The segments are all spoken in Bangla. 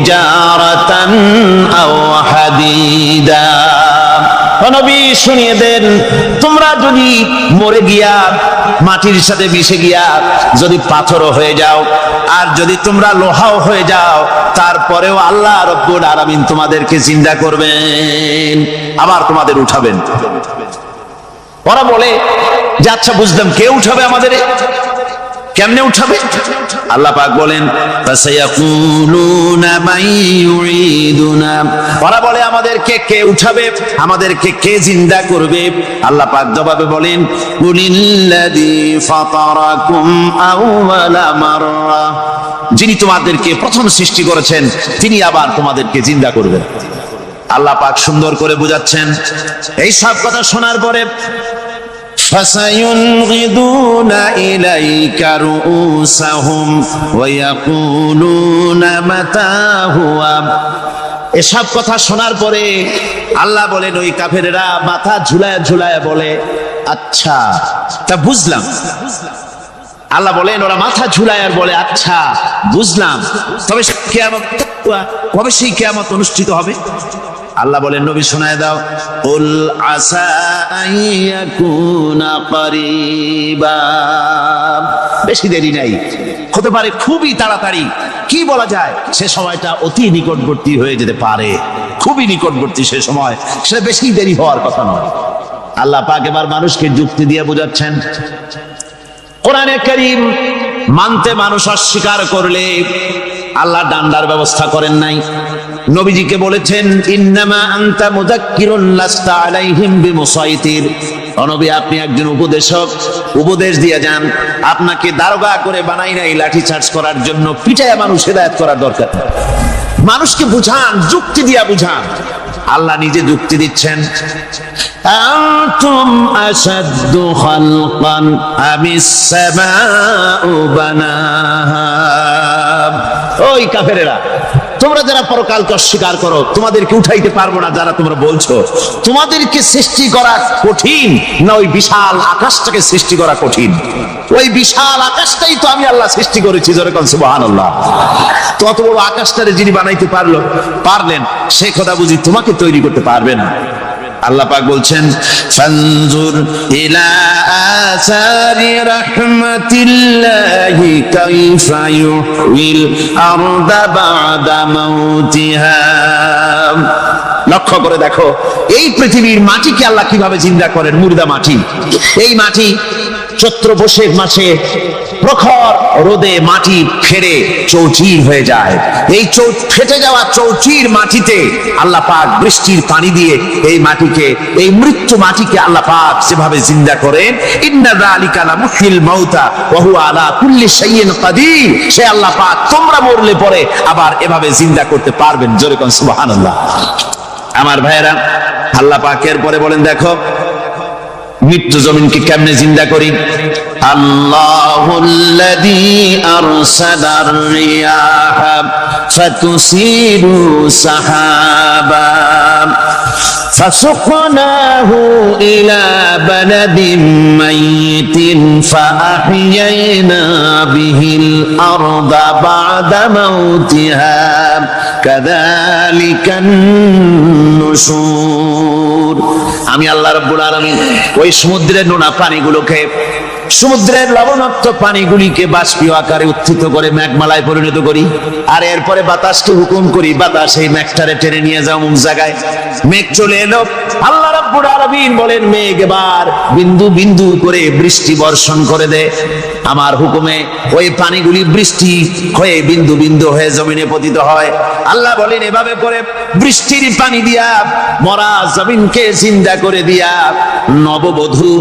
হিজারাতান আও হাদিদা। নবী শুনিয়ে দেন, তোমরা যদি মরে গিয়া মাটির সাথে মিশে গিয়া যদি পাথরও হয়ে যাও, আর যদি তোমরা লোহাও হয়ে যাও, তারপরেও আল্লাহ রব্বুল আলামিন তোমাদেরকে জিন্দা করবেন, আবার তোমাদের উঠাবেন। ওরা বলে যে আচ্ছা বুঝলাম, কে উঠাবে আমাদের, কেমনে উঠাবে? আল্লাহ পাক বলেন ফাসায়াকুলুনা মান ইউঈদুনা, ওরা বলে আমাদেরকে কে উঠাবে, আমাদেরকে কে জিন্দা করবে? আল্লাহ পাক জবাবে বলেন কুলিল্লাযী ফাতারাকুম আউওয়ালা মাররা, যিনি তোমাদেরকে প্রথম সৃষ্টি করেছেন তিনি আবার তোমাদেরকে জিন্দা করবেন। আল্লাহ পাক সুন্দর করে বুঝাচ্ছেন। এই সব কথা শোনার পরে فَسَيُنْغِضُونَ إِلَيْكَ رُؤُوسَهُمْ وَيَقُولُونَ مَتَى هُوَ, এসব কথা শোনার পরে আল্লাহ বলেন ওই কাফেরেরা মাথা ঝুলায় ঝুলায় বলে আচ্ছা তা বুঝলাম। আল্লাহ বলেন ওরা মাথা ঝুলায় আর বলে আচ্ছা বুঝলাম, তবে কিয়ামত কবে সেই কিয়ামত অনুষ্ঠিত হবে? আল্লাহ বলেন নবী শোনায় দাও, কুল আসা আইয়াকুনা করিবা, বেশি দেরি নাই, হতে পারে খুবই তাড়াতাড়ি। কি বলা যায়, সে সময়টা অতি নিকটবর্তী হয়ে যেতে পারে, খুবই নিকটবর্তী সে সময়, সে বেশি দেরি হওয়ার কথা নয়। আল্লাহ পাক এবার মানুষকে যুক্তি দিয়ে বোঝাচ্ছেন। কোরআনে কারীম মানতে মানুষ অস্বীকার করলে আল্লাহ ডান্ডার ব্যবস্থা করেন নাই। নবীজিকে বলেছেন ইন্নামা আনতা মুযাক্কিরুন লাস্তা আলাইহিম বিমুসাইতির, নবী আপনি একজন উপদেশক, উপদেশ দিয়ে যান, আপনাকে দারোগা করে বানাই নাই লাঠি চার্জ করার জন্য, পিটায়া মানুষ হেদায়েত করার দরকার। মানুষকে বুঝান, যুক্তি দিয়া বুঝান। আল্লাহ নিজে যুক্তি দিচ্ছেন, আনতুম আশাদ্দু খালকান আমিস সামাউ বানাহা, ওই কাফেরেরা তোমরা যারা পরকালকে অস্বীকার করো, তোমাদেরকে উঠাইতে পারবো না যারা তোমরা বলছো, তোমাদেরকে সৃষ্টি করা কঠিন না ওই বিশাল আকাশটাকে সৃষ্টি করা কঠিন? ওই বিশাল আকাশটাই তো আমি আল্লাহ সৃষ্টি করেছি, জোরে কোন সুবহানাল্লাহ। তত বড় আকাশটারে যিনি বানাইতে পারলেন, সে কথা বুঝি তোমাকে তৈরি করতে পারবে না? আল্লাহ পাক বলছেন ফানজুর ইলা আসারি রাহমাতিল্লাহি কাইফা ইউহিল আরদা বাদা মাউতিহা, লক্ষ্য করে দেখো এই পৃথিবীর মাটিকে আল্লাহ কিভাবে জিন্দা করেন, মুর্দা মাটি। এই মাটি চৈত্র বৈশাখ মাসে প্রখর রোদে মাটি ফেটে চৌচির হয়ে যায়। এই ফেটে যাওয়া চৌচির মাটিতে আল্লাহ পাক বৃষ্টির পানি দিয়ে এই মাটিকে, এই মৃত্যু মাটিকে আল্লাহ পাক যেভাবে জিন্দা করেন, ইন্না যালিকা লামুহিল মাউতা ওয়া হুয়া আলা কুল্লি শাইইন কাদির, সে আল্লাহ পাক তোমরা মরলে পরে আবার এভাবে জিন্দা করতে পারবেন, জোরে কোন সুবহানাল্লাহ। আমার ভাইয়েরা, আল্লাহ পাকের পরে বলেন দেখো মৃত্যু জমিনকে কেমনে জিন্দা করি। আল্লাহুল্লাযী আরসালার রিয়াহা ফাতুসিরু সাহাবা ফাসুকনাহু ইলা বালাদিন মাইতিন ফাআহইয়ানা বিহিল আরদা বা'দা মাউতিহা কাযালিকান নুশুর। আমি আল্লাহ রাব্বুল আলামিন ওই সমুদ্রের নোনা পানিগুলোকে, সমুদ্রের লবণাক্ত পানিগুলিকে বাষ্পীয় আকারে উত্থিত করে মেঘমালায় পরিণত করি, আর এরপরে বাতাসকে হুকুম করি বাতাস এই মেঘটারে টেনে নিয়ে যাও অমুক জায়গায়। মেঘ চলে এলো, আল্লাহ রাব্বুল আলামিন বলেন মেঘ এবার বিন্দু বিন্দু করে বৃষ্টি বর্ষণ করে দে। আমার হুকুমে ওই পানিগুলি বৃষ্টি হয়ে বিন্দু বিন্দু হয়ে জমিনে পতিত হয়। আল্লাহ বলেন এভাবে করে বৃষ্টির পানি দিয়া মরা জমিনকে জিন্দা করে দিয়া নববধূ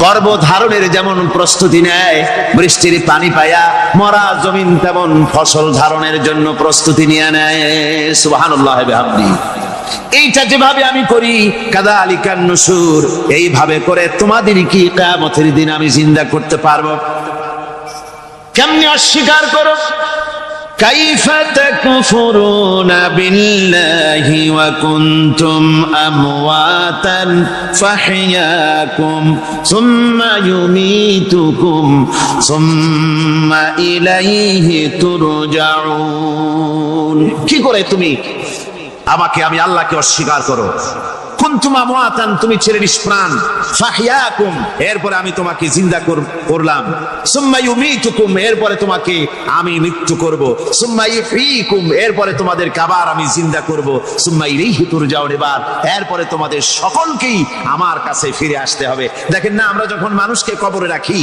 গর্ভধারণের যেমন প্রস্তুতি নেয়, বৃষ্টির পানি পায়া মরা জমিন তেমন ফসল ধারণের জন্য প্রস্তুতি নিয়ে নেয়। সুবহানাল্লাহ বিহামদিহি। এইটা যেভাবে আমি করি কাযালিকান নুশুর, এইভাবে করে তোমাদের কি কিয়ামতের দিন আমি জিন্দা করতে পারবো? কেমনে অস্বীকার করো? কাইফা তাকফুরুনা বিল্লাহি ওয়া কুনতুম আমওয়াতান ফাহইয়াকুম সুম্মা ইউমীতুকুম সুম্মা ইলাইহি তুরজাউন। কি করে তুমি আমি আল্লাহকে অস্বীকার করো? কুনতুম আমওয়াতান, তুমি ছিলে নিষ্প্রাণ, ফাহইয়াকুম, এরপরে আমি তোমাকে জিন্দা করলাম, সুম্মা ইউমীতুকুম, এরপরে তোমাকে আমি মৃত্যু করব, সুম্মা ইহয়ীকুম, এরপরে তোমাদেরকে আবার আমি জিন্দা করব, সুম্মা ইলাইহি তুরজাউন, এরপরে তোমাদের সকলকেই আমার কাছে ফিরে আসতে হবে। দেখেন না, আমরা যখন মানুষকে কবরে রাখি,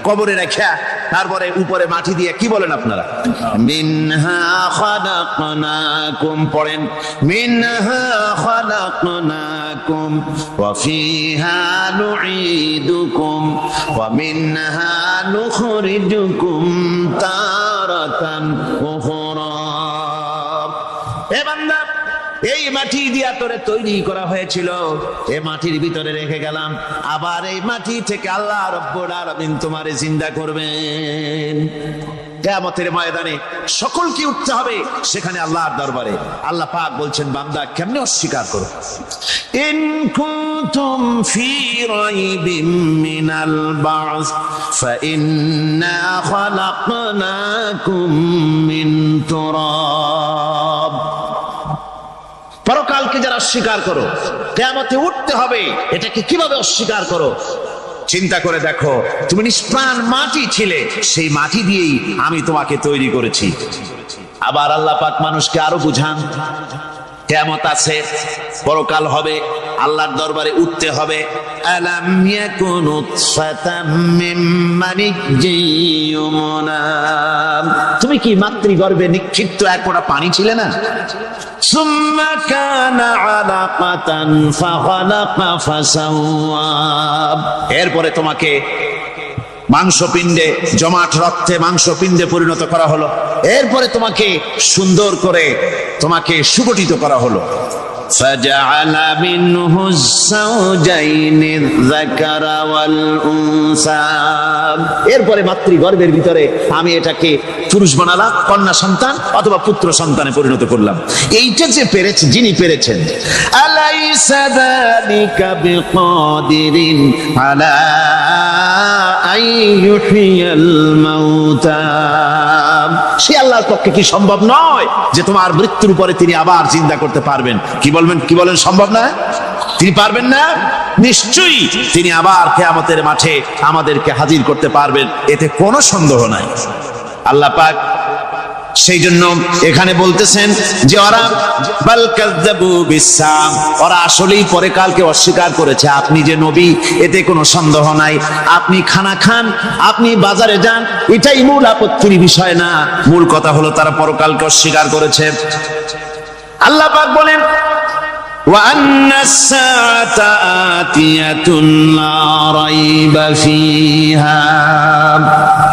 কবরে রাখা তারপরে উপরে মাটি দিয়ে কি বলেন আপনারা? মিনহা খালাকনাকুম, পড়েন মিনহা খালাকনাকুম ওয়া ফিহা নুঈদুকুম ওয়া মিনহা নুখরিজুকুম তারাতান উখরা। এ বান্দা, এই মাটি দিয়া তোরে তৈরি করা হয়েছিল, এই মাটির ভিতরে রেখে গেলাম, আবার এই মাটি থেকে আল্লাহ রব্বুল আলামিন তোমারে জিন্দা করবেন। কিয়ামতের ময়দানে সকলকে উঠতে হবে সেখানে আল্লাহর দরবারে। আল্লাহ পাক বলছেন, বান্দা কেমনে অস্বীকার করো? ইন কুনতুম ফি রাইবিম মিনাল বা'স ফাইন্না খালাকনাকুম মিন তুরাব। পরকালকে যারা অস্বীকার করো, কিয়ামতে উঠতে হবে, এটাকে কিভাবে অস্বীকার করো? চিন্তা করে দেখো, তুমি নিষ্প্রাণ মাটি ছিলে, সেই মাটি দিয়েই আমি তোমাকে তৈরি করেছি। আবার আল্লাহ পাক মানুষকে আরো বুঝান, কিয়ামত আছে, পরকাল হবে, আল্লাহর দরবারে উঠতে হবে। আলাম ইয়াকুন নুতফাতাম মিন মানিয়্যিন ইউমনা, তুমি কি মাতৃগর্ভে নিক্ষিপ্ত এক ফোঁটা পানি ছিলে না? সুম্মা কানা আলাকাতান ফাখালাকা ফাসাওয়া, এরপরে তোমাকে মাংসপিণ্ডে, জমাট রক্তে মাংসপিণ্ডে পরিণত করা হলো, এরপরে তোমাকে সুন্দর করে তোমাকে সুগঠিত করা হলো। ফাজআলা মিনহু যাওজাইনি যাকারা ওয়াল উনসা, এরপরে মাতৃগর্ভের ভিতরে আমি এটাকে পুরুষ বানালাম, কন্যা সন্তান অথবা পুত্র সন্তানে পরিণত করলাম। এইটা যে পেরেছে, যিনি পেরেছেন, আলাইসা যালিকা বিকাদিরিন আলা আইয়ুহিয়াল মাউতা, সে আল্লাহর পক্ষে কি সম্ভব নয় যে তোমার মৃত্যুর পরে তিনি আবার জিন্দা করতে পারবেন? কি বলেন, সম্ভব না? তিনি পারবেন না? নিশ্চয়ই তিনি আবার কিয়ামতের মাঠে আমাদেরকে হাজির করতে পারবেন, এতে কোনো সন্দেহ নাই। আল্লাহ পাক সেই জন্য এখানে বলতেছেন যে ওরা বাল কাযযাবু বিসসাম, ওরা আসলেই পরে কালকে অস্বীকার করেছে। আপনি যে নবী, এতে কোনো সন্দেহ নাই। আপনি খানা খান, আপনি বাজারে যান, এটাই মূল আপত্তির বিষয় না। মূল কথা হলো তারা পরকালকে অস্বীকার করেছে। আল্লাহ পাক বলেন, ওয়া আন্নাস সাআতা আতিয়াতুন লা রাইবা ফিহা,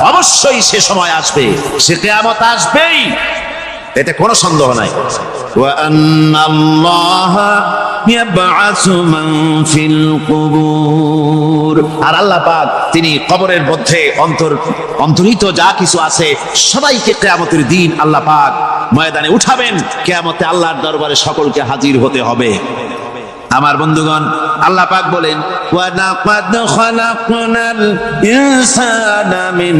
অবশ্যই সে সময় আসবে, সে কিয়ামত আসবেই, এতে কোনো সন্দেহ নাই। ওয়া আন্নাল্লাহা ইয়াবআসু মান ফিল কুবুর, আর আল্লাহ পাক তিনি কবরের মধ্যে অন্তর্হিত যা কিছু আছে সবাইকে কিয়ামতের দিন আল্লাহ পাক ময়দানে উঠাবেন। কিয়ামতে আল্লাহর দরবারে সকলকে হাজির হতে হবে। আমার বন্ধুগণ, আল্লাহ পাক বলেন, ওয়া লাকাদ খালাকনাল ইনসানা মিন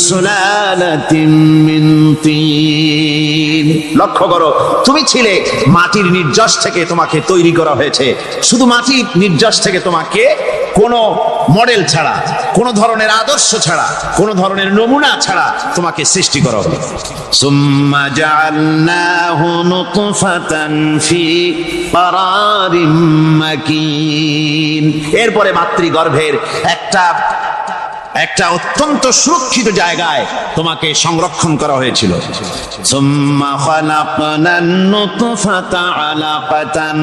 সুলালাতিন মিন তিন, লক্ষ্য করো, তুমি ছিলে মাটির নির্যাস থেকে তোমাকে তৈরি করা হয়েছে। শুধু মাটির নির্যাস থেকে তোমাকে কোনো মডেল ছাড়া, কোনো ধরনের আদর্শ ছাড়া, কোনো ধরনের নমুনা ছাড়া তোমাকে সৃষ্টি করা হবে। সুম্মা জাআলনাহু নুতফাতান ফি ক্বারারিম মাকিন, এরপরে মাতৃগর্ভের একটা অত্যন্ত সুরক্ষিত জায়গায় তোমাকে সংরক্ষণ করা হয়েছিল। সুম্মা খালাকনান নুতফাতা আলাকাতান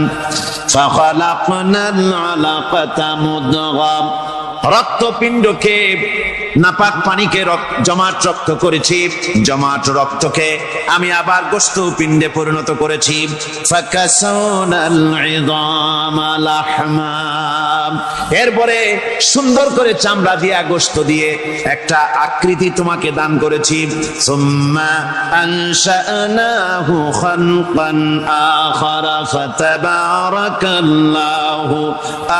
ফাখালাকনাল আলাকাতা মুদগা, রক্তপিণ্ডকে নাপাক পানিকে জমাট রক্ত করেছি, জমাট রক্তকে আমি আবার গোশত পিণ্ডে পরিণত করেছি। ফাকাসাউনাল ইযামা লাহমা, এরপরে সুন্দর করে চামড়া দিয়া গোশত দিয়ে একটা আকৃতি তোমাকে দান করেছি। সুম্মা আনশানাহু খালকান আখারা ফাতাবারাকাল্লাহু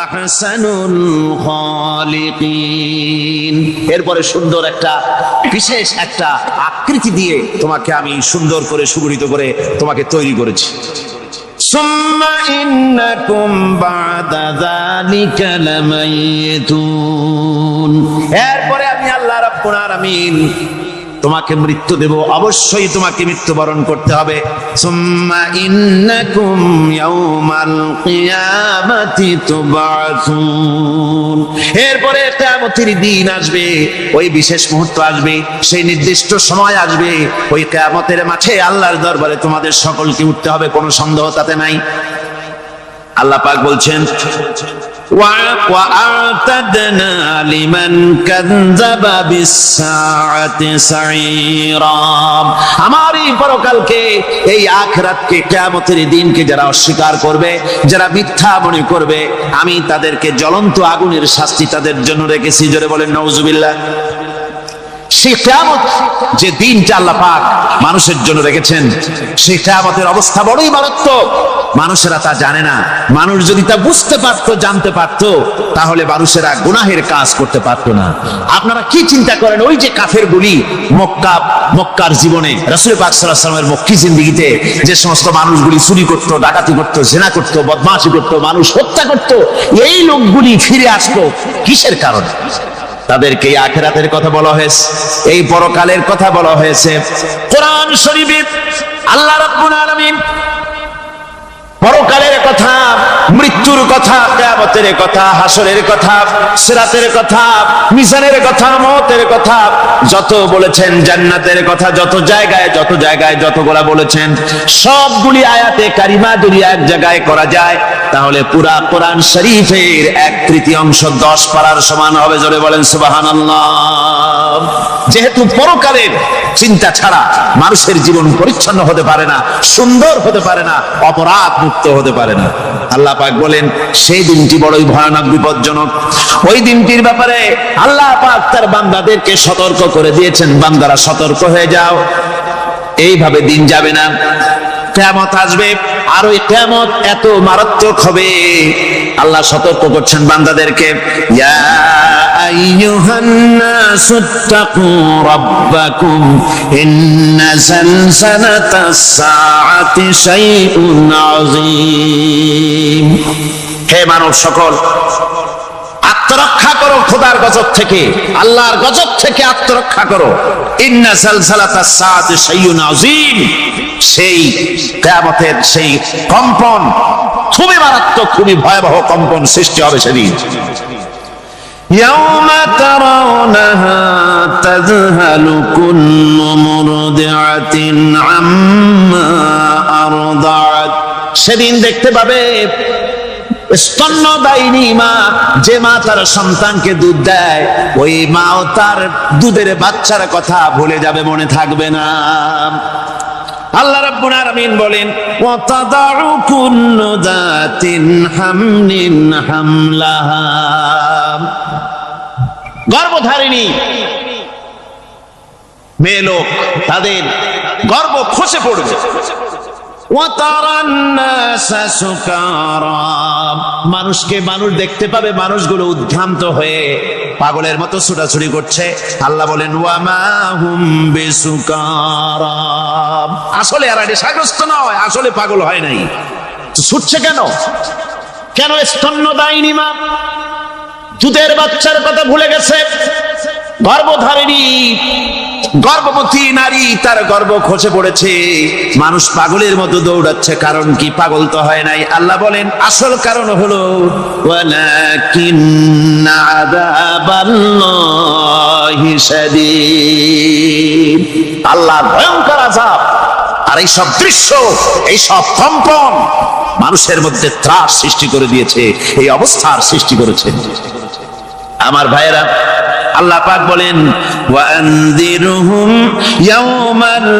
আহসানুল খালিকিন, এরপরে সুন্দর একটা বিশেষ একটা আকৃতি দিয়ে তোমাকে আমি সুন্দর করে সুগঠিত করে তোমাকে তৈরি করেছি। সুম্মা ইন্নাকুম বা'দা যালিকা লামাইতুন, এরপরে আমি আল্লাহ রাব্বুল আলামিন তোমাকে মৃত্যু দেব, অবশ্যই তোমাকে মৃত্যুবরণ করতে হবে। সুম্মা ইন্নাকুম ইয়াউমাল কিয়ামাতি তুবআসুন, এরপরে কিয়ামতের দিন আসবে, ওই বিশেষ মুহূর্ত আসবে, সেই নির্দিষ্ট সময় আসবে, ওই কিয়ামতের মাঠে আল্লাহর দরবারে তোমাদের সকলকে উঠতে হবে, কোনো সন্দেহ তাতে নাই। আল্লাহ পাক বলছেন وَأَعْتَدْنَا لِمَنْ كَذَّبَ بِالسَّاعَةِ سَعِيرًا, আমার এই পরকালকে, এই আখিরাতকে, কিয়ামতের দিনকে যারা অস্বীকার করবে, যারা মিথ্যা মনে করবে, আমি তাদেরকে জ্বলন্ত আগুনের শাস্তি তাদের জন্য রেখেছি। জোরে বলেন নাউজুবিল্লাহ। সেই কিয়ামত যে দিনটা আল্লাহ পাক মানুষের জন্য রেখেছেন, সেই কিয়ামতের অবস্থা বড়ই মারাত্মক। মানুষেরা তা জানে না। মানুষ যদি তা বুঝতে পারতো, জানতে পারতো, তাহলে মানুষেরা গুনাহের কাজ করতে পারতো না। আপনারা কি চিন্তা করেন, ওই যে কাফেরগুলি মক্কার জীবনে, রাসূল পাক সাল্লাল্লাহু আলাইহি ওয়াসাল্লামের মক্কি জিন্দেগিতে যে সমস্ত মানুষগুলি চুরি করতো, ডাকাতি করতো, জিনা করতো, বদমাশি করতো, মানুষ হত্যা করতো, এই লোকগুলি ফিরে আসতো কিসের কারণে? তাদেরকে এই আখিরাতের কথা বলা হয়েছে, এই পরকালের কথা বলা হয়েছে। কোরআন শরীফে আল্লাহ রাব্বুল আলামিন পরকালের কথা, মৃত্যুর কথা, কিয়ামতের কথা, হাসরের কথা, সিরাতের কথা, মিজানের কথা, মওতের কথা যত বলেছেন, জান্নাতের কথা যত জায়গায় যতগুলা বলেছেন, সবগুলি আয়াতে কারিমা যদি এক জায়গায় করা যায়, তাহলে পুরা কোরআন শরীফের 1/3 10 পারার সমান হবে। জোরে বলেন সুবহানাল্লাহ। যেহেতু পরকালের চিন্তা ছাড়া মানুষের জীবন পরিচ্ছন্ন হতে পারে না, সুন্দর হতে পারে না, অপরাধ মুক্ত হতে পারে না। আল্লাহ পাক বলেন সেই দিনটি বড়ই ভয়ানক, বিপজ্জনক। ওই দিনটির ব্যাপারে আল্লাহ পাক তার বান্দাদেরকে সতর্ক করে দিয়েছেন, বান্দারা সতর্ক হয়ে যাও, এইভাবে দিন যাবে না, কিয়ামত আসবে, আর ওই কিয়ামত এত মারাত্মক হবে। আল্লাহ সতর্ক করছেন বান্দাদেরকে, ইয়া আইয়ুহান নাসুত্তাকু রাব্বাকুম ইন্না সালসালাতাস সাআতি শাইউন আযীম, হে মানব সকল, আত্মরক্ষা করো খোদার গজব থেকে, আল্লাহর গজব থেকে আত্মরক্ষা করো। ইন্না সালসালাতাস সাআতি শাইউন আযীম, সেই কিয়ামতের সেই কম্পন খুবই মারাত্মক, খুবই ভয়াবহ কম্পন সৃষ্টি হবে সেদিন। ইয়াউমা তারাউনাহা তাযহালু কুল্লু মুরদিআতিন আম্মা আরদাআত, সেদিন দেখতে পাবে স্তন্যদায়িনী মা, যে মা তার সন্তানকে দুধ দেয়, ওই মাও তার দুধের বাচ্চার কথা ভুলে যাবে, মনে থাকবে না। আল্লাহ রাব্বুল আলামিন বলেন, ওয়া তাদাউ কুল্লু যাতিন হামলিন হামলাহা, গর্ভধারিণী মেয়ে লোক তাদের গর্ভ খসে পড়বে। ওয়া তারান নাসা সুকারা, মানুষকে মানুষ দেখতে পাবে, মানুষগুলো উদ্ভ্রান্ত হয়ে পাগলের মতো ছুটাছুটি করছে। আল্লাহ বলেন, ওয়া মা হুম বিসুকারা, আসলে এরা নেশাগ্রস্ত নয়, আসলে পাগল হয় নাই। ছুটছে কেন? কেন? স্তন্যদায়িনী মা দুধের বাচ্চার কথা ভুলে গেছে। গর্ভধারিণী গর্ভবতী নারী, তার গর্ভ খসে পড়েছে, মানুষ পাগলের মতো দৌড়াচ্ছে। কারণ কি? পাগল তো হয় নাই। আল্লাহ বলেন আসল কারণ হলো ওয়ালাকিন্না আযাবাল্লাহি শাদীদ, আল্লাহর ভয়ঙ্কর আযাব। আর এই সব দৃশ্য, এই সব কম্পন মানুষের মধ্যে ত্রাস সৃষ্টি করে দিয়েছে, এই অবস্থার সৃষ্টি করেছে। আমার ভাইয়েরা, আল্লাহ পাক বলেন ওয়ানযিরহুম ইয়াওমাল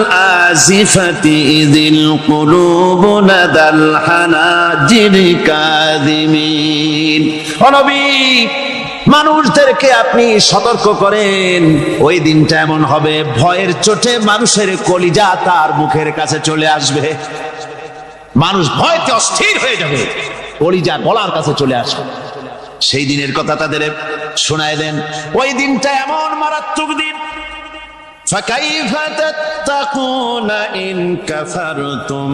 আজিফাতি ইযিল কুলুবু লাদাল হানাজিরি কাযিমিন। ও নবী, মানুষদেরকে আপনি সতর্ক করেন, ওই দিনটা এমন হবে ভয়ের চোটে মানুষের কলিজা তার মুখের কাছে চলে আসবে। মানুষ ভয়তে অস্থির হয়ে যাবে, কলিজা গলার কাছে চলে আসবে। সেই দিনের কথা তাদের শোনায় দেন। ওই দিনটা এমন মারাত্মক দিন। فكيف تتقون إن كفرتم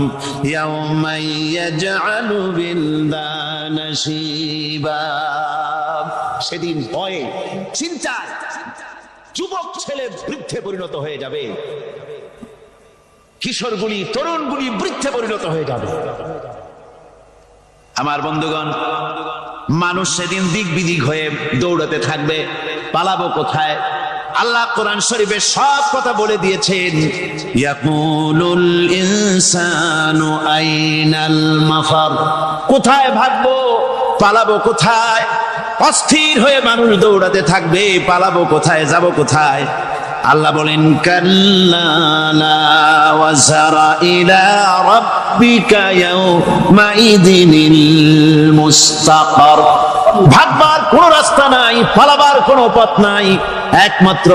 يوما يجعل الولدان شيبا। সেদিন ভয়ে চিন্তায় যুবক ছেলে বৃদ্ধে পরিণত হয়ে যাবে, কিশোরগুলি তরুণগুলি বৃদ্ধে পরিণত হয়ে যাবে। আমার বন্ধুগণ, মানুষ সেদিন দিক বিদিক হয়ে দৌড়াতে থাকবে, পালাবো কোথায়? আল্লাহ কোরআন শরীফে সব কথা বলে দিয়েছেন। ইয়াকুলুল ইনসানু আইনাল মাফার, কোথায় ভাগবো, পালাবো কোথায়? অস্থির হয়ে মানুষ দৌড়াতে থাকবে, পালাবো কোথায়, যাব কোথায়? আল্লাহ বলেন কাল্লা লা ওয়াজারা ইলা রাব্বিকা ইয়াওমাইদিনিল মুস্তাকার। ভাগবার কোনো রাস্তা নাই, পালাবার কোনো পথ নাই, একমাত্র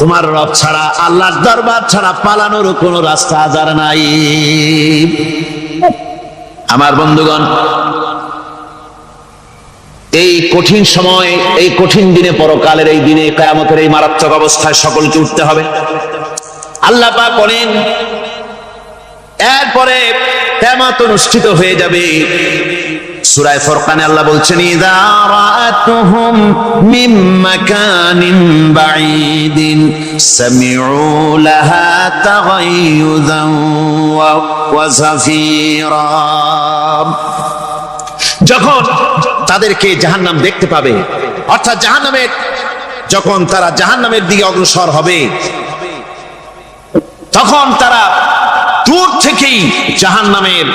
তোমার রব ছাড়া, আল্লাহর দরবার ছাড়া পালানোর কোনো রাস্তা আজার নাই। আমার বন্ধুগণ, এই কঠিন সময়, এই কঠিন দিনে, পরকালের এই দিনে, কিয়ামতের এই মারাত্মক অবস্থায় সকলকে উঠতে হবে। আল্লাহ পাক বলেন এরপরে কিয়ামত অনুষ্ঠিত হয়ে যাবে। সূরা ফুরকানে আল্লাহ বলছেন ইযা রাআতুহুম মিন মাকানিন বাঈদিন সামিউ লাহা তাগায়ুযান ওয়া যাফীরা। যখন তাদেরকে জাহান্নাম দেখতে পাবে, অর্থাৎ জাহান্নামের, যখন তারা জাহান্নামের দিকে অগ্রসর হবে, তখন তারা দূর থেকেই জাহান্নামের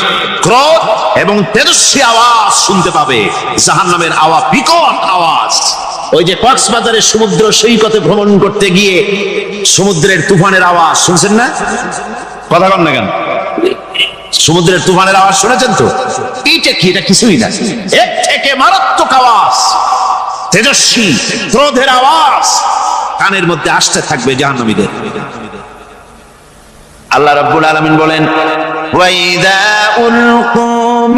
ক্রোধ এবং তেজস্বী আওয়াজ শুনতে পাবে। জাহান্নামের আওয়াজ, বিকট আওয়াজ। ওই যে কক্সবাজারের সমুদ্র সৈকতে ভ্রমণ করতে গিয়ে সমুদ্রের তুফানের আওয়াজ শুনছেন না? কথা বল না কেন? সমুদ্রের তুফানের আওয়াজ শুনেছেন তো? এইটা কি? এটা কিছুই না, এর থেকে মারাত্মক আওয়াজ, তেজস্বী ক্রোধের আওয়াজ কানের মধ্যে আসতে থাকবে জাহান্নামীদের। আল্লাহ রাব্বুল আলামিন বলেন ওয়াইদা উলকু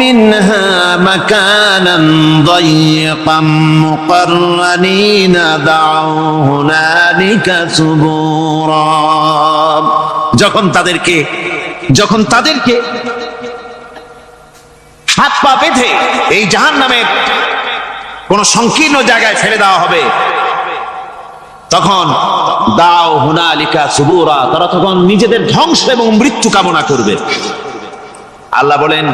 মিনহা মাকানান দায়িকাম মুকাররানিনা দাউ হুনালিকা সুবুরা। যখন তাদেরকে হাত পা বেঁধে এই জাহান্নামের কোন সংকীর্ণ জায়গায় ফেলে দেওয়া হবে, তখন দাও হুনালিকা সুবুরা, তারা তখন নিজেদের ধ্বংস এবং মৃত্যু কামনা করবে। আল্লাহ বলেন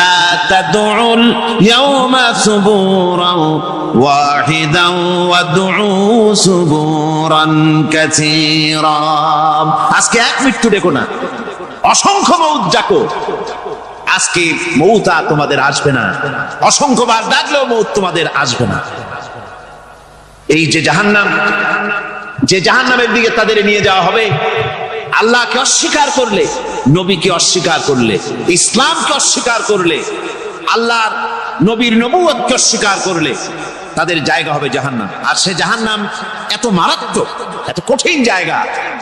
লা তাদউল ইয়াওমা সুবুরান ওয়াহিদান ওয়াদউ সুবুরান কাসীরা। আজকে এক মৃত্যু ডেকো না, অসংখ্য মউত ডাকো। আজকে মউত আর তোমাদের আসবে না, অসংখ্যবার ডাকলেও মউত তোমাদের আসবে না। এই যে জাহান্নাম, যে জাহান্নামের দিকে তাদের নিয়ে যাওয়া হবে, আল্লাহকে অস্বীকার করলে, নবীকে অস্বীকার করলে, ইসলামকে অস্বীকার করলে, আল্লাহর নবীর নবুয়তকে অস্বীকার করলে তাদের জায়গা হবে জাহান্নাম। আর সে জাহান্নাম এত মারাত্মক, এত কঠিন জায়গা,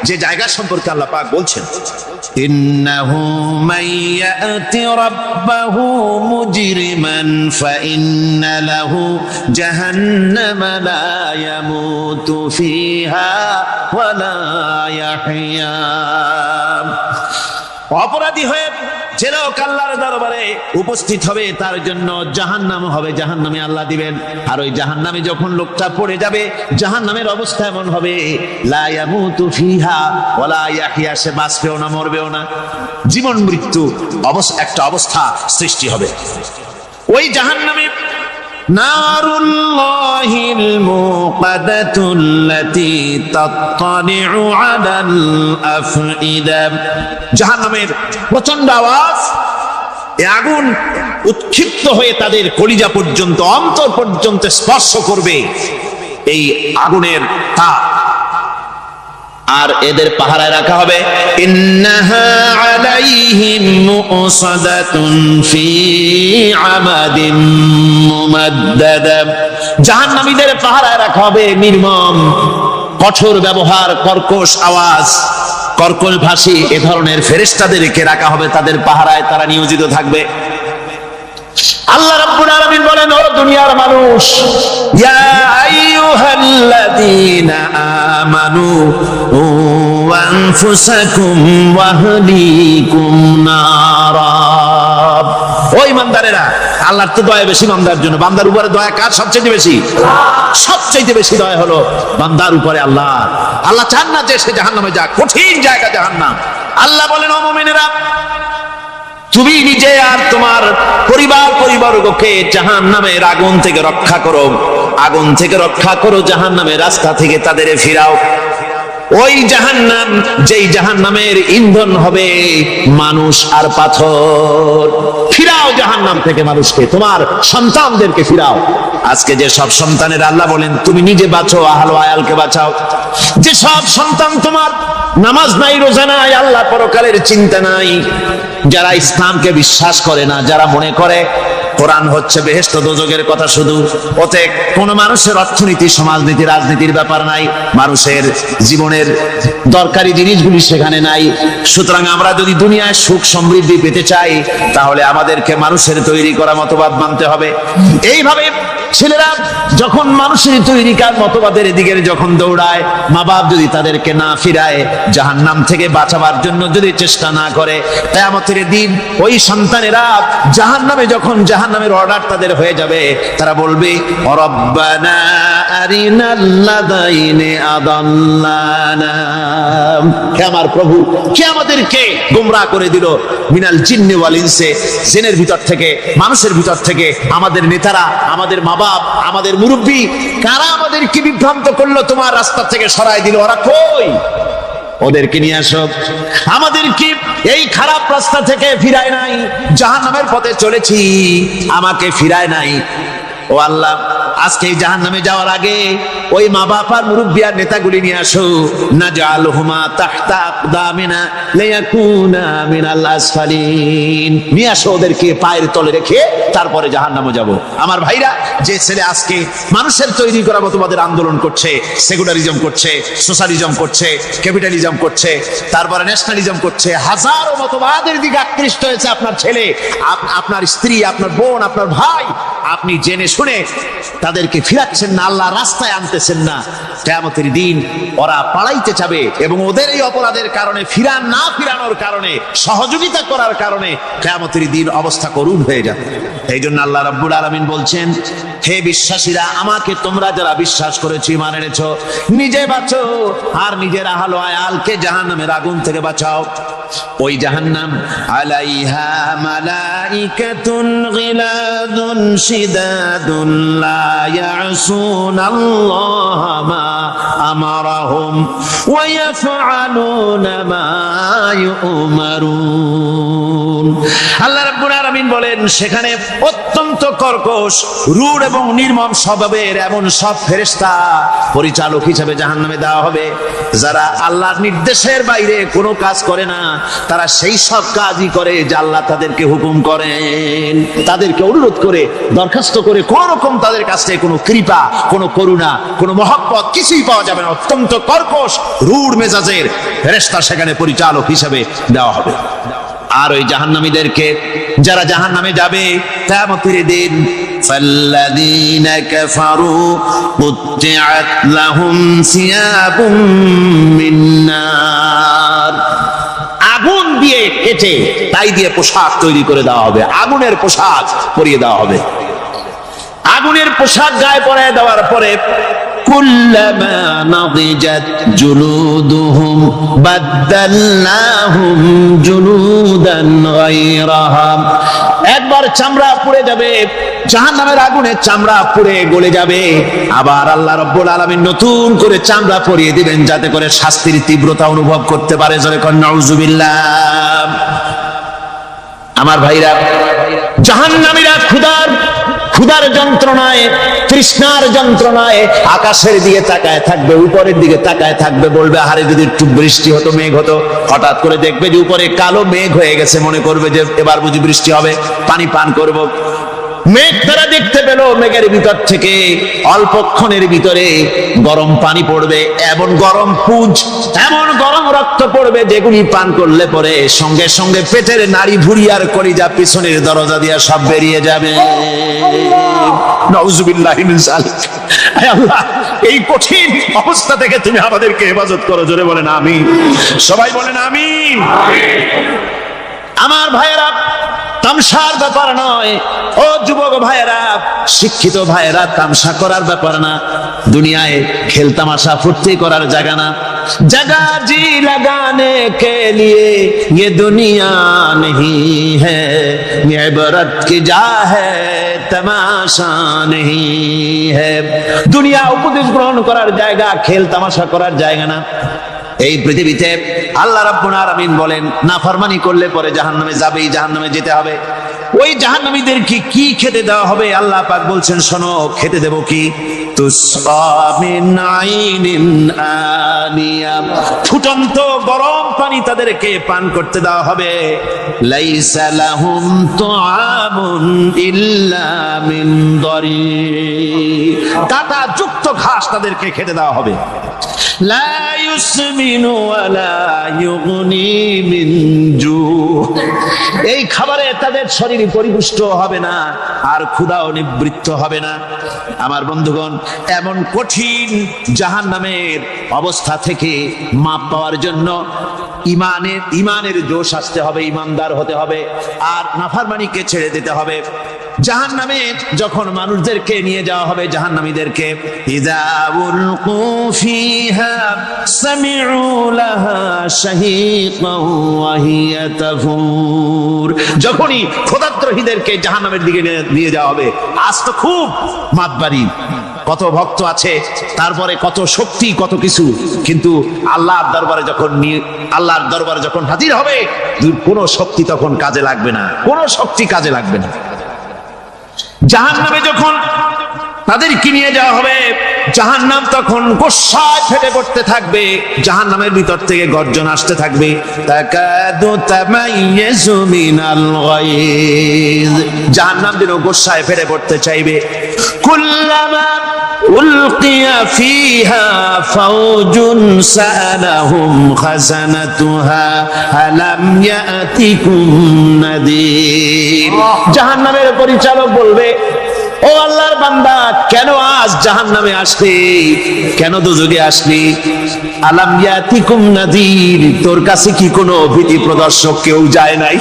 যে জায়গা সম্পর্কে আল্লাহ পাক বলছেন ইন্নাহু মাইয়াতি রাব্বাহু মুজরিমান ফাইন্না লাহু জাহান্নামা লা ইয়ামুতু ফিহা ওয়া লা ইয়াহইয়া। অপরাধী হয়ে যে লোক আল্লাহর দরবারে উপস্থিত হবে, তার জন্য জাহান্নাম হবে, জাহান্নামে আল্লাহ দিবেন। আর ওই জাহান্নামে যখন লোকটা পড়ে যাবে, জাহান্নামের অবস্থা এমন হবে লা ইয়ামুতু ফিহা ওয়া লা ইয়াহইয়া, সে বাঁচবেও না, মরবেও না, জীবন মৃত্যু একটা অবস্থা সৃষ্টি হবে। ওই জাহান্নামে নারুল্লাহিল মুকাদাতুল্লাতী তাত্তালিউ আলাল আফইদা। জাহান্নামের প্রচন্ড আওয়াজ, এই আগুন উৎক্ষিপ্ত হয়ে তাদের কলিজা পর্যন্ত, অন্তর পর্যন্ত স্পর্শ করবে। এই আগুনের তাপ আর এদের পাহারায় রাখা হবে ইন্নাহা আলাইহিম মুসাদাতুন ফি আমাদিন মুমাদ্দাদা। জাহান্নামীদের পাহারায় রাখা হবে নির্মম, কঠোর ব্যবহার, কর্কশ আওয়াজ, কর্কশ ভাষী এ ধরনের ফেরেশতাদেরকে রাখা হবে তাদের পাহারায়, তারা নিয়োজিত থাকবে। আল্লাহ রাব্বুল আলামিন বলেন, ও দুনিয়ার মানুষ, ইয়া আইয়ুহাল্লাযীনা আমানু ওয়া আনফুসাকুম ওয়া আহলিকুম নারা। ও ঈমানদারেরা, আল্লাহর তো দয়া বেশি বান্দার জন্য। বান্দার উপরে দয়া কার সবচেয়ে বেশি? সবচেয়ে বেশি দয়া হলো বান্দার উপরে আল্লাহ। আল্লাহ চান না যে সে জাহান্নামে যাক, কঠিন জায়গা জাহান্নাম। আল্লাহ বলেন, ও মুমিনেরা, তুমি নিজে আর তোমার পরিবারকে জাহান্নামের আগুন থেকে রক্ষা করো, আগুন থেকে রক্ষা করো, জাহান্নামের রাস্তা থেকে তাদের ফিরাও। ওই জাহান্নাম, যেই জাহান্নামের ইন্ধন হবে মানুষ আর পাথর। ফিরাও জাহান্নাম থেকে মানুষকে, তোমার সন্তানদেরকে ফিরাও। আজকে যে সব সন্তানের আল্লাহ বলেন তুমি নিজে বাঁচো, আহল আয়ালকে বাঁচাও। যে সব সন্তান তোমার নামাজ নাই, রোজা নাই, আল্লাহ পরকালের চিন্তা নাই, যারা ইসলামকে বিশ্বাস করে না, যারা মনে করে কোরআন হচ্ছে বেহেশত দোজখের কথা শুধু, ওতে কোন মানুষের অর্থনীতি, সমাজনীতি, রাজনীতির ব্যাপার নাই, মানুষের জীবনের দরকারি জিনিসগুলি সেখানে নাই। সুতরাং আমরা যদি দুনিয়ায় সুখ সমৃদ্ধি পেতে চাই, তাহলে আমাদেরকে মানুষের তৈরি করা মতবাদ মানতে হবে। এইভাবে ছেলেরা যখন মানুষের তৈরিকার মতবাদের দিকে যখন দৌড়ায়, মা বাপ যদি তাদেরকে না ফিরায়, জাহান্নাম থেকে বাঁচাবার জন্য যদি চেষ্টা না করে, কিয়ামতের দিন ওই সন্তানেরা জাহান্নামে, যখন জাহান্নামের অর্ডার তাদের হয়ে যাবে, তারা বলবে, রব্বানা আরিনাল্লাযাইনি আদাল্লানা। হে আমার প্রভু, কে আমাদেরকে গোমরাহ করে দিল, মিনাল জিন্নি ওয়াল ইনসি, জিনের ভিতর থেকে, মানুষের ভিতর থেকে, আমাদের নেতারা, আমাদের মা বাপ, আমাদের মুরব্বী, কারা আমাদেরকে বিভ্রান্ত করলো, তোমার রাস্তা থেকে সরাই দিল, ওরা কই? ওদেরকে নিয়ে আসো। আমাদেরকে এই খারাপ রাস্তা থেকে ফিরায় নাই, জাহান্নামের পথে চলেছি, আমাকে ফিরায় নাই। ও আল্লাহ, আজকে জাহান্নামে যাওয়ার আগে ওই মা বাপ আর মুরব্বি আর নেতাগুলি নিয়ে আসো। নাজআলহুমা তাহতা আকদামিনা লিয়াকুনা মিনাল আসফালিন। নিয়ে আসো, ওদেরকে পায়ের তলে রেখে তারপরে জাহান্নামে যাব। আমার ভাইরা, যে ছেলে আজকে মানুষের তৈরি করা মতবাদের আন্দোলন করছে, সেকুলারিজম করছে, সোশ্যালিজম করছে, ক্যাপিটালিজম করছে, তারপরে ন্যাশনালিজম করছে, হাজারো মতবাদের দিকে আকৃষ্ট হয়েছে আপনার ছেলে, আপনার স্ত্রী, আপনার বোন, আপনার ভাই, আপনি জেনে শুনে তাদেরকে ফিরাচ্ছেন না, আল্লাহ রাস্তায় আনতেছেন না। কিয়ামতের দিন ওরা পালাইতে যাবে, এবং ওদের এই অপরাধের কারণে, ফিরানোর কারণে, সহযোগিতা করার কারণে কিয়ামতের দিন অবস্থা করুণ হয়ে যাবে। এই জন্য আল্লাহ রাব্বুল আলামিন বলছেন, হে বিশ্বাসীরা, আমাকে তোমরা যারা বিশ্বাস করেছো, ঈমান এনেছো, নিজে বাঁচো আর নিজের আহল আয়ালকে জাহান্নামের আগুন থেকে বাঁচাও। ওই জাহান্নাম আলাইহা মালাইকাতুন গিলাদুন শিদাদুন লা ইয়াসুনাল্লাহা মা আমারাহুম ওয়া ইয়াফআলুনা মা ইউমারুন। আল্লাহ রাব্বুল আলামিন বলেন, সেখানে অত্যন্ত কর্কশ, রূঢ় এবং নির্মম স্বভাবের এমন সব ফেরেশতা পরিচালক হিসেবে জাহান্নামে দেওয়া হবে, যারা আল্লাহর নির্দেশের বাইরে কোনো কাজ করে না। তারা সেই সব কাজই করে যা আল্লাহ তাদেরকে হুকুম করেন, তাদেরকে অনুরোধ করে, দরখাস্ত করে, কোন রকম তাদের কাছ থেকে কোনো কৃপা, কোনো করুণা, কোনো মহব্বত কিছুই পাওয়া যাবে না। অত্যন্ত কর্কশ, রূঢ় মেজাজের ফেরেশতা সেখানে পরিচালক হিসেবে দেওয়া হবে। আর ওই জাহান্নামীদেরকে, যারা জাহান্নামে যাবে কিয়ামতের দিন, ফাল্লাযীনা কাফারু কুত্তিআত লাহুম সিয়াবুম মিন নার। আগুন দিয়ে কেটে তাই দিয়ে পোশাক তৈরি করে দেওয়া হবে, আগুনের পোশাক পরিয়ে দেওয়া হবে। আগুনের পোশাক গায়ে পরিয়ে দেওয়ার পরে, কুল্লামা নাদিজাত জুলুদুহুম বাদদালনাহুম জুলুদান গায়রাহা। একবার চামড়া পুড়ে যাবে, জাহান্নামের আগুনে চামড়া পুড়ে গলে যাবে, আবার আল্লাহ রাব্বুল আলামিন নতুন করে চামড়া পরিয়ে দিবেন, যাতে করে শাস্তির তীব্রতা অনুভব করতে পারে। জোরে কোন নাউজুবিল্লাহ। আমার ভাইরা, জাহান্নামীরা ক্ষুধার ক্ষুধার যন্ত্রণায়, তৃষ্ণার যন্ত্রণায় আকাশের দিকে তাকায় থাকবে, উপরের দিকে তাকায় থাকবে, বলবে আহারে যদি একটু বৃষ্টি হতো, মেঘ হতো। হঠাৎ করে দেখবে যে উপরে কালো মেঘ হয়ে গেছে, মনে করবে যে এবার বুঝি বৃষ্টি হবে, পানি পান করব। মেঘ তারা দেখতে পেল, মেঘের ভিতর থেকে অল্পক্ষণের ভিতরে গরম পানি পড়বে, এমন গরম পুঁজ, এমন গরম রক্ত পড়বে যেগুলি পান করলে পরে সঙ্গে সঙ্গে পেটের নাড়ি ভুঁড়ি আর কলিজা পিছনের দরজা দিয়ে সব বেরিয়ে যাবে। নাউজুবিল্লাহি মিন যালিক। হে আল্লাহ, এই কঠিন অবস্থা থেকে তুমি আমাদেরকে হেফাজত করো। জোরে বলেন আমিন। সবাই বলেন আমিন। আমার ভাইয়েরা, তামসার ব্যাপার নয়। ও যুবক ভাইয়েরা, শিক্ষিত ভাইয়েরা, তামসা করার ব্যাপার না। দুনিয়ায় খেল তামাশা ফুর্তি করার জায়গা না। जगह जी लगाने के लिए ये दुनिया नहीं है, ये इबरत की जा है, तमाशा नहीं है। দুনিয়া উপদেশ গ্রহণ করার জায়গা, খেল তামাশা করার জায়গা না। এই পৃথিবীতে আল্লাহ রাব্বুল আলামিন বলেন, নাফরমানি করলে পরে জাহান্নামে যাবেই, জাহান্নামে যেতে হবে। ওই জাহান্নামীদেরকে কি খেতে দেওয়া হবে? আল্লাহ পাক বলছেন, শোনো, খেতে দেব কি? তুসকা মিন আইনিন আনিয়া, ফুটন্ত গরম পানি তাদেরকে পান করতে দেওয়া হবে। লাইসা লাহুম তুআমুন ইল্লা মিন দরি, কাঁটা যুক্ত ঘাস তাদেরকে খেতে দেওয়া হবে। লা ইউসমিনু ওয়ালা ইউগনি মিন জু, এই খাবারে তাদের শরীর পরিপুষ্ট হবে না, আর ক্ষুধাও নিবৃত্ত হবে না। আমার বন্ধুগণ, এমন কঠিন জাহান্নামের অবস্থা থেকে মাপ পাওয়ার জন্য ইমানের জোশ আসতে হবে, ইমানদার হতে হবে, আর নাফরমানিকে ছেড়ে দিতে হবে। জাহান্নামে যখন মানুষদেরকে নিয়ে যাওয়া হবে, জাহান্নামীদেরকে, ইযা উলকু ফিহা সামিউ লাহা শাহীকান ওয়া হিয়া তাফুর, যখনই ক্ষুধাদ্রোহীদেরকে জাহান্নামের দিকে নিয়ে যাওয়া হবে, আজ তো খুব মাতবাড়ি, কত ভক্ত আছে, তারপরে কত শক্তি, কত কিছু, কিন্তু আল্লাহর দরবারে যখন হাজির হবে, কোনো শক্তি তখন কাজে লাগবে না, কোনো শক্তি কাজে লাগবে না। জাহান্নামে যখন তাদেরকে নিয়ে যাওয়া হবে, জাহান্নাম তখন গোসায় ফেটে পড়তে থাকবে, জাহান্নামের ভিতর থেকে গর্জন আসতে থাকবে, তাকাদু তামাইয়াজু মিনাল গায়জ, জাহান্নাম যেন গোসায় ফেটে পড়তে চাইবে। কুল্লামা উলকিয়া ফিহা ফাওজুন সালাহুম খাজানাতুহা আলাম ইয়াতিকুম নাদির, জাহান্নামের পরিচালক বলবে, ও আল্লাহর বান্দা, কেন আজ জাহান্নামে আসলি, কেন দোজখে আসলি? আলাম ইয়াতিকুম নাদির, তোর কাছে কি কোনো ভীতি প্রদর্শক কেউ যায় নাই?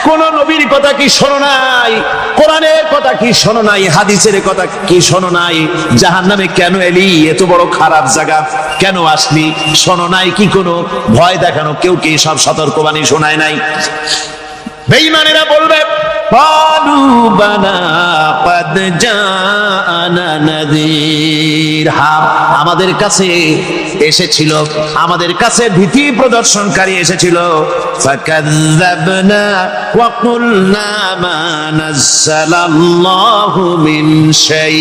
কোন নবীর কথা কি শোনো নাই? কোরআনের কথা কি শোনো নাই? হাদিসের কথা কি শোনো নাই? জাহান্নামে কেন এলি? এত বড় খারাপ জায়গা কেন আসলি? শোনো নাই কি কোনো ভয় দেখানো কেউ কি সব সতর্কবাণী শোনায় নাই? বেঈমানেরা বলবে, ক্বালু বালা ক্বাদ জাআনা নাযীর, হ্যাঁ, আমাদের কাছে এসেছিল, আমাদের কাছে ভীতি প্রদর্শনকারী এসেছিল। ফাকাযযাবনা ওয়া কুলনা মা নাযালাল্লাহু মিন শাই,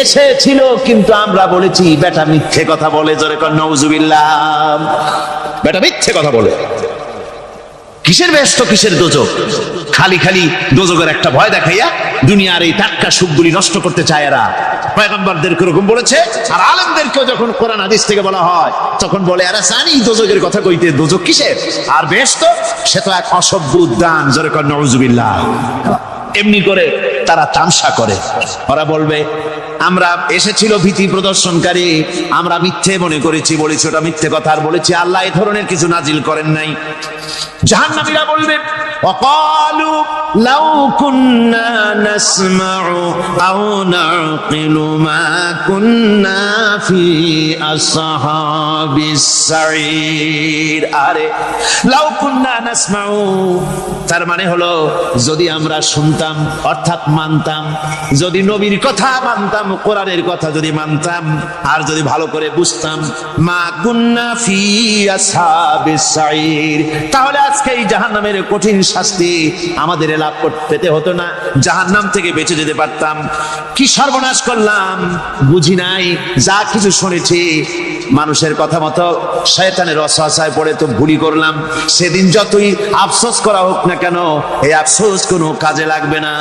এসেছিল কিন্তু আমরা বলেছি বেটা মিথ্যে কথা বলে। জোরে কর নাউজুবিল্লাহ। বেটা মিথ্যে কথা বলে। কিসের ব্যস্ত, কিসের দোজখ? খালি খালি দোজখের একটা ভয় দেখাইয়া দুনিয়ার এই টাটকা সুখগুলি নষ্ট করতে চায় এরা। পয়গম্বরদেরকে এরকম বলেছে, আর আলেমদেরকেও যখন কোরআন হাদিস থেকে বলা হয় তখন বলে, এরা জানি দোজখের কথা কইতে, দোজখ কিসের? আর ব্যস্ত, সে তো এক অসভ্য উদ্যান। জোরে কর নাউজুবিল্লাহ। এমনি করে তারা তামসা করে। ওরা বলবে, আমরা এসেছিল ভীতি প্রদর্শনকারী, আমরা মিথ্যে মনে করেছি, বলেছি ওটা মিথ্যে কথা, আর বলেছি আল্লাহ এই ধরনের কিছু নাজিল করেন নাই। জাহান্নামীরা বলবে, ওয়াকালু লাউ কুন্না নাসমাউ আও নাকিলু মা কুন্না ফি আসহাবিস সাঈর, আরে লাউ কুন্না নাসমাউ, তার মানে হলো যদি আমরা শুনতাম, অর্থাৎ মানতাম, যদি নবীর কথা মানতাম, কোরআনের কথা যদি মানতাম, আর যদি ভালো করে বুঝতাম, মা কুন্না ফি আসহাবিস সাঈর, তাহলে আজকে এই জাহান্নামের কঠিন শাস্তি আমাদের লাভ পেতে হতো না, জাহান্নাম থেকে বেঁচে যেতে পারতাম। কি সর্বনাশ করলাম বুঝি নাই, যা কিছু শুনেছি মানুষের কথা মতো শয়তানের ওয়াসওয়াসায় পড়ে তো ভুলই করলাম। সেদিন যতই আফসোস করা হোক না কেন, এই আফসোস কোনো কাজে লাগবে না।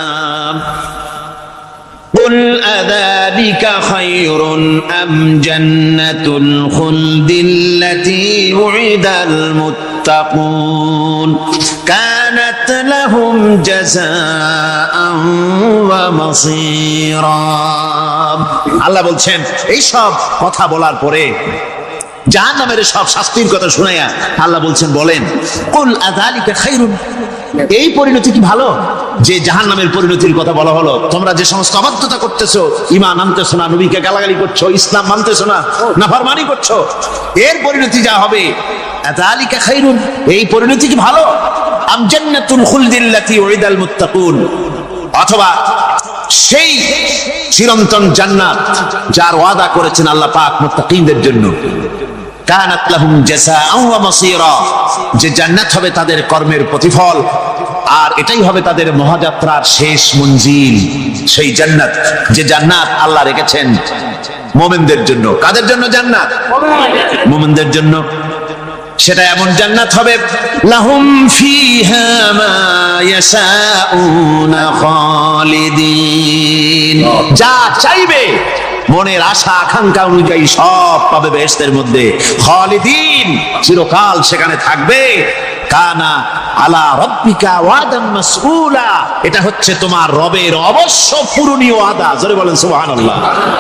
قل أذلك خير أم جنة الخلد التي وعد المتقون كانت لهم جزاء ومصيرا। আল্লাহ বলছেন এই সব কথা বলার পরে, জাহান্নামের সব শাস্তির কথা শুনাইয়া আল্লাহ বলছেন, বলেন কুল আযালিকা খায়রুন, এই পরিণতি কি ভালো যে জাহান্নামের পরিণতির কথা বলা হলো? তোমরা যে সমস্ত অবাধ্যতা করতেছো, ঈমান আনতেছো না, নবীকে গালাগালি করছো, ইসলাম মানতেছো না, নাফরমানি করছো, এর পরিণতি যা হবে, আযালিকা খায়রুন, এই পরিণতি কি ভালো? আম জান্নাতুল খুলদিল্লাতী উইদাল মুত্তাকুন, অথবা সেই চিরন্তন জান্নাত যার ওয়াদা করেছেন আল্লাহ পাক মুত্তাকিনদের জন্য, কানাত লাহুম জাযাআন ওয়া মাসীরা, যে জান্নাত হবে তাদের কর্মের প্রতিফল, আর এটাই হবে তাদের মহাযাত্রার শেষ মঞ্জিল। সেই জান্নাত, যে জান্নাত আল্লাহ রেখেছেন মুমিনদের জন্য। কাদের জন্য জান্নাত? মুমিনদের জন্য। সেটা এমন জান্নাত হবে, লাহুম ফিহা মা ইয়াশাউনা খালিদিন, যা চাইবে মনের আশা আকাঙ্ক্ষা অনুযায়ী সব পাবে বেহেশতের মধ্যে। খালিদিন, চিরকাল সেখানে থাকবে। কানা আলা রাব্বিকা ওয়াদান মাসউলা, এটা হচ্ছে তোমার রবের অবশ্য পূরণীয় ওয়াদা। জোরে বলেন সুবহানাল্লাহ।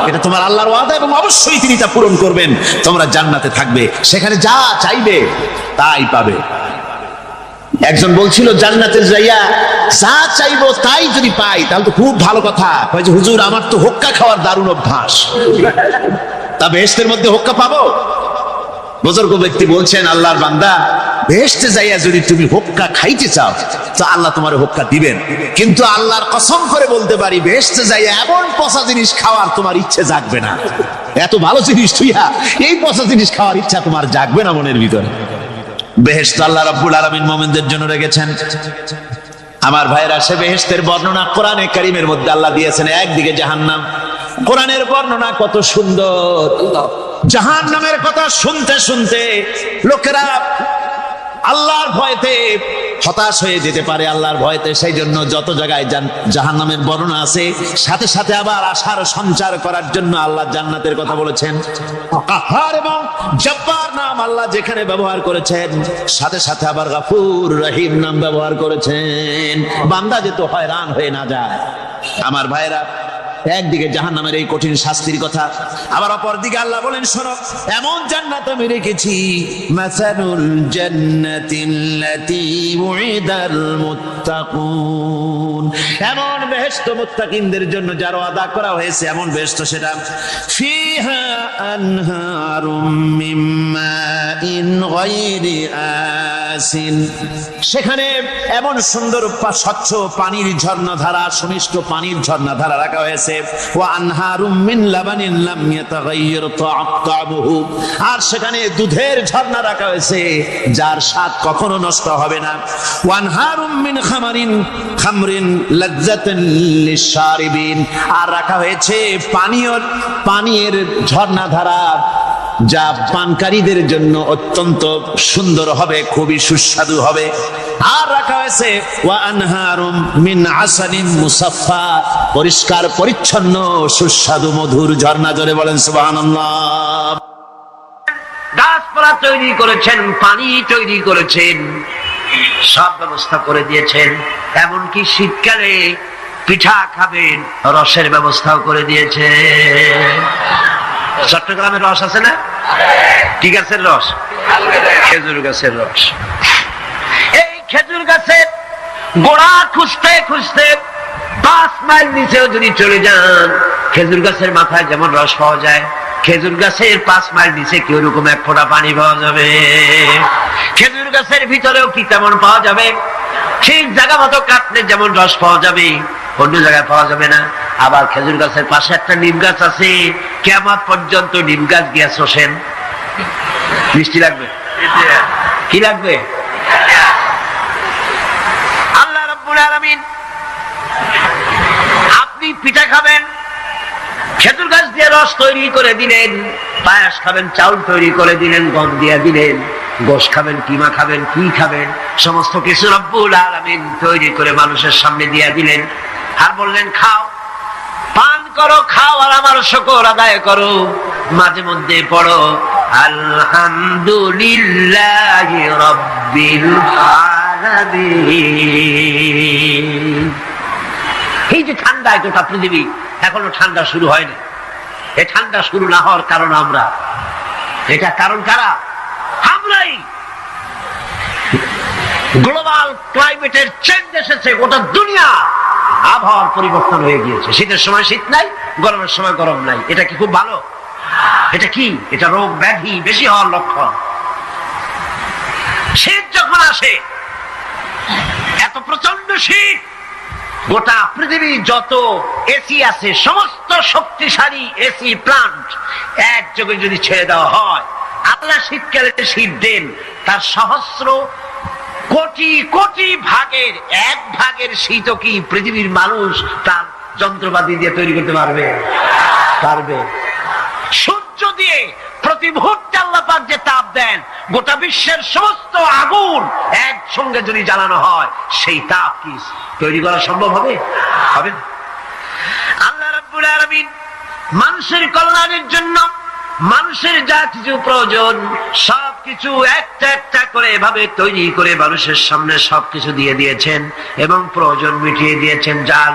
এটা তোমার আল্লাহর ওয়াদা এবং অবশ্যই তিনি তা পূরণ করবেন। তোমরা জান্নাতে থাকবে, সেখানে যা চাইবে তাই পাবে। একজন বলছিল জান্নাতে যাইয়া যা চাইবো তাই যদি পাই তাহলে তো খুব ভালো কথা। কয় যে হুজুর আমার তো হোক্কা খাওয়ার দারুণ অভ্যাস, তা বেহেশতের মধ্যে হোক্কা পাবো? বুজুর্গ ব্যক্তি বলছেন, আল্লাহর বান্দা, বেহেশতে যাইয়া যদি তুমি হোক্কা খাইতে চাও তো আল্লাহ তোমার হোক্কা দিবেন, কিন্তু আল্লাহর কসম করে বলতে পারি বেহেশতে যাইয়া এমন পচা জিনিস খাওয়ার তোমার ইচ্ছে জাগবে না। এত ভালো জিনিস তুইয়া এই পচা জিনিস খাওয়ার ইচ্ছা তোমার জাগবে না মনের ভিতরে। বেহেশত আল্লাহ রাব্বুল আলামিন মুমিনদের জন্য রেখেছেন। আমার ভাইরা, সে বেহেশতের বর্ণনা কোরআনে কারীমের মধ্যে আল্লাহ দিয়েছেন। একদিকে জাহান্নাম, কোরআনের বর্ণনা কত সুন্দর। জাহান্নামের কথা শুনতে শুনতে লোকেরা আল্লাহর ভয়তে হতাশ হয়ে যেতে পারে, আল্লাহর ভয়তে। সেই জন্য যত জায়গায় জাহান্নামের বর্ণনা আছে, সাথে সাথে আবার আশার সঞ্চার করার জন্য আল্লাহ জান্নাতের কথা বলেছেন। কাহার এবং জব্বার নাম আল্লাহ যেখানে ব্যবহার করেছেন, সাথে সাথে আবার গাফুর রহিম নাম ব্যবহার করেছেন, বান্দা যেন হয়রান হয়ে না যায়। আমার ভাইরা, একদিকে জাহান্নামের এই কঠিন শাস্তির কথা, আবার অপরদিকে আল্লাহ বলেন, শোনো, এমন জান্নাত আমি রেখেছি, মাসালুল জান্নাতিল্লাতী উইদাল মুত্তাকুন, এমন বেহেশত মুত্তাকিনদের জন্য যার ওয়াদা করা হয়েছে, এমন বেহেশত সেটা, ফিহা আনহারুম মিন মাইন গায়রি আসিন, সেখানে এমন সুন্দর স্বচ্ছ পানির ঝর্ণাধারা, সুমিষ্ট পানির ঝর্ণাধারা রাখা হয়েছে। ওয়া আনহারুম মিন লাবানিন লাম ইয়াতাগায়্যার তা'আমুহু, আর সেখানে দুধের ঝর্ণা রাখা হয়েছে যার স্বাদ কখনো নষ্ট হবে না। ওয়া আনহারুম মিন খামরিন লাযযাতান লিশ-শারিবিন, আর রাখা হয়েছে পানীয়ের ঝর্ণাধারা যা পানকারীদের জন্য অত্যন্ত সুন্দর হবে, খুবই সুস্বাদু হবে। আর রাখা হয়েছে ওয়া আনহারুম মিন আসালিন মুসাফফা, পরিষ্কার পরিচ্ছন্ন সুস্বাদু মধুর ঝর্ণা। জোরে বলেন সুবহানাল্লাহ। গাছপালা তৈরি করেছেন, পানি তৈরি করেছেন, সব ব্যবস্থা করে দিয়েছেন। এমনকি শীতকালে পিঠা খাবেন, রসের ব্যবস্থাও করে দিয়েছে। চট্টগ্রামের রস আছে না? কি গাছের রস? খেজুর গাছের রস। এই খেজুর গাছের গোড়া খুঁজতে খুঁজতে 5 মাইল নিচেও যদি চলে যান, খেজুর গাছের মাথায় যেমন রস পাওয়া যায়, খেজুর গাছের 5 মাইল নিচে কি ওরকম এক ফোঁটা পানি পাওয়া যাবে? খেজুর গাছের ভিতরেও কি তেমন পাওয়া যাবে? ঠিক জায়গা মতো কাটলে যেমন রস পাওয়া যাবে, অন্য জায়গায় পাওয়া যাবে না। আবার খেজুর গাছের পাশে একটা নিম গাছ আছে, কিয়ামত পর্যন্ত নিম গাছ গিয়া শোষেন। মিষ্টি লাগবে? কি লাগবে? আলামিন আপনি পিঠা খাবেন, খেজুর গাছ দিয়ে রস তৈরি করে দিলেন, পায়াস খাবেন, চাউল তৈরি করে দিলেন, গম দিয়ে দিলেন, গোশ খাবেন, কিমা খাবেন, কি খাবেন, সমস্ত কিছু রব্বুল আলামিন তৈরি করে মানুষের সামনে দিয়ে দিলেন। আর বললেন খাও, পান করো, খাও, আর আমার শুকর আদায় করো। মাঝে মধ্যে পড়ো আলহামদুলিল্লাহি রাব্বিল আলামিন। এই যে ঠান্ডা, গোটা পৃথিবী এখনো ঠান্ডা শুরু হয়নি। এই ঠান্ডা শুরু না হওয়ার কারণ আমরা, এটা কারণ কারা? আমরাই। গ্লোবাল ক্লাইমেটের চেঞ্জ এসেছে, গোটা দুনিয়া আবহাওয়ার পরিবর্তন হয়ে গিয়েছে। শীতের সময় শীত নাই, গরমের সময় গরম নাই। এটা কি খুব ভালো? এটা কি? এটা রোগ ব্যাধি বেশি হওয়ার লক্ষণ। শীত যখন আসে, এত প্রচন্ড শীত, গোটা পৃথিবী যত এসি আছে, সমস্ত শক্তিশালী এসি প্লান্ট একযোগে যদি ছেড়ে দেওয়া হয়, আল্লাহ শীতকালে শীত দেন, তার সহস্র কোটি কোটি ভাগের এক ভাগের শীত কি পৃথিবীর মানুষ তার যন্ত্রপাতি দিয়ে তৈরি করতে পারবে? পারবে। সূর্য দিয়ে প্রতি মুহূর্তে আল্লাহ পাক যে তাপ দেন, গোটা বিশ্বের সমস্ত আগুন একসঙ্গে যদি জ্বালানো হয়, সেই তাপ কি তৈরি করা সম্ভব হবে? হবে না। আল্লাহ রাব্বুল আলামিন মানুষের কল্যাণের জন্য মানুষের যা কিছু প্রয়োজন সবকিছু একটা একটা করে এভাবে তৈরি করে মানুষের সামনে সবকিছু দিয়ে দিয়েছেন এবং প্রয়োজন মিটিয়ে দিয়েছেন। যার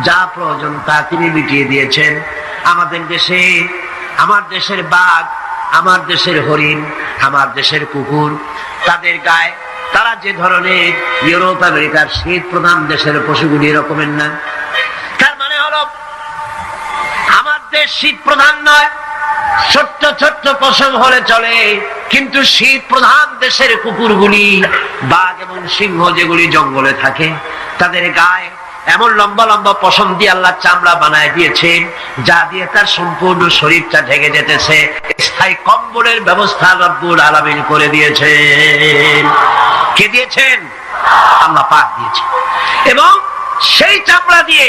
যা প্রয়োজন তা তিনি মিটিয়ে দিয়েছেন। আমাদের দেশে, আমার দেশের বাঘ, আমার দেশের হরিণ, আমার দেশের কুকুর, তাদের গায়ে তারা যে ধরনের ইউরোপ আমেরিকার শীত প্রধান দেশের পশুগুলি এরকমের না। তার মানে হলো আমার দেশ শীত প্রধান নয়, ছোট্ট ছোট্ট পশম হলে চলে, কিন্তু শীত প্রধান দেশের কুকুরগুলি, বাঘ এবং সিংহ যেগুলি জঙ্গলে থাকে, তাদের গায়ে এমন লম্বা লম্বা পশম দিয়ে আল্লাহ চামড়া বানায় দিয়েছেন, যা দিয়ে তার সম্পূর্ণ শরীরটা ঢেকে যেতেছে। স্থায়ী কম্বলের ব্যবস্থা রব্বুল আলামিন করে দিয়েছেন। কে দিয়েছেন? আল্লাহ পাক দিয়েছেন। এবং সেই চামড়া দিয়ে,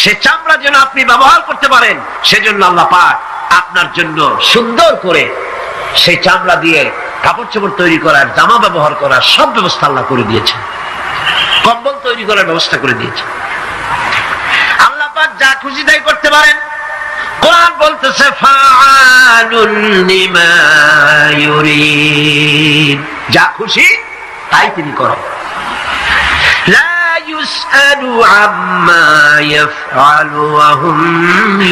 সে চামড়া যেন আপনি ব্যবহার করতে পারেন, সেজন্য আল্লাহ পাক আপনার জন্য সুন্দর করে সেই চামড়া দিয়ে কাপড় চোপড় তৈরি করার, জামা ব্যবহার করার সব ব্যবস্থা আল্লাহ করে দিয়েছেন। কম্বল তৈরি করার ব্যবস্থা করে দিয়েছেন। আল্লাহ পাক যা খুশি তাই করতে পারেন। কোরআন বলতেছে ফাআলুন লিমা ইউরিদ, যা খুশি তাই তিনি করেন। লা ইউসআলু আম্মা ইয়াফআলু ওয়া হুম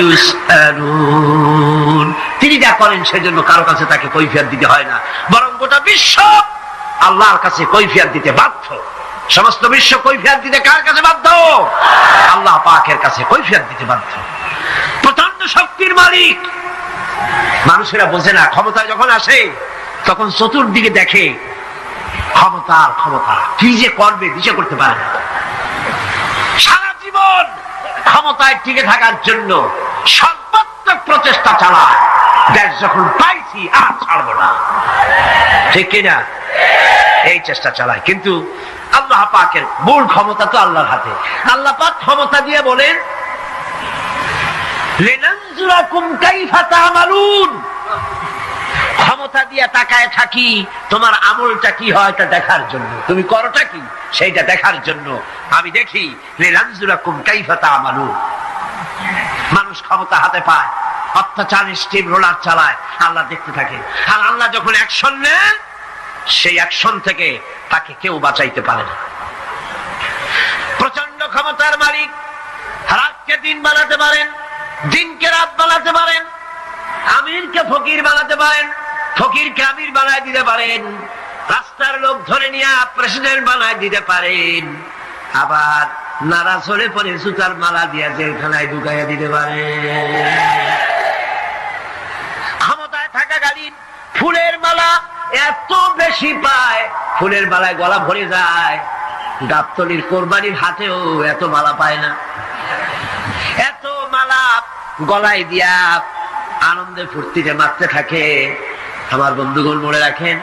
ইউসআলুন, তিনি যা করেন সেজন্য কারো কাছে তাকে কৈফিয়ত দিতে হয় না, বরং গোটা বিশ্ব আল্লাহর কাছে কৈফিয়ত দিতে বাধ্য। সমস্ত বিশ্ব কৈফিয়ত দিতে কার কাছে বাধ্য? আল্লাহ পাকের কাছে কৈফিয়ত দিতে বাধ্য। প্রচন্ড শক্তির মালিক। মানুষেরা বোঝে না, ক্ষমতায় যখন আসে তখন চতুর্দিকে দেখে ক্ষমতার ক্ষমতা, কি যে করবে দিশা করতে পারে না। সারা জীবন ক্ষমতায় টিকে থাকার জন্য সর্বাত্মক প্রচেষ্টা চালায়, দেশ যখন পাইছি আর ছাড়বো না, ঠিক কিনা? এই চেষ্টা চালায়। কিন্তু আল্লাহ পাকের মূল ক্ষমতা তো আল্লাহর হাতে। আল্লাহ পাক ক্ষমতা দিয়ে বলেন লিনানজুরাকুম কাইফা তা'মালুন, ক্ষমতা দিয়ে তাকায় থাকি তোমার আমলটা কি হয় তা দেখার জন্য, তুমি করোটা কি সেইটা দেখার জন্য আমি দেখি। লিনানজুরাকুম কাইফা তা'মালুন। মানুষ ক্ষমতা হাতে পায়, অত্যাচার স্টিম রোলার চালায়, আল্লাহ দেখতে থাকে। আর আল্লাহ যখন অ্যাকশন নেন, সেই অ্যাকশন থেকে তাকে কেউ বাঁচাইতে পারে না। প্রচন্ড ক্ষমতার মালিক। রাতকে দিন বানাতে পারেন, দিনকে রাত বানাতে পারেন, আমিরকে ফকির বানাতে পারেন, ফকিরকে আমির বানায় দিতে পারেন, রাস্তার লোক ধরে নিয়ে প্রেসিডেন্ট বানায় দিতে পারেন, আবার নারাজ হলে পরে সুতার মালা দিয়ে জেলখানায় ঢুকাইয়া দিতে পারেন। ক্ষমতায় থাকাকালীন ফুলের মালা এত বেশি পায়, ফুলের মালায় গলা ভরে যায়। গাবতলির কোরবানির হাতেও এত মালা পায় না। এত মালা গলায় দিয়া আনন্দে ফুর্তিতে মারতে থাকে। আমার বন্ধুগণ মনে রাখেন,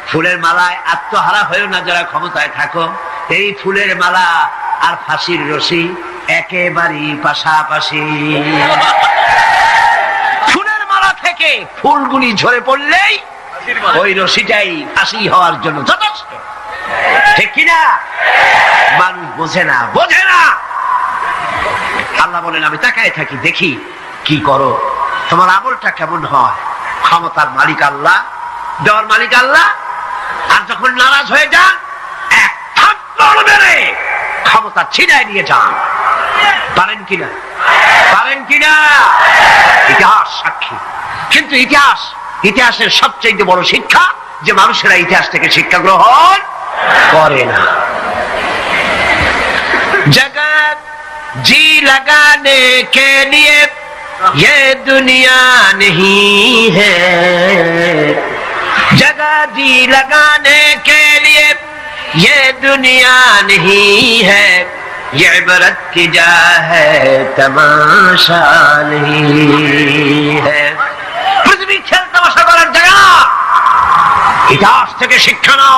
ফুলের মালায় আত্মহারা হয়েও না যারা ক্ষমতায় থাকো। এই ফুলের মালা আর ফাঁসির রশি একেবারেই পাশাপাশি। ফুলের মালা থেকে ফুলগুলি ঝরে পড়লেই ওই রশিটাই ফাঁসি হওয়ার জন্য যথেষ্ট, ঠিক কিনা? মানুষ বোঝে না। আল্লাহ বলেন আমি তাকায় থাকি, দেখি কি করো, তোমার আমলটা কেমন হয়। ক্ষমতার মালিক আল্লাহ, দেওয়ার মালিক আল্লাহ। আর যখন নারাজ হয়ে যান, এক থাপ্পড় মেরে ক্ষমতা ছিনায় নিয়ে যান। পারেন কিনা? ইতিহাস সাক্ষী। কিন্তু ইতিহাসের সবচেয়ে বড় শিক্ষা যে মানুষেরা ইতিহাস থেকে শিক্ষা গ্রহণ করে না। जगत जी लगाने के लिए ये दुनिया नहीं है, जगह जी लगाने के लिए ये दुनिया नहीं है, ये इबरत की जा है तमाशा नहीं है। पृथ्वी खेल तमाशा করার জায়গা। ইতিহাস থেকে শিক্ষা নাও,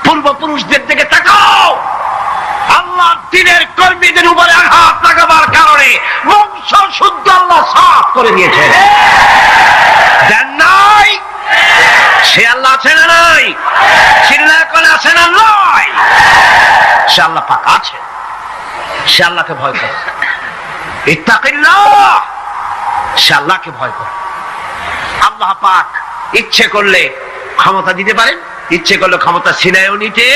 পূর্বপুরুষদের দিকে তাকাও। আল্লাহ দিনের কর্মীদের উপরে আঘাত লাগাবার কারণে বংশ শুদ্ধ আল্লাহ সাফ করে দিয়েছে। দেন নাই? সে আল্লাহ আছে না নাই? চিল্লায় করে আছে না নয়? সে আল্লাহ পাক আছে। সে আল্লাহকে ভয় করে। ইত্তাকিল্লাহ, সে আল্লাহকে ভয় করে। আল্লাহ পাক ইচ্ছে করলে ক্ষমতা দিতে পারেন, ইচ্ছে করলে ক্ষমতা ছিনায়ও নিতে।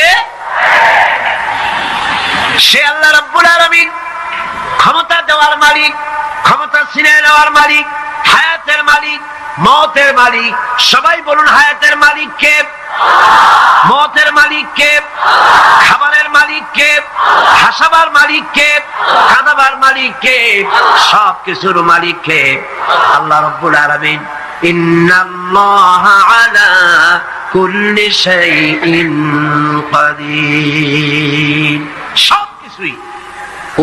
সে আল্লাহ রাব্বুল আলামিন, ক্ষমতা দেওয়ার মালিক, ক্ষমতা ছিনিয়ে নেওয়ার মালিক, হায়াতের মালিক, মওতের মালিক। সবাই বলুন হায়াতের মালিক কে? মওতের মালিক কে? খাবারের মালিক কে? হাসাবার মালিক কে? কাঁদাবার মালিক কে? সব কিছুর মালিক কে? আল্লাহ রাব্বুল আলামিন। ইন্নাল্লাহা আলা কুল্লি শাইইন কাদির। সবকিছুই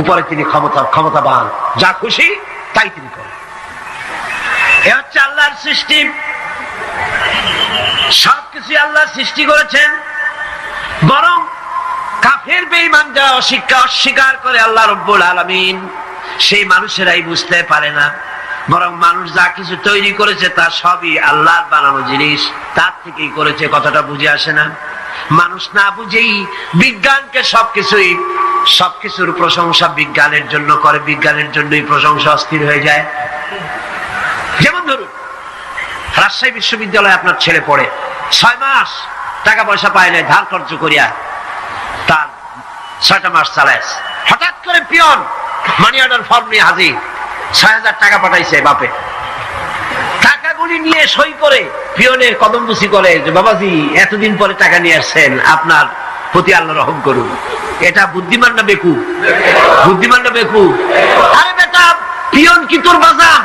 উপরে তিনি ক্ষমতাবান, যা খুশি তাই তিনি করেন। এ হচ্ছে আল্লাহর সৃষ্টি। সবকিছু আল্লাহ সৃষ্টি করেছেন। বরং কাফের বেঈমান যারা অস্বীকার করে আল্লাহ রাব্বুল আলামিন, সেই মানুষেরাই বুঝতে পারে না। বরং মানুষ যা কিছু তৈরি করেছে তা সবই আল্লাহর বানানো জিনিস, তার থেকেই করেছে। কথাটা বুঝে আসে না? মানুষ না বুঝেই বিজ্ঞানকে সবকিছুর প্রশংসা বিজ্ঞানের জন্য করে, বিজ্ঞানের জন্যই প্রশংসা অস্থির হয়ে যায়। যেমন ধরুন রাজশাহী বিশ্ববিদ্যালয়ে আপনার ছেলে পড়ে, 6 মাস টাকা পয়সা পায় না, ধার খরচ করিয়া তার 6টা মাস চালায়। হঠাৎ করে পিয়ন মানি অর্ডার ফর্ম নিয়ে হাজির, 6,000 টাকা পাঠাইছে বাপে। টাকাগুলি নিয়ে সই করে পিয়নের কদমবুসি করে যে বাবাজি এতদিন পরে টাকা নিয়ে আসছেন, আপনার প্রতি আল্লাহ রহম করুন। এটা বুদ্ধিমান না বেকুব? বুদ্ধিমান না বেকুব? আরে বেটা, পিয়ন কি তোর বাজার?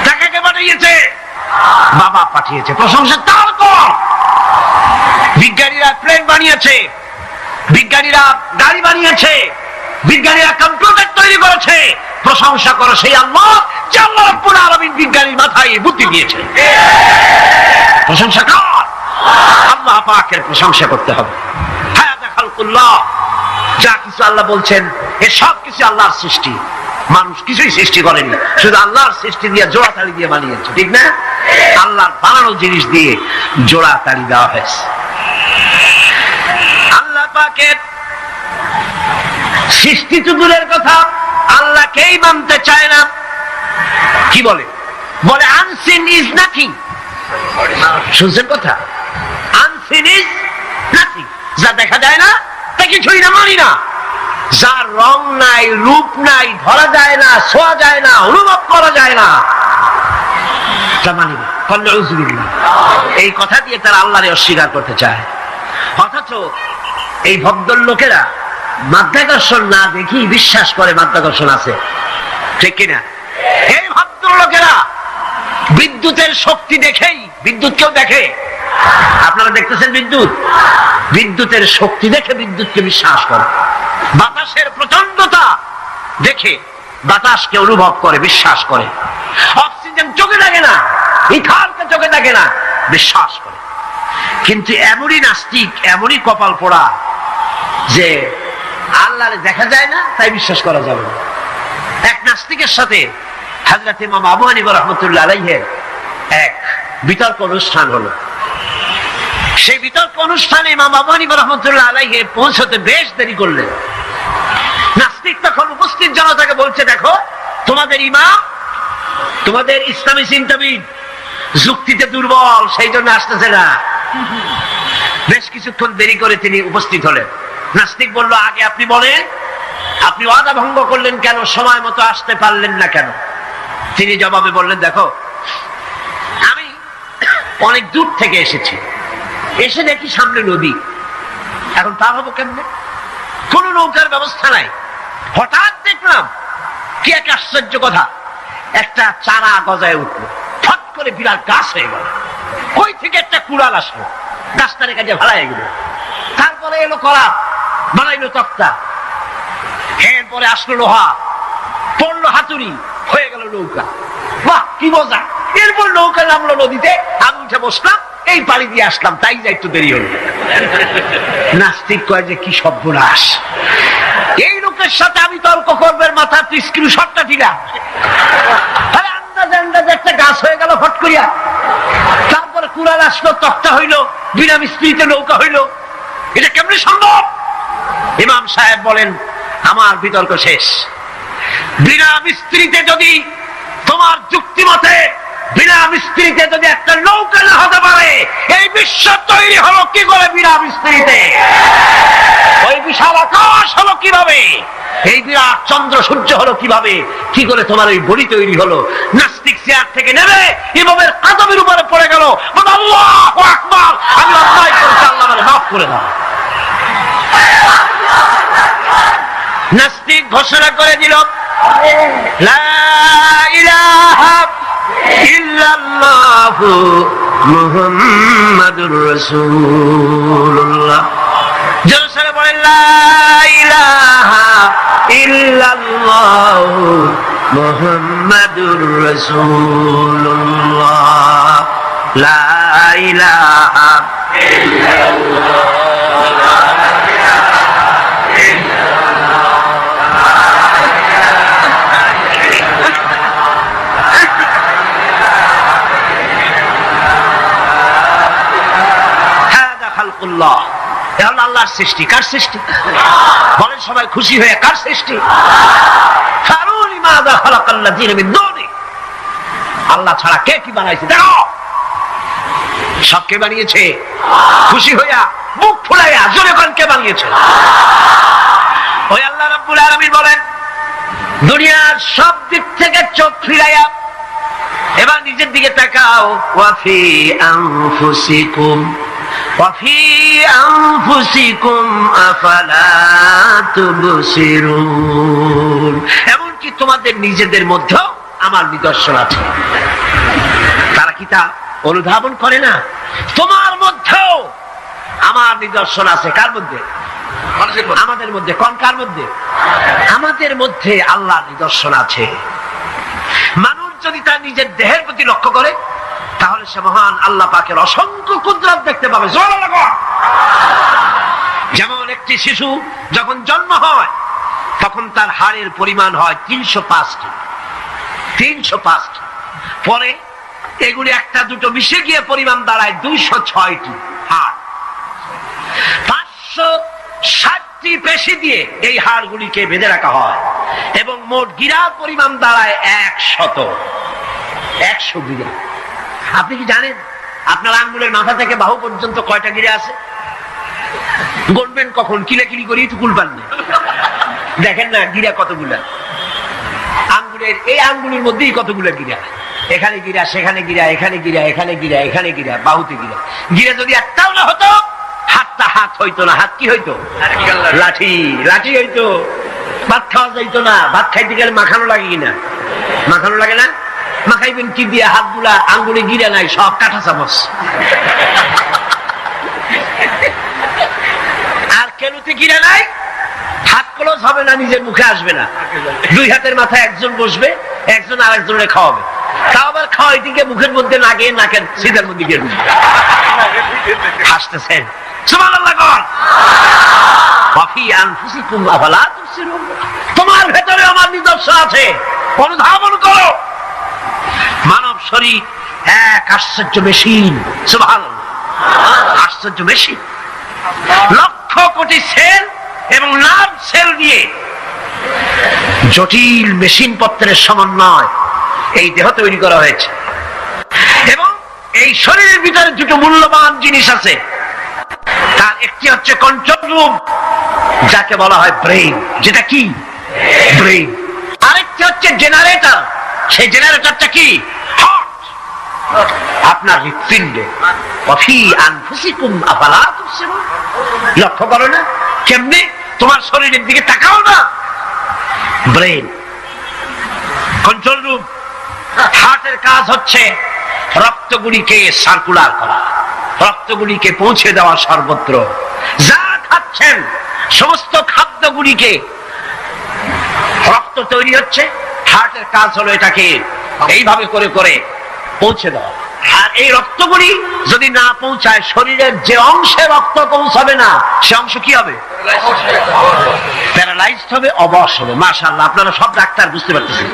টাকাকে পাঠিয়েছে, বাবা পাঠিয়েছে, প্রশংসা তার কর। বিজ্ঞানীরা প্লেন বানিয়েছে, বিজ্ঞানীরা গাড়ি বানিয়েছে, বিজ্ঞানীরা কম্পিউটার তৈরি করেছে, প্রশংসা করে সেই আল্লাহ যে আল্লাহ রাব্বুল আলামিন বিজ্ঞানীর মাথায় বুদ্ধি দিয়েছে। প্রশংসা কর, আল্লাহ পাকের প্রশংসা করতে হবে। হায়াত খালকুল্লাহ, যা কিছু আল্লাহ বলছেন এ সব কিছু আল্লাহর সৃষ্টি। মানুষ কিছুই সৃষ্টি করেনি, শুধু আল্লাহর সৃষ্টি দিয়ে জোড়াতালি দিয়ে বানিয়েছে, ঠিক না? আল্লাহর বানানো জিনিস দিয়ে জোড়াতালি দেওয়া হয়েছে। আল্লাহ পাকের সৃষ্টি তো দূরের কথা, আল্লাহকেই মানতে চায় না। কি বলে? বলে আনসিন ইজ নাথিং। শুনছেন কথা? আনসিন ইজ নাথিং, যা দেখা যায় না তা কিছুই না, মানি না। যার রং নাই, রূপ নাই, ধরা যায় না, ছোঁয়া যায় না, অনুভব করা যায় না, তা মানি না। এই কথা দিয়ে তারা আল্লাহরে অস্বীকার করতে চায়। অথচ এই ভদ্রলোকেরা মাধ্যাকর্ষণ না দেখি বিশ্বাস করে মাধ্যাকর্ষণ আছে, ঠিক কিনা? এই ভদ্রলোকেরা বিদ্যুতের শক্তি দেখেই, বিদ্যুৎ কেউ দেখে? আপনারা দেখতেছেন বিদ্যুৎ? বিদ্যুতের শক্তি দেখে বিদ্যুৎকে বিশ্বাস করে। বাতাসের প্রচন্ডতা দেখে বাতাসকে অনুভব করে, বিশ্বাস করে। অক্সিজেন চোখে লাগে না, ইথারকে চোখে লাগে না, বিশ্বাস করে। কিন্তু এমনই নাস্তিক, এমনই কপাল পোড়া যে আল্লাহরে দেখা যায় না তাই বিশ্বাস করা যাবে না। এক নাস্তিকের সাথে হযরত ইমাম আবু হানিফা রাহমাতুল্লাহ আলাইহির এক বিতর্ক অনুষ্ঠান হলো। সেই বিতর্ক অনুষ্ঠানে ইমাম আবু হানিফা রাহমাতুল্লাহ আলাইহি পৌঁছতে বেশ দেরি করলেন। নাস্তিক তখন উপস্থিত জনতাকে বলছে, দেখো তোমাদের ইমাম, তোমাদের ইসলামী চিন্তাবিদ যুক্তিতে দুর্বল, সেই জন্য আসতেছে না। বেশ কিছুক্ষণ দেরি করে তিনি উপস্থিত হলেন। নাস্তিক বলল, আগে আপনি বলেন, আপনি ওয়াদা ভঙ্গ করলেন কেন, সময় মতো আসতে পারলেন না কেন? তিনি জবাবে বললেন, দেখো আমি অনেক দূর থেকে এসেছি, এসে দেখি সামনে নদী, এখন পার হবো কেমনে? কোন নৌকার ব্যবস্থা নাই। হঠাৎ দেখলাম কি এক আশ্চর্য কথা, একটা চারা গজায় উঠলো, ফট করে বিরাট গাছ হয়ে গেল। কই থেকে একটা কুড়াল আসলো, গাছটারে কাজে ভাড়ায় গেল। তারপরে এলো করা, বানাইলো তক্তা, এরপরে আসলো লোহা, পড়লো হাতুড়ি, হয়ে গেল নৌকা। বাহ কি মজা! এরপর নৌকা নামলো নদীতে, আমি উঠে বসলাম, এই পাড়ি দিয়ে আসলাম, তাই যা একটু দেরি হলো। নাস্তিক কয় যে কি সর্বনাশ, এই লোকের সাথে আমি তর্ক করবে, মাথা তুই স্ক্রু শটটা ঠিক আন্দাজে আন্দাজে একটা গাছ হয়ে গেল ফট করিয়া। তারপরে কুড়াল আসলো, তক্তা হইলো, বিনা মিস্ত্রিতে নৌকা হইলো, এটা কেমনে সম্ভব? ইমাম সাহেব বলেন, আমার বিতর্ক শেষ। বিনা মিস্ত্রিতে যদি, তোমার যুক্তি মতে বিনা মিস্ত্রিতে যদি একটা নৌকা না হতে পারে, এই বিশ্ব তৈরি হলো কি করে বিনা মিস্ত্রিতে? ওই বিশাল আকাশ হলো কিভাবে? এই বিরাট চন্দ্র সূর্য হলো কিভাবে? কি করে তোমার ওই বডি তৈরি হলো? নাস্তিক চেয়ার থেকে নেমে ইমামের কদমের উপরে পড়ে গেল, আল্লাহু আকবার, আমি অন্যায় করেছি, আল্লাহ আমাকে মাফ করে দাও। নাস্তিক ঘোষণা করে দিল, লা ইলাহা ইল্লাল্লাহু মুহাম্মাদুর রাসূলুল্লাহ। জোরে বলেন, লা ইলাহা ইল্লাল্লাহু মুহাম্মাদুর রাসূলুল্লাহ, লা ইলাহা ইল্লাল্লাহ। আল্লাহর সৃষ্টি। কার সৃষ্টি? বলেন সবাই খুশি হয়ে, কার সৃষ্টি? আল্লাহ ছাড়া কে কি বানাইছে? দেখো সব কে বানিয়েছে? খুশি হইয়া মুখ ফুলাইয়া জোরে কোন কে বানিয়েছে? ওই আল্লাহ রাব্বুল আলামিন বলেন, দুনিয়ার সব দিক থেকে চোখ ফিরাইয়া এবার নিজের দিকে তাকাও। ওয়াফি আনফুসিকুম ওয়াফি আনফুসিকুম আফালা তুবসিরুন। এমনকি তোমাদের নিজেদের মধ্যেও আমার নিদর্শন আছে। তারা কি তা অনুধাবন করে না? তোমার মধ্যেও আমার নিদর্শন আছে। কার মধ্যে? আমাদের মধ্যে। কোন কার মধ্যে? আমাদের মধ্যে আল্লাহর নিদর্শন আছে। মানুষ যদি তার নিজের দেহের প্রতি লক্ষ্য করে, তাহলে সে মহান আল্লাহ পাকের অসংখ্য কুদরত দেখতে পাবে। যেমন একটি শিশু যখন জন্ম হয়, তখন তার হাড়ের পরিমাণ হয় 305টি। 305টি। পরে এগুলি একটা দুটো মিশে গিয়ে পরিমাণ দাঁড়ায় 206টি হাড়। 560টি পেশি দিয়ে এই হাড়গুলিকে বেঁধে রাখা হয় এবং মোট গিরার পরিমাণ দাঁড়ায় 100 গিরা। আপনি কি জানেন আপনার আঙ্গুলের মাথা থেকে বাহু পর্যন্ত কয়টা গিরা আছে? গণবেন কখন? কিলাকিলি করি তো কুল পাননি। দেখেন না গিরা কতগুলা। আঙ্গুলের এই আঙ্গুলের মধ্যেই কতগুলা গিরা। এখানে গিরা, সেখানে গিরা, এখানে গিরা, এখানে গিরা, এখানে গিরা, বাহুতে গিরা। গিরা যদি একটাও না হতো, হাতটা হাত হইতো না। হাত কি হইতো? লাঠি। লাঠি হইতো। ভাত খাওয়া যাইতো না। ভাত খাইতে গেলে মাখানো লাগে কিনা? মাখানো লাগে না? মাখাইবেন কি দিয়ে? হাতগুলা আঙ্গুলে গিরা নাই, সব কাঁটা চামচ। আর কেনুতে গিরা নাই, হাত ক্লোজ হবে না, নিজের মুখে আসবে না। দুই হাতের মাথায় একজন বসবে, একজন আর একজনের খাওয়াবে। তাও আবার খাওয়াই দিকে মুখের মধ্যে না গিয়ে নাকের সিধার মধ্যে গিয়ে হাসতেছেন। সুবহানাল্লাহ। ওয়াফি আনফুসিকুম আফালা তুবসিরুন, তোমার ভেতরে আমার নিদর্শন আছে, অনুধাবন করো। মানব শরীর এক আশ্চর্য মেশিন, সুবহানাল্লাহ, আশ্চর্য মেশিন। লক্ষ কোটি সেল এবং নার্ভ সেল দিয়ে জটিল মেশিন পত্রের সমন্বয় এই দেহ তৈরি করা হয়েছে। এবং এই শরীরের ভিতরে দুটো মূল্যবান জিনিস আছে। তার একটি হচ্ছে কন্ট্রোল রুম, যাকে বলা হয় ব্রেইন, যেটা কি ব্রেইন। আরেকটি হচ্ছে জেনারেটর, সেই জেনারেটরটা কি হার্ট, আপনার হৃৎপিণ্ডে। ওয়াফি আনফুসিকুম আফালা তুবসিরুন, লক্ষ্য করো না কেমনে? তোমার শরীরের দিকে তাকাও না। Brain, control room. হার্টের কাজ হচ্ছে রক্তগুলিকে সার্কুলার করা, রক্তগুলিকে পৌঁছে দেওয়া সর্বত্র। যা খাচ্ছেন সমস্ত খাদ্যগুলিকে, রক্ত তৈরি হচ্ছে, হার্টের কাজ হলো এটাকে এইভাবে করে করে পৌঁছে দেওয়া। আর এই রক্তগুলি যদি না পৌঁছায়, শরীরের যে অংশে রক্ত পৌঁছাবে না সে অংশ কি হবে? প্যারালাইজড হবে, অবশ হবে। মাশাআল্লাহ, আপনারা সব ডাক্তার বুঝতে পারতেছেন,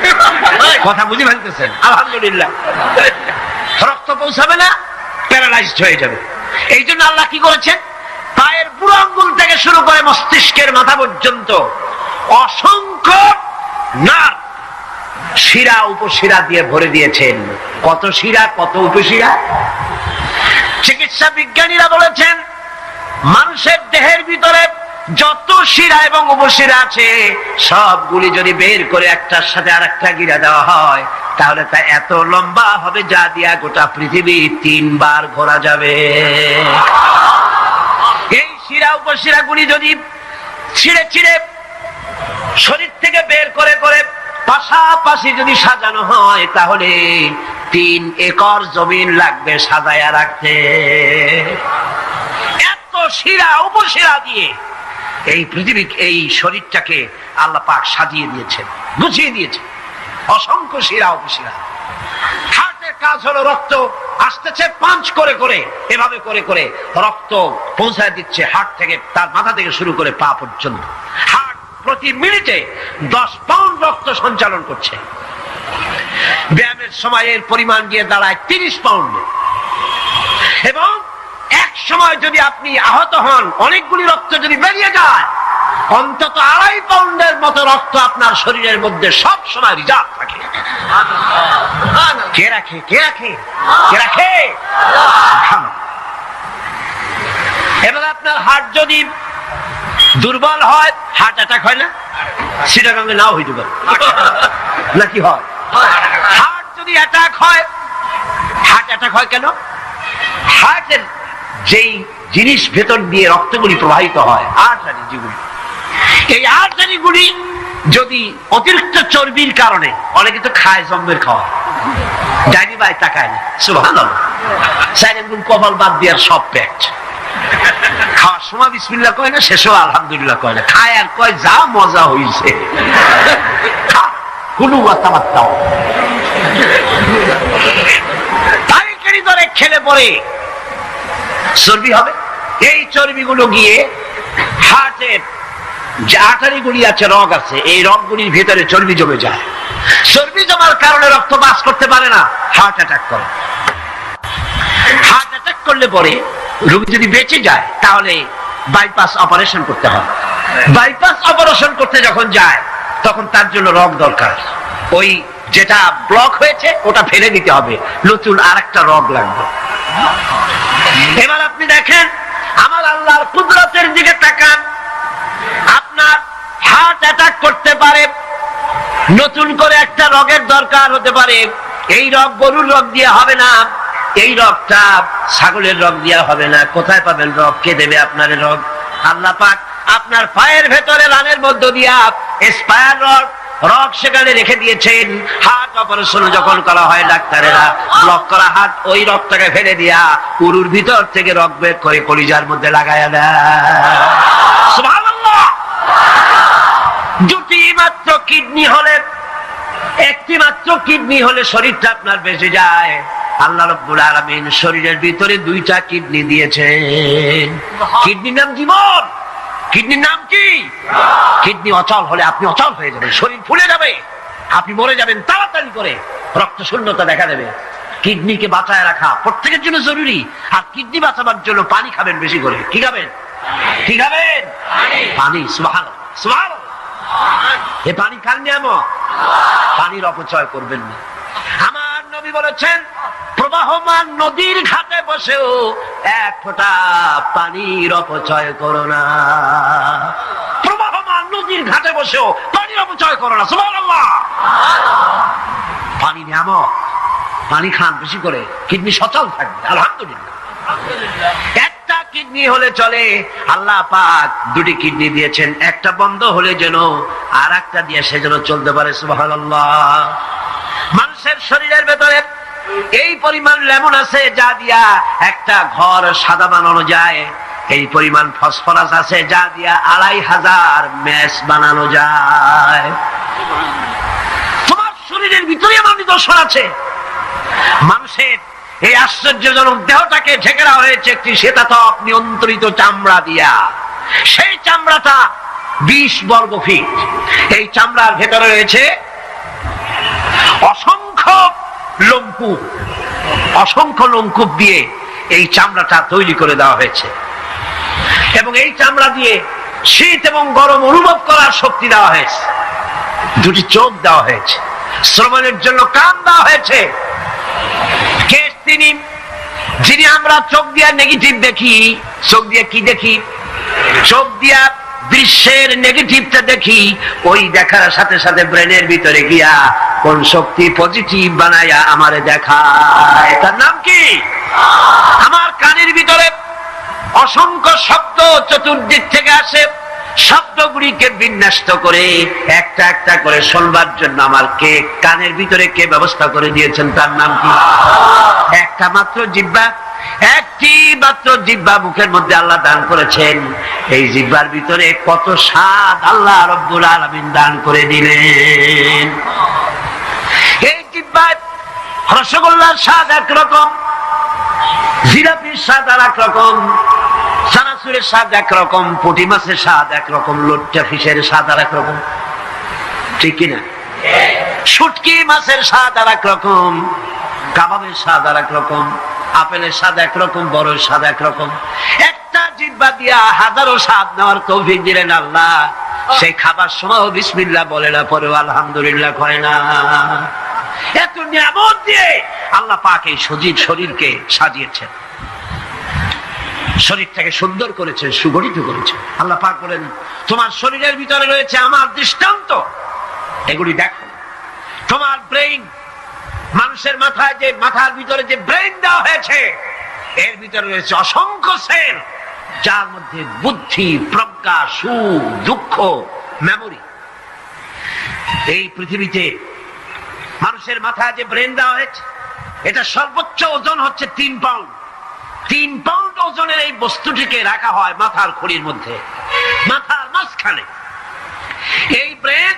কথা বুঝে ফেলতেছেন, আলহামদুলিল্লাহ। রক্ত পৌঁছাবে না, প্যারালাইজড হয়ে যাবে। এই জন্য আল্লাহ কি করেছেন? পায়ের বুড়ো আঙ্গুল থেকে শুরু করে মস্তিষ্কের মাথা পর্যন্ত অসংখ্য নার্ভ, শিরা উপশিরা দিয়ে ভরে দিয়েছেন। কত শিরা, কত উপশিরা! চিকিৎসা বিজ্ঞানীরা বলেছেন মানুষের দেহের ভিতরে যত শিরা এবং উপশিরা আছে সবগুলি যদি বের করে একটার সাথে আর একটা গিরা দেওয়া হয়, তাহলে তা এত লম্বা হবে যা দিয়া গোটা পৃথিবী 3 বার ঘোরা যাবে। এই শিরা উপশিরা গুলি যদি ছিঁড়ে ছিঁড়ে শরীর থেকে বের করে করে পাশাপাশি যদি সাজানো হয়, তাহলে 3 একর জমিন লাগবে সাজায়া রাখতে। এত শিরা উপশিরা দিয়ে এই পৃথিবী, এই শরীরটাকে আল্লাহ পাক সাজিয়ে দিয়েছেন, গুছিয়ে দিয়েছেন। অসংখ্য শিরা উপশিরা। হার্টের কাজ হলো রক্ত আসতেছে পাঞ্চ করে করে, এভাবে করে করে রক্ত পৌঁছায় দিচ্ছে হার্ট থেকে, তার মাথা থেকে শুরু করে পা পর্যন্ত। হার্ট প্রতি মিনিটে 10 পাউন্ড রক্ত সঞ্চালন করছে। ব্যায়ামের সময় এর পরিমাণ গিয়ে দাঁড়ায় 30 পাউন্ডে। এবং এক সময় যদি আপনি আহত হন, অনেকগুলি রক্ত যদি বেরিয়ে যায়, অন্তত 2.5 পাউন্ডের মতো রক্ত আপনার শরীরের মধ্যে সব সময় রিজার্ভ থাকে। কে রাখে? কে রাখে? কে রাখে? এবার আপনার হার্ট যদি দুর্বল হয়, হার্ট অ্যাটাক হয় না? সিটাগাঙ্গে নাও হইতে পারে, নাকি হয়? হার্ট যদি অ্যাটাক হয়, হার্ট অ্যাটাক হয় কেন? হার্টের যেই জিনিস ভেতর দিয়ে রক্তগুলি প্রবাহিত হয়, আর্টারি যেগুলি, এই আর্টারিগুলি যদি অতিরিক্ত চর্বির কারণে, অনেকে তো খায় জম্মের খাওয়া, ডাইনি বাই তাকায় না, সুবহানাল্লাহ, সাইলেন্ট কপাল বাদ দেওয়ার সব পেট, খাওয়ার সময় বিসমিল্লাহ কয় না, শেষও আলহামদুলিল্লাহ কয় না, খায় আর কয় যা মজা হইছে, কোনো কথাবার্তাও পাইকারি দরে খেলে পরে চর্বি হবে। এই চর্বিগুলো গিয়ে হার্টের যে আর্টারিগুলি আছে, রগ আছে, এই রগগুলির ভেতরে চর্বি জমে যায়। চর্বি জমার কারণে রক্ত পাস করতে পারে না, হার্ট অ্যাটাক করে। হার্ট অ্যাটাক করলে পরে রোগী যদি বেঁচে যায়, তাহলে বাইপাস অপারেশন করতে হয়। বাইপাস অপারেশন করতে যখন যায়, তখন তার জন্য রগ দরকার। ওই যেটা ব্লক হয়েছে ওটা ফেলে দিতে হবে, নতুন আরেকটা রগ লাগবে। এবার আপনি দেখেন, আমার আল্লাহর কুদরতের দিকে তাকান। আপনার হার্ট অ্যাটাক করতে পারে, নতুন করে একটা রগের দরকার হতে পারে। এই রগ গরুর রগ দিয়ে হবে না, এই রগটা ছাগলের রগ দিয়ে হবে না। কোথায় পাবেন রগ? কে দেবে আপনার রগ? আল্লাহ পাক আপনার পায়ের ভেতরে রানের মধ্য দিয়া স্পায়ার রগ সেখানে রেখে দিয়েছেন। হার্ট অপারেশন যখন করা হয়, ডাক্তারেরা ব্লক করা হার্ট, ওই রগটাকে ফেলে দিয়া উরুর ভিতর থেকে রগ বের করে কলিজার মধ্যে লাগায়া দেয়। সুবহানাল্লাহ। দুটি মাত্র কিডনি হলে, একটি মাত্র কিডনি হলে শরীরটা আপনার বেঁচে যায়। আল্লাহ রাব্বুল আলামিন শরীরের ভিতরে 2টা কিডনি দিয়েছেন। কিডনির নাম জীবন, কিডনির নাম কি? কিডনি অচল হলে আপনি অচল হয়ে যাবেন, শরীর ফুলে যাবে, আপনি মরে যাবেন তাড়াতাড়ি করে, রক্ত শূন্যতা দেখা দেবে। কিডনিকে বাঁচায় রাখা প্রত্যেকের জন্য জরুরি। আর কিডনি বাঁচাবার জন্য পানি খাবেন বেশি করে। কি খাবেন? কি খাবেন? পানি। সুবহানাল্লাহ, সুবহানাল্লাহ। এই পানি খান নিয়ামত, পানির অপচয় করবেন না। আমার নবী বলেছেন, প্রবাহমান নদীর ঘাটে বসেও এক ফোঁটা পানির অপচয় করো না। প্রবাহমান নদীর ঘাটে বসেও পানির অপচয় করো না। সুবহানাল্লাহ। পানি নিয়ামত, পানি খান বেশি করে, কিডনি সচল থাকবে। আলহামদুলিল্লাহ। একটা কিডনি হলে চলে, আল্লাহ পাক দুটি কিডনি দিয়েছেন, একটা বন্ধ হলে যেন আর একটা দিয়ে সে যেন চলতে পারে। সুবহানাল্লাহ। মানুষের শরীরের ভেতরে এই পরিমাণ লেমন আছে যা দিয়া একটা ঘর সাদা বানানো যায়, এই পরিমাণ ফসফরাস আছে যা দিয়া 2500 ম্যাচ বানানো যায়। তোমার শরীরের ভিতরে এমন নিদর্শন আছে। মানুষের এই আশ্চর্যজনক দেহটাকে ঢেকে রাখা হয়েছে একটি শ্বেতাতপ নিয়ন্ত্রিত চামড়া দিয়া। সেই চামড়াটা 20 বর্গ ফিট। এই চামড়ার ভেতরে রয়েছে অসংখ্য লোমকূপ, অসংখ্য লোমকূপ দিয়ে এই চামড়াটা তৈরি করে দেওয়া হয়েছে। এবং এই চামড়া দিয়ে শীত এবং গরম অনুভব করার শক্তি দেওয়া হয়েছে। দুটি চোখ দেওয়া হয়েছে, শ্রবণের জন্য কান দেওয়া হয়েছে। কে তিনি যিনি আমরা চোখ দিয়ে নেগেটিভ দেখি? চোখ দিয়ে কি দেখি? চোখ দিয়া দৃশ্যের নেগেটিভটা দেখি, ওই দেখার সাথে সাথে ব্রেনের ভিতরে গিয়া কোন শক্তি পজিটিভ বানায়া আমারে দেখায়। তার নাম কি? আমার কানের ভিতরে অসংখ্য শব্দ চতুর্দিক থেকে আসে, শব্দগুলিকে বিন্যস্ত করে একটা একটা করে শুনবার জন্য আমার কে কানের ভিতরে কে ব্যবস্থা করে দিয়েছেন? তার নাম কি? একটা মাত্র জিহ্বা, একটি মাত্র জিহ্বা মুখের মধ্যে আল্লাহ দান করেছেন। এই জিহ্বার ভিতরে কত স্বাদ আল্লাহ রব্বুল আলামিন দান করে দিলেন। এই জিহ্বায় রসগোল্লার স্বাদ একরকম, জিলাপির স্বাদ আর একরকম, চানাচুরের স্বাদ একরকম, পুঁটি মাছের স্বাদ একরকম, লোট্টা ফিশের স্বাদ আর একরকম, ঠিক কিনা? শুটকি মাছের স্বাদ আর একরকম, কাবাবের স্বাদ আর একরকম, আপেলের স্বাদ একরকম, বড়ের স্বাদ একরকম। একটা জিহ্বা দিয়া হাজারো স্বাদ নেওয়ার তৌফিক দিলেন আল্লাহ। সেই খাবার সময় বিসমিল্লাহ বলে না, পরেও আলহামদুলিল্লাহ কয় না। এত নিয়ামত দিয়ে আল্লাহ পাক এই সজীব শরীরকে সাজিয়েছেন, শরীরটাকে সুন্দর করেছেন, সুগঠিত করেছেন। আল্লাহ পাক বলেন, তোমার শরীরের ভিতরে রয়েছে আমার দৃষ্টান্ত, এগুলি দেখো। তোমার ব্রেইন, মানুষের মাথায় যে মাথার ভিতরে যে ব্রেইন দেওয়া হয়েছে, এর ভিতরে রয়েছে অসংখ্য সেল, যার মধ্যে বুদ্ধি, প্রজ্ঞা, সুখ, দুঃখ, মেমোরি। এই পৃথিবীতে মানুষের মাথায় যে ব্রেন দেওয়া হয়েছে, এটা সর্বোচ্চ ওজন হচ্ছে 3 পাউন্ড। 3 পাউন্ড ওজনের এই বস্তুটিকে রাখা হয় মাথার খুলির মধ্যে, মাথার মাঝখানে। এই ব্রেন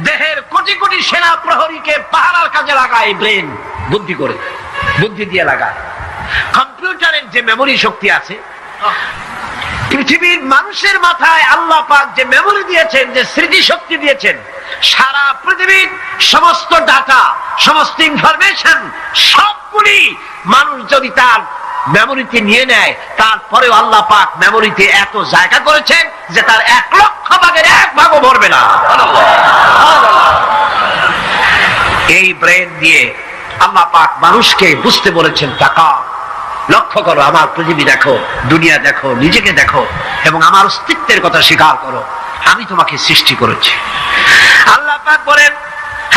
দেহের কোটি কোটি সেনা প্রহরীকে পাহারার কাজে লাগায়। এই ব্রেন বুদ্ধি করে, বুদ্ধি দিয়ে লাগায়। কম্পিউটারের যে মেমোরি শক্তি আছে, পৃথিবীর মানুষের মাথায় আল্লাহ পাক যে মেমোরি দিয়েছেন, যে স্মৃতি শক্তি দিয়েছেন, সারা পৃথিবীর সমস্ত ডাটা, সমস্ত ইনফরমেশন সবগুলি মানুষ যদি তার মেমোরিতে নিয়ে নেয়, তারপরেও আল্লাহ পাক মেমোরিতে এত জায়গা করেছেন যে তার 1 লক্ষ ভাগের 1 ভাগও ভরবে না। এই ব্রেন দিয়ে আল্লাহ পাক মানুষকে বুঝতে বলেছেন, টাকা লক্ষ্য করো, আমার পৃথিবী দেখো, দুনিয়া দেখো, নিজেকে দেখো এবং আমার অস্তিত্বের কথা স্বীকার করো। আমি তোমাকে সৃষ্টি করেছি। আল্লাহ পাক বলেন,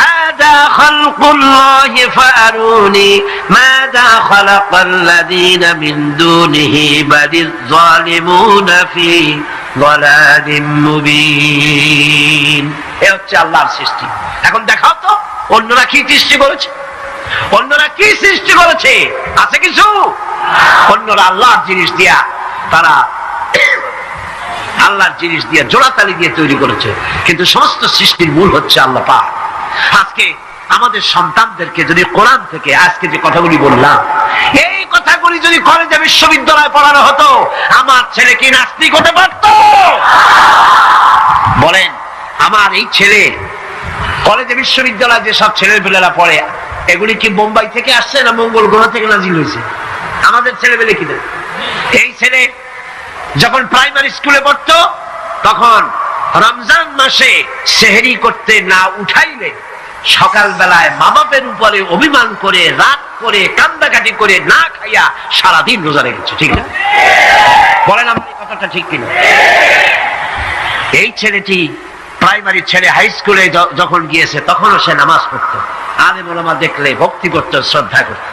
হাদা খালকুল্লাহি ফাআরুনি মাযা খালাকাল্লাযীনা মিন দুনিহি বালিয যালিমুনা ফি যালালিম মুবিন। এই হচ্ছে আল্লাহর সৃষ্টি। এখন দেখাও তো অন্যরা কি সৃষ্টি করেছে, অন্যরা কি সৃষ্টি করেছে? আছে কিছু? অন্যরা আল্লাহর জিনিস দিয়া, তারা আল্লাহর জিনিস দিয়ে জোড়াতালি দিয়ে তৈরি করেছে, কিন্তু সমস্ত সৃষ্টির মূল হচ্ছে আল্লাহ পাক। আজকে আমাদের সন্তানদেরকে যদি কোরআন থেকে আজকে যে কথাগুলি বললাম, এই কথাগুলি যদি কলেজে বিশ্ববিদ্যালয়ে পড়ানো হতো, আমার ছেলে কি নাস্তিক হতে পারত? বলেন, আমার এই ছেলে কলেজে বিশ্ববিদ্যালয়ে যেসব ছেলেপেলেরা পড়ে, এগুলি কি বোম্বাই থেকে আসছে না মঙ্গল গ্রহ থেকে নাজিল হয়েছে? আমাদের ছেলেপেলে কিনা? এই ছেলে যখন প্রাইমারি স্কুলে পড়তো, তখন রমজান মাসে সেহরি করতে না উঠাইলে সকালবেলায় মা বাপের উপরে অভিমান করে, রাত করে, কান্দাকাটি করে না খাইয়া সারাদিন রোজা রেখেছে। ঠিক না? বলেন আমার এই কথাটা ঠিক কিনা? এই ছেলেটি প্রাইমারি ছেলে হাই স্কুলে যখন গিয়েছে, তখনও সে নামাজ পড়তো। আলেম ওলামা দেখলে ভক্তি করত, শ্রদ্ধা করত।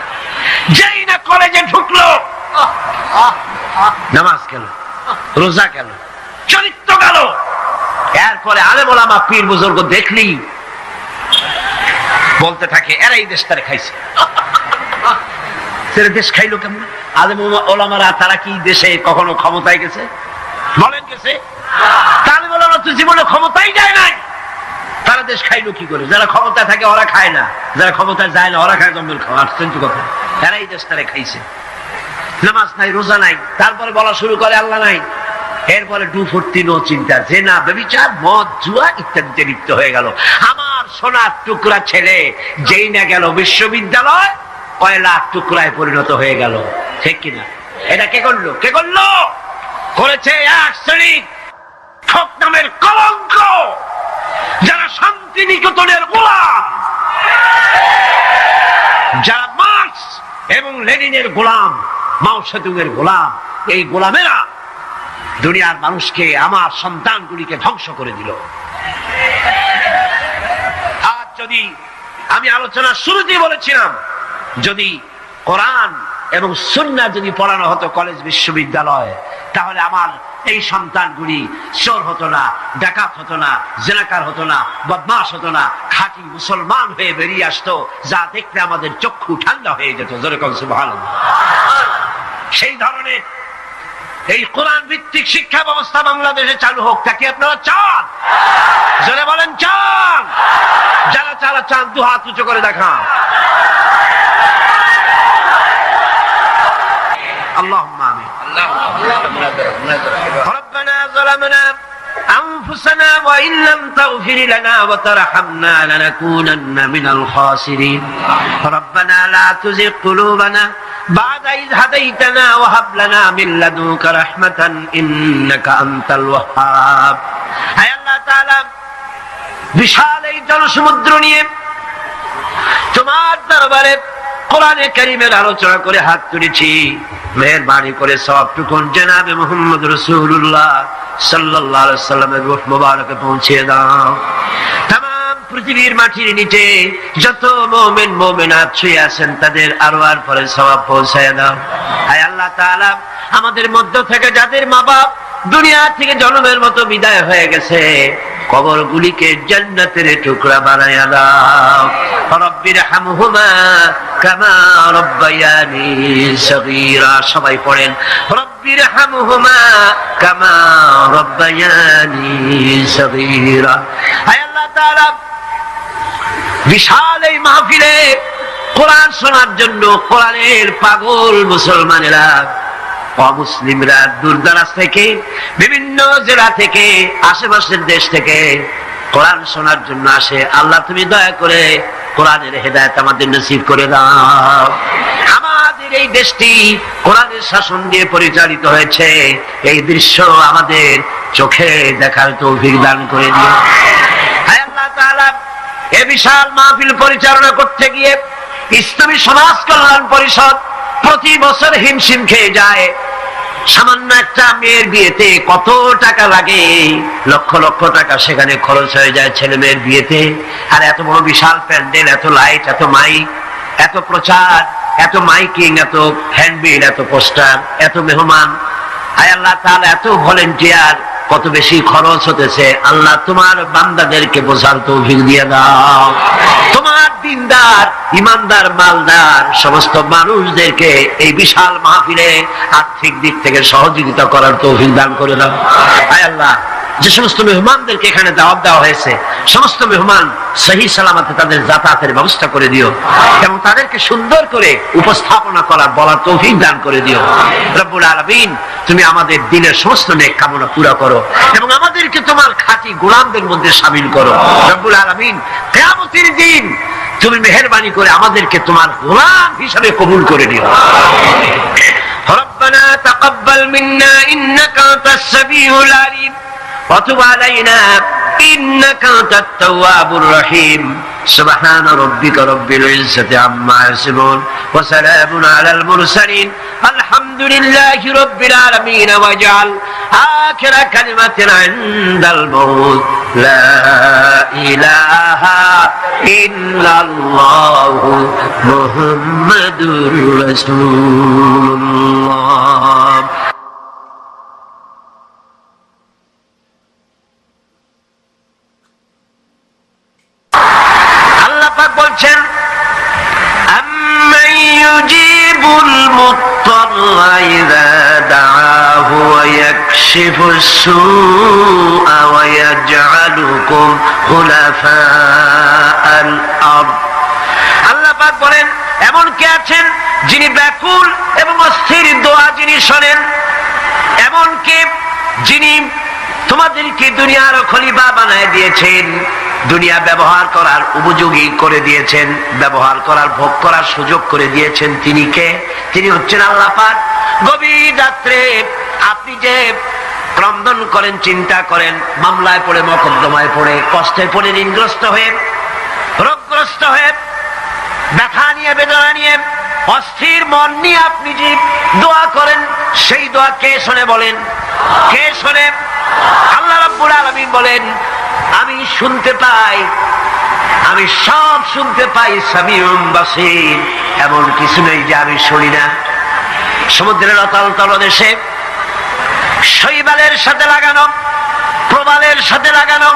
যেই না কলেজে ঢুকলো, নামাজ গেল, রোজা গেল, চরিত্র গেল। এরপরে আলেম ওলামা পীর বুজুর্গ দেখলি বলতে থাকে, এরা এই দেশটারে খাইছে। দেশ খাইলো কেমন? আলেম ওলামারা তারা কি দেশে কখনো ক্ষমতায় গেছে? বলেন গেছে? আলেম ওলামা তো জীবনে ক্ষমতাই যায় নাই, তারা দেশ খাইলো কি করে? যারা ক্ষমতায় থাকে ওরা খায় না, যারা ক্ষমতায় যায় না ওরা খায় জম্বের খাওয়া। আশ্চর্য কথা, এরা এই দেশটারে খাইছে। নামাজ নাই, রোজা নাই, তারপরে বলা শুরু করে আল্লাহ নাই। এরপরে ডু ফুর্তি, নো চিন্তা, জেনা, ব্যভিচার, মদ, জুয়া ইত্যাদিতে লিপ্ত হয়ে গেল। আমার সোনার টুকরা ছেলে যেই না গেল বিশ্ববিদ্যালয়, কয়লার টুকরায় পরিণত হয়ে গেল। ঠিক কিনা? এটা কে করলো? কে করলো? করেছে এক শ্রেণীর ঠক নামের কলঙ্ক, যারা শান্তিনিকেতনের গোলাম, যারা মার্কস এবং লেনিনের গোলাম, মাও সেতুংয়ের গোলাম। এই গোলামেরা দুনিয়ার মানুষকে, আমার সন্তানগুলিকে ধ্বংস করে দিল। আজ যদি আমি আলোচনার শুরুতেই বলেছিলাম, যদি কোরআন এবং সুন্নাহ যদি পড়ানো হতো কলেজ বিশ্ববিদ্যালয়, তাহলে আমার এই সন্তানগুলি চোর হতো না, ডাকাত হতো না, জেনাকার হতো না, বদমাশ হতো না, খাঁটি মুসলমান হয়ে বেরিয়ে আসতো, যা দেখলে আমাদের চক্ষু ঠান্ডা হয়ে যেত। জোরে বলেন সুবহানাল্লাহ। সেই ধরনের এই কোরআন ভিত্তিক শিক্ষা ব্যবস্থা বাংলাদেশে চালু হোক, তা কি আপনারা চান? জোরে বলেন চান? যারা যারা চান দু হাত উঁচু করে দেখান। اللهم آمين. ربنا ظلمنا أنفسنا وإن لم تغفر لنا وترحمنا لنكونن من الخاسرين. ربنا لا تزغ قلوبنا بعد إذ هديتنا وهب لنا من لدنك رحمة إنك أنت الوهاب. أي الله تعالى বিশাল এই জনসমুদ্র নিয়ে তোমার দরবারে কোরআনে কারীমের আলোচনা করে হাত তুলেছি। মেহেরবানি করে সবটুকুন জনাবে মুহাম্মদ রাসূলুল্লাহ সাল্লাল্লাহু আলাইহি সাল্লামের রূহ মুবারকে পৌঁছে দাও। तमाम পৃথিবীর মাটির নিচে যত মুমিন মুমিনাত শুয়ে আছেন, তাদের আরওয়ার পরে সওয়াব পৌঁছায় দাও। হে আল্লাহ তাআলা, আমাদের মধ্য থেকে যাদের মা বাপ দুনিয়া থেকে জন্মের মতো বিদায় হয়ে গেছে, কবরগুলিকে জান্নাতের টুকরা বানায়া দাও। রব্বিরহামহুমা কামা রব্বায়ানি সগীরা। সবাই পড়েন, রব্বিরহামহুমা কামা রব্বায়ানি সগীরা। হে আল্লাহ তাআলা, বিশাল এই মাহফিলে কোরআন শোনার জন্য কোরআনের পাগল মুসলমানেরা, অমুসলিমরা দূর দরাজ থেকে, বিভিন্ন জেলা থেকে, আশেপাশের দেশ থেকে কোরআন শোনার জন্য আসে। আল্লাহ তুমি দয়া করে কোরআনের হেদায়েত আমাদের নসিব করে দাও। আমাদের এই দেশটি কোরআনের শাসন দিয়ে পরিচালিত হয়েছে, এই দৃশ্য আমাদের চোখে দেখার তৌফিক দান করে দিও। হে আল্লাহ তাআলা, এই বিশাল মাহফিল পরিচালনা করতে গিয়ে ইসলামী সমাজ কল্যাণ পরিষদ প্রতি বছর হিমশিম খেয়ে যায়। সামান্য একটা মেয়ের বিয়েতে কত টাকা লাগে, লক্ষ লক্ষ টাকা সেখানে খরচ হয়ে যায় ছেলে মেয়ের বিয়েতে। আর এত বড় বিশাল প্যান্ডেল, এত লাইট, এত মাইক, এত প্রচার, এত মাইকিং, এত হ্যান্ডবিল, এত পোস্টার, এত মেহমান। হায় আল্লাহ তাআলা, এত ভলেন্টিয়ার, কত বেশি খরচ হতেছে। আল্লাহ তোমার বান্দাদেরকে বোঝার তৌফিক দিয়ে দাও। তোমার দিনদার, ইমানদার, মালদার সমস্ত মানুষদেরকে এই বিশাল মাহফিলে আর্থিক দিক থেকে সহযোগিতা করার তৌফিক দান করে দাও। হায় আল্লাহ, যে সমস্ত মেহমানদেরকে এখানে দাওয়াত দেওয়া হয়েছে, সমস্ত মেহমান সহি সালামতে তাদের যাতায়াতের ব্যবস্থা করে দিও এবং তাদেরকে সুন্দর করে উপস্থাপনা করার বলার তৌফিক দান করে দিও। রব্বুল আলামিন, তুমি আমাদের দিনের সমস্ত নেক কামনা পুরা করো এবং আমাদেরকে তোমার খাঁটি গোলামদের মধ্যে শামিল করো। রব্বুল আলামিন, কিয়ামতের দিন তুমি মেহেরবানি করে আমাদেরকে তোমার গোলাম হিসেবে কবুল করে নিও। ربنا تقبل منا إنك أنت السميع العليم وتب علينا إنك أنت التواب الرحيم سبحان ربك رب العزة عما يصفون وسلام على المرسلين الحمد لله رب العالمين واجعل آخر كلمة عند الموت لا إله إلا الله محمد رسول الله। আল্লাহ পাক বলছেন, আম্মান ইউজিবুল মুত্তাররা ইযা দাআহু ওয়া ইয়াকশিফুস সুআ ওয়া ইয়াজআলুকুম খুলাফাআল আরদ। আল্লাহ পাক বলেন, এমন কে আছেন যিনি ব্যাকুল এবং অস্থির দোয়া যিনি শোনেন, এমন কে যিনি তোমাদেরকে দুনিয়ার খলিফা বানায় দিয়েছেন, দুনিয়া ব্যবহার করার উপযোগী করে দিয়েছেন, ব্যবহার করার ভোগ করার সুযোগ করে দিয়েছেন। তিনি কে? তিনি হচ্ছেন আল্লাহ পাক। গভীর রাত্রে আপনি যে ক্রন্দন করেন, চিন্তা করেন, মামলায় পড়ে, মকদ্দমায় পড়ে, কষ্টে পড়ে, ঋণগ্রস্ত হয়ে, রোগগ্রস্ত হয়ে, ব্যথা নিয়ে, বেদনা নিয়ে, অস্থির মন নিয়ে আপনি যে দোয়া করেন, সেই দোয়া কে শোনে বলেন? কে শোনে? আল্লাহ রাব্বুল আলামিন বলেন, আমি শুনতে পাই, আমি সব শুনতে পাই। সামিউম বাসীর, এমন কিছু নেই যে আমি শুনি না। সমুদ্রের অতল তলদেশে শৈবালের সাথে লাগানো, প্রবালের সাথে লাগানো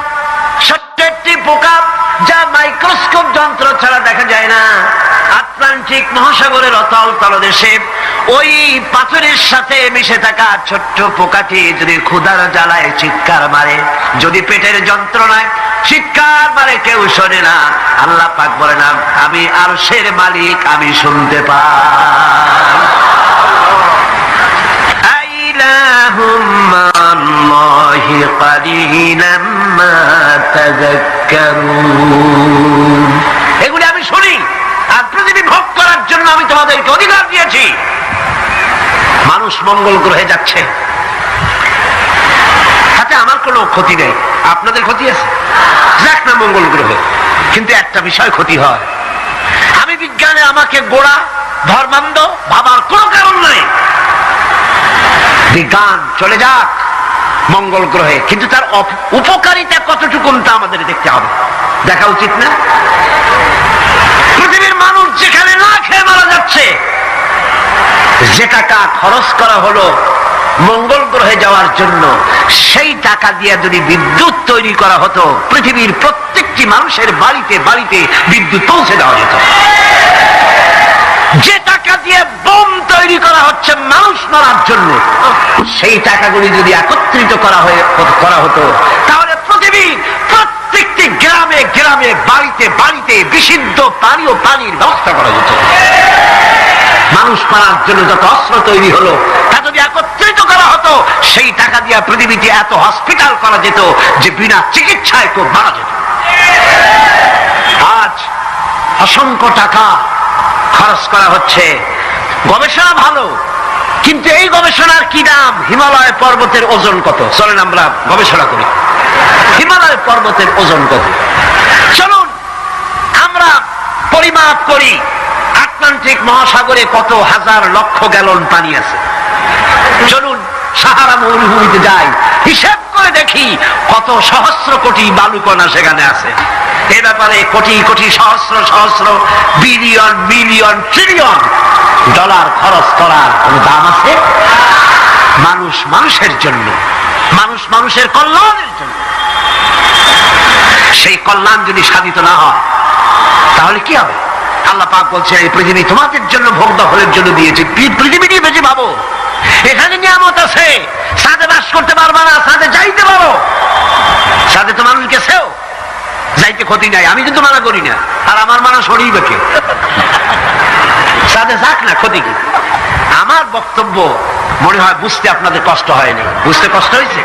ছোট্ট একটি পোকা, যা মাইক্রোস্কোপ যন্ত্র ছাড়া দেখা যায় না, আটলান্টিক মহাসাগরের অতল তলদেশে ওই পাথরের সাথে মিশে থাকা ছোট্ট পোকাটি যদি ক্ষুধার জ্বালায় চিৎকার মারে, যদি পেটের যন্ত্রণায় চিৎকার মারে, কেউ শোনে না। আল্লাহ পাক বলে না, আমি আরশের মালিক, আমি শুনতে পাই। আইলাহুম মা'আল্লাহি কালিলাম মা তাযাক্কারুন। এগুলি আমি শুনি, আর পৃথিবী ভোগ করার জন্য আমি তোমাদেরকে অধিকার দিয়েছি। মানুষ মঙ্গল গ্রহে যাচ্ছে, তাতে আমার কোনো ক্ষতি নেই, আপনাদের ক্ষতি আছে, যাক না মঙ্গল গ্রহে। কিন্তু একটা বিষয় ক্ষতি হয়, আমি বিজ্ঞানে আমাকে গোড়া ধর্মান্ধ ভাবার কোনো কারণ নাই। বিজ্ঞান চলে যাক মঙ্গল গ্রহে, কিন্তু তার উপকারিতা কতটুকু তা আমাদের দেখতে হবে, দেখা উচিত না? পৃথিবীর মানুষ যেখানে না খেয়ে মারা যাচ্ছে, যে টাকা খরচ করা হলো মঙ্গল গ্রহে যাওয়ার জন্য, সেই টাকা দিয়ে যদি বিদ্যুৎ তৈরি করা হতো, পৃথিবীর প্রত্যেকটি মানুষের বাড়িতে বাড়িতে বিদ্যুৎ পৌঁছে দেওয়া যেত। যে টাকা দিয়ে বোম তৈরি করা হচ্ছে মানুষ মারার জন্য, সেই টাকাগুলি যদি একত্রিত করা হতো, তাহলে পৃথিবীর প্রত্যেকটি গ্রামে গ্রামে, বাড়িতে বাড়িতে বিশুদ্ধ পানি ও পানির ব্যবস্থা করা যেত। মানুষ মারার জন্য যত অস্ত্র তৈরি হলো, তা যদি একত্রিত করা হতো, সেই টাকা দিয়ে পৃথিবীতে এত হসপিটাল করা যেত যে বিনা চিকিৎসায় কেউ মারা যেত। আজ অসংখ্য টাকা খরচ করা হচ্ছে, গবেষণা ভালো, কিন্তু এই গবেষণার কি দাম? হিমালয় পর্বতের ওজন কত? চলেন আমরা গবেষণা করি, হিমালয় পর্বতের ওজন কত। চলুন আমরা পরিমাপ করি, আটলান্টিক মহাসাগরে কত হাজার লক্ষ গ্যালন পানি আছে। চলুন সাহারা মরুভূমিতে যাই, হিসাব করে দেখি কত সহস্র কোটি বালুকণা সেখানে আছে। এ ব্যাপারে কোটি কোটি সহস্র সহস্র বিলিয়ন মিলিয়ন ট্রিলিয়ন ডলার খরচ করার কোন দাম আছে? মানুষ মানুষের জন্য, মানুষ মানুষের কল্যাণের জন্য। সেই কল্যাণ যদি সাধিত না হয়, তাহলে কি হবে? আল্লাহ পাক বলছে, এই পৃথিবী তোমাদের জন্য ভোগ দখলের জন্য দিয়েছে। পৃথিবী নিয়ে বেশি ভাবো, এখানে নিয়ামত আছে, সাথে বাস করতে পারবা না, সাথে যাইতে পারো, সাথে তো মানুষ গেছেও, যাইতে ক্ষতি নাই, আমি কিন্তু মানা করি না, আর আমার মানা শরীর বেঁকে সাথে যাক না, ক্ষতি কি? আমার বক্তব্য মনে হয় বুঝতে আপনাদের কষ্ট হয়নি, বুঝতে কষ্ট হয়েছে?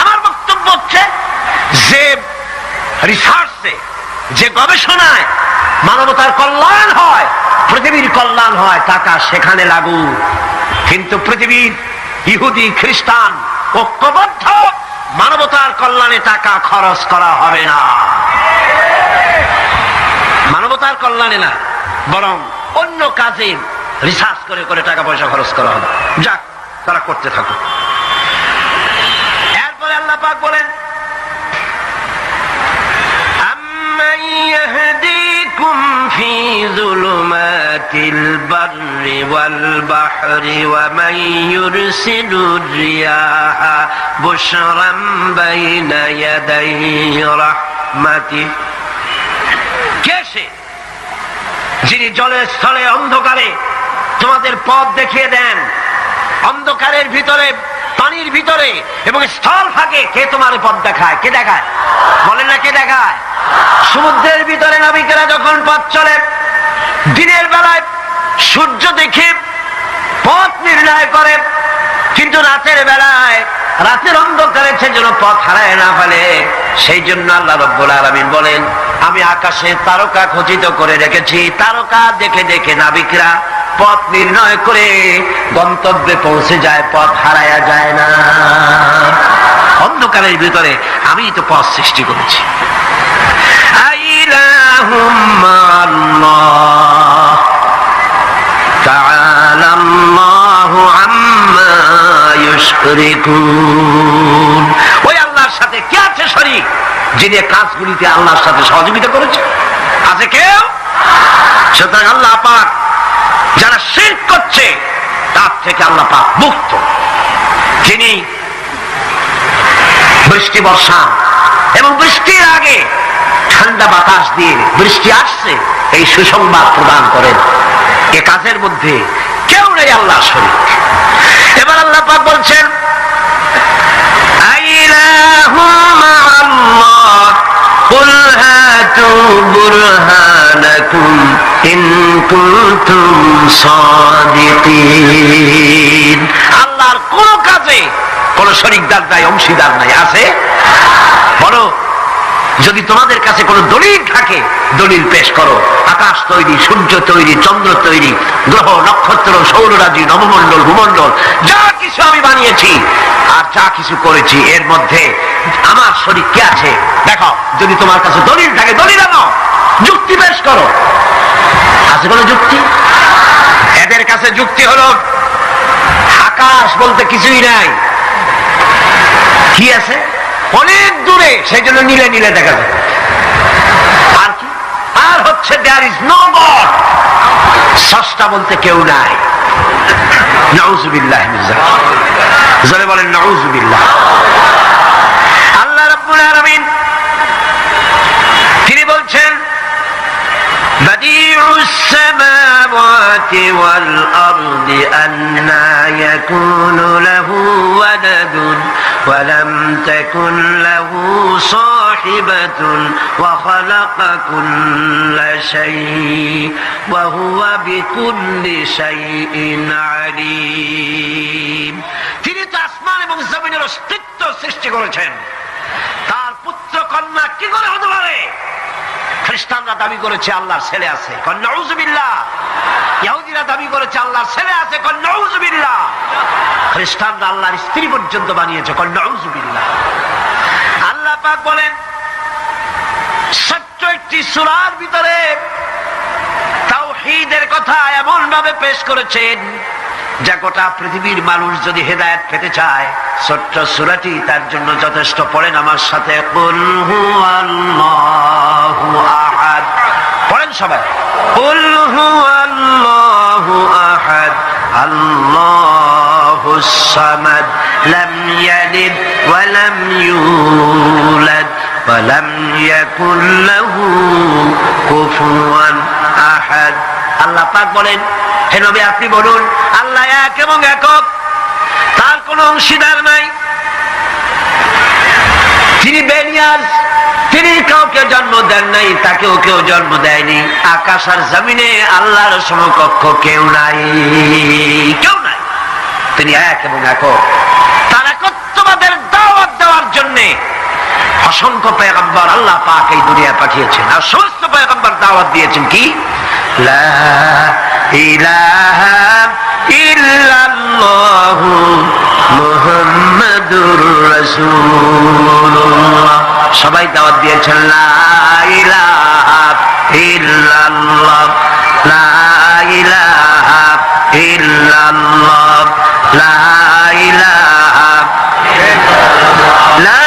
আমার বক্তব্য হচ্ছে যে রিসার্চে, যে গবেষণায় মানবতার কল্যাণ হয়, পৃথিবীর কল্যাণ হয়, টাকা সেখানে লাগু। কিন্তু পৃথিবীর ইহুদি খ্রিস্টান ঐক্যবদ্ধ, মানবতার কল্যাণে টাকা খরচ করা হবে না, মানবতার কল্যাণে না, বরং অন্য কাজে রিসার্চ করে করে টাকা পয়সা খরচ করা হবে। যাক, তারা করতে থাকুক। এরপরে আল্লাহ পাক বলেন, আম্মান ইয়াহদিকুম ফি যুলুমাতিল বাররি ওয়াল বাহরি ওয়া মান ইউরসিলুর রিয়াহা বুশরাম বাইনা ইয়াদাই রাহমাতিহি। কে সে যিনি জলে স্থলে অন্ধকারে তোমাদের পথ দেখিয়ে দেন, অন্ধকারের ভিতরে, পানির ভিতরে এবং স্থল ফাঁকে কে তোমার পথ দেখায়? কে দেখায়? বলেন না, কে দেখায়? সমুদ্রের ভিতরে নাবিকেরা যখন পথ চলে, দিনের বেলায় সূর্য দেখে পথ নির্ণয় করে, কিন্তু রাতের বেলায়, রাতের অন্ধকারে সে যেন পথ হারায় না ফেলে, সেই জন্য আল্লাহ রাব্বুল আলামিন বলেন, আমি আকাশে তারকা খচিত করে রেখেছি, তারকা দেখে দেখে নাবিকরা পথ নির্ণয় করে গন্তব্যে পৌঁছে যায়, পথ হারায়া যায় না। অন্ধকারের ভিতরে আমি তো পথ সৃষ্টি করেছি। আইলাহুম মা'আল্লাহ তাআলা আল্লাহু আম্মা ইউশরিকুন। ওই আল্লাহর সাথে কে আছে শরীক, যিনি কাজগুলিতে আল্লাহর সাথে সহযোগিতা করেছে? আছে কেউ? সুতরাং আল্লাহ পাক যারা শিরক করছে তার থেকে আল্লাহ পাক মুক্ত। যিনি বৃষ্টি বর্ষা এবং বৃষ্টির আগে ঠান্ডা বাতাস দিয়ে বৃষ্টি আসছে এই সুসংবাদ প্রদান করেন, এ কাজের মধ্যে কেউ নেই আল্লাহ শরীক। এবার আল্লাহ পাক বলছেন, আইলাহুম মা'আল্লাহ কুল হাতু বুরহানাকুম ইন কুনতুম সাদিকিন। আল্লাহর কোন কাজে কোন শরীকদার নাই, অংশীদার নাই, আছে? বলো, যদি তোমাদের কাছে কোনো দলিল থাকে, দলিল পেশ করো। আকাশ তৈরি, সূর্য তৈরি, চন্দ্র তৈরি, গ্রহ নক্ষত্র, সৌররাজি, নবমণ্ডল, ভূমণ্ডল, যা কিছু আমি বানিয়েছি আর যা কিছু করেছি, এর মধ্যে আমার শরীক কে আছে দেখো। যদি তোমার কাছে দলিল থাকে, দলিল আনো, যুক্তি পেশ করো। আছে কোনো যুক্তি? এদের কাছে যুক্তি হলো আকাশ বলতে কিছুই নাই। কি আছে? অনেক দূরে, সেই জন্য নীলে নীলে দেখা যায়। আর কি? আর হচ্ছে দেয়ার ইজ নো গড, স্রষ্টা বলতে কেউ নাই। নাউযুবিল্লাহ মিন যালিক। জোরে বলেন নাউযুবিল্লাহ। আল্লাহ রাব্বুল আলামিন তিনি বলছেন, বাদিউস সামাওয়াতি ওয়াল আরদি আন্না ইয়াকুনু লাহু ওয়ালাদুন ولم تكن له صاحبة وخلق كل شيء وهو بكل شيء عليم। তিনি তো আসমান এবং জমিনের অস্তিত্ব সৃষ্টি করেছেন, তার পুত্র কন্যা কি করে হতে পারে? খ্রিস্টানরা দাবি করেছে আল্লাহর ছেলে আছে, নাউযুবিল্লাহ। ইহুদিরা দাবি করেছে আল্লাহর ছেলে আছে, নাউযুবিল্লাহ। খ্রিস্টানরা আল্লাহর স্ত্রী পর্যন্ত বানিয়েছে, নাউযুবিল্লাহ। আল্লাহ পাক বলেন, সত্য একটি সূরার ভিতরে তাওহীদের কথা এমন ভাবে পেশ করেছেন যা গোটা পৃথিবীর মানুষ যদি হেদায়েত পেতে চায়, ছোট্ট সূরাটি তার জন্য যথেষ্ট। পড়েন আমার সাথে, কুল হুয়াল্লাহু আহাদ। পড়েন সবাই, কুল হুয়াল্লাহু আহাদ আল্লাহুস সামাদ লাম ইয়ালিদ ওয়া লাম ইউলাদ ওয়া লাম ইয়াকুল লাহু কুফুয়ান আহাদ। আল্লাহ পাক বলেন, হে নবী আপনি বলুন, আল্লাহ এক এবং একক, তার কোনো অংশীদার নাই, তিনি বেনিয়াজ, তিনি কাউকে জন্ম দেন নাই, তাকেও কেউ জন্ম দেয়নি। আকাশ আর জমিনে আল্লাহর সমকক্ষ কেউ নাই, কেউ নাই। তিনি এক এবং একক। তার একত্ববাদের দাওয়াত দেওয়ার জন্য অসংখ্য পয়গম্বর আল্লাহ পাক এই দুনিয়ায় পাঠিয়েছেন, আর সমস্ত পয়গম্বর দাওয়াত দিয়েছেন কি লা ইলাহা ইল্লাল্লাহু মুহাম্মাদুর রাসূলুল্লাহ। সবাই দাওয়াত দিয়েছেন লা ইলাহা ইল্লাল্লাহ, লা ইলাহা ইল্লাল্লাহ, লা ইলাহা লা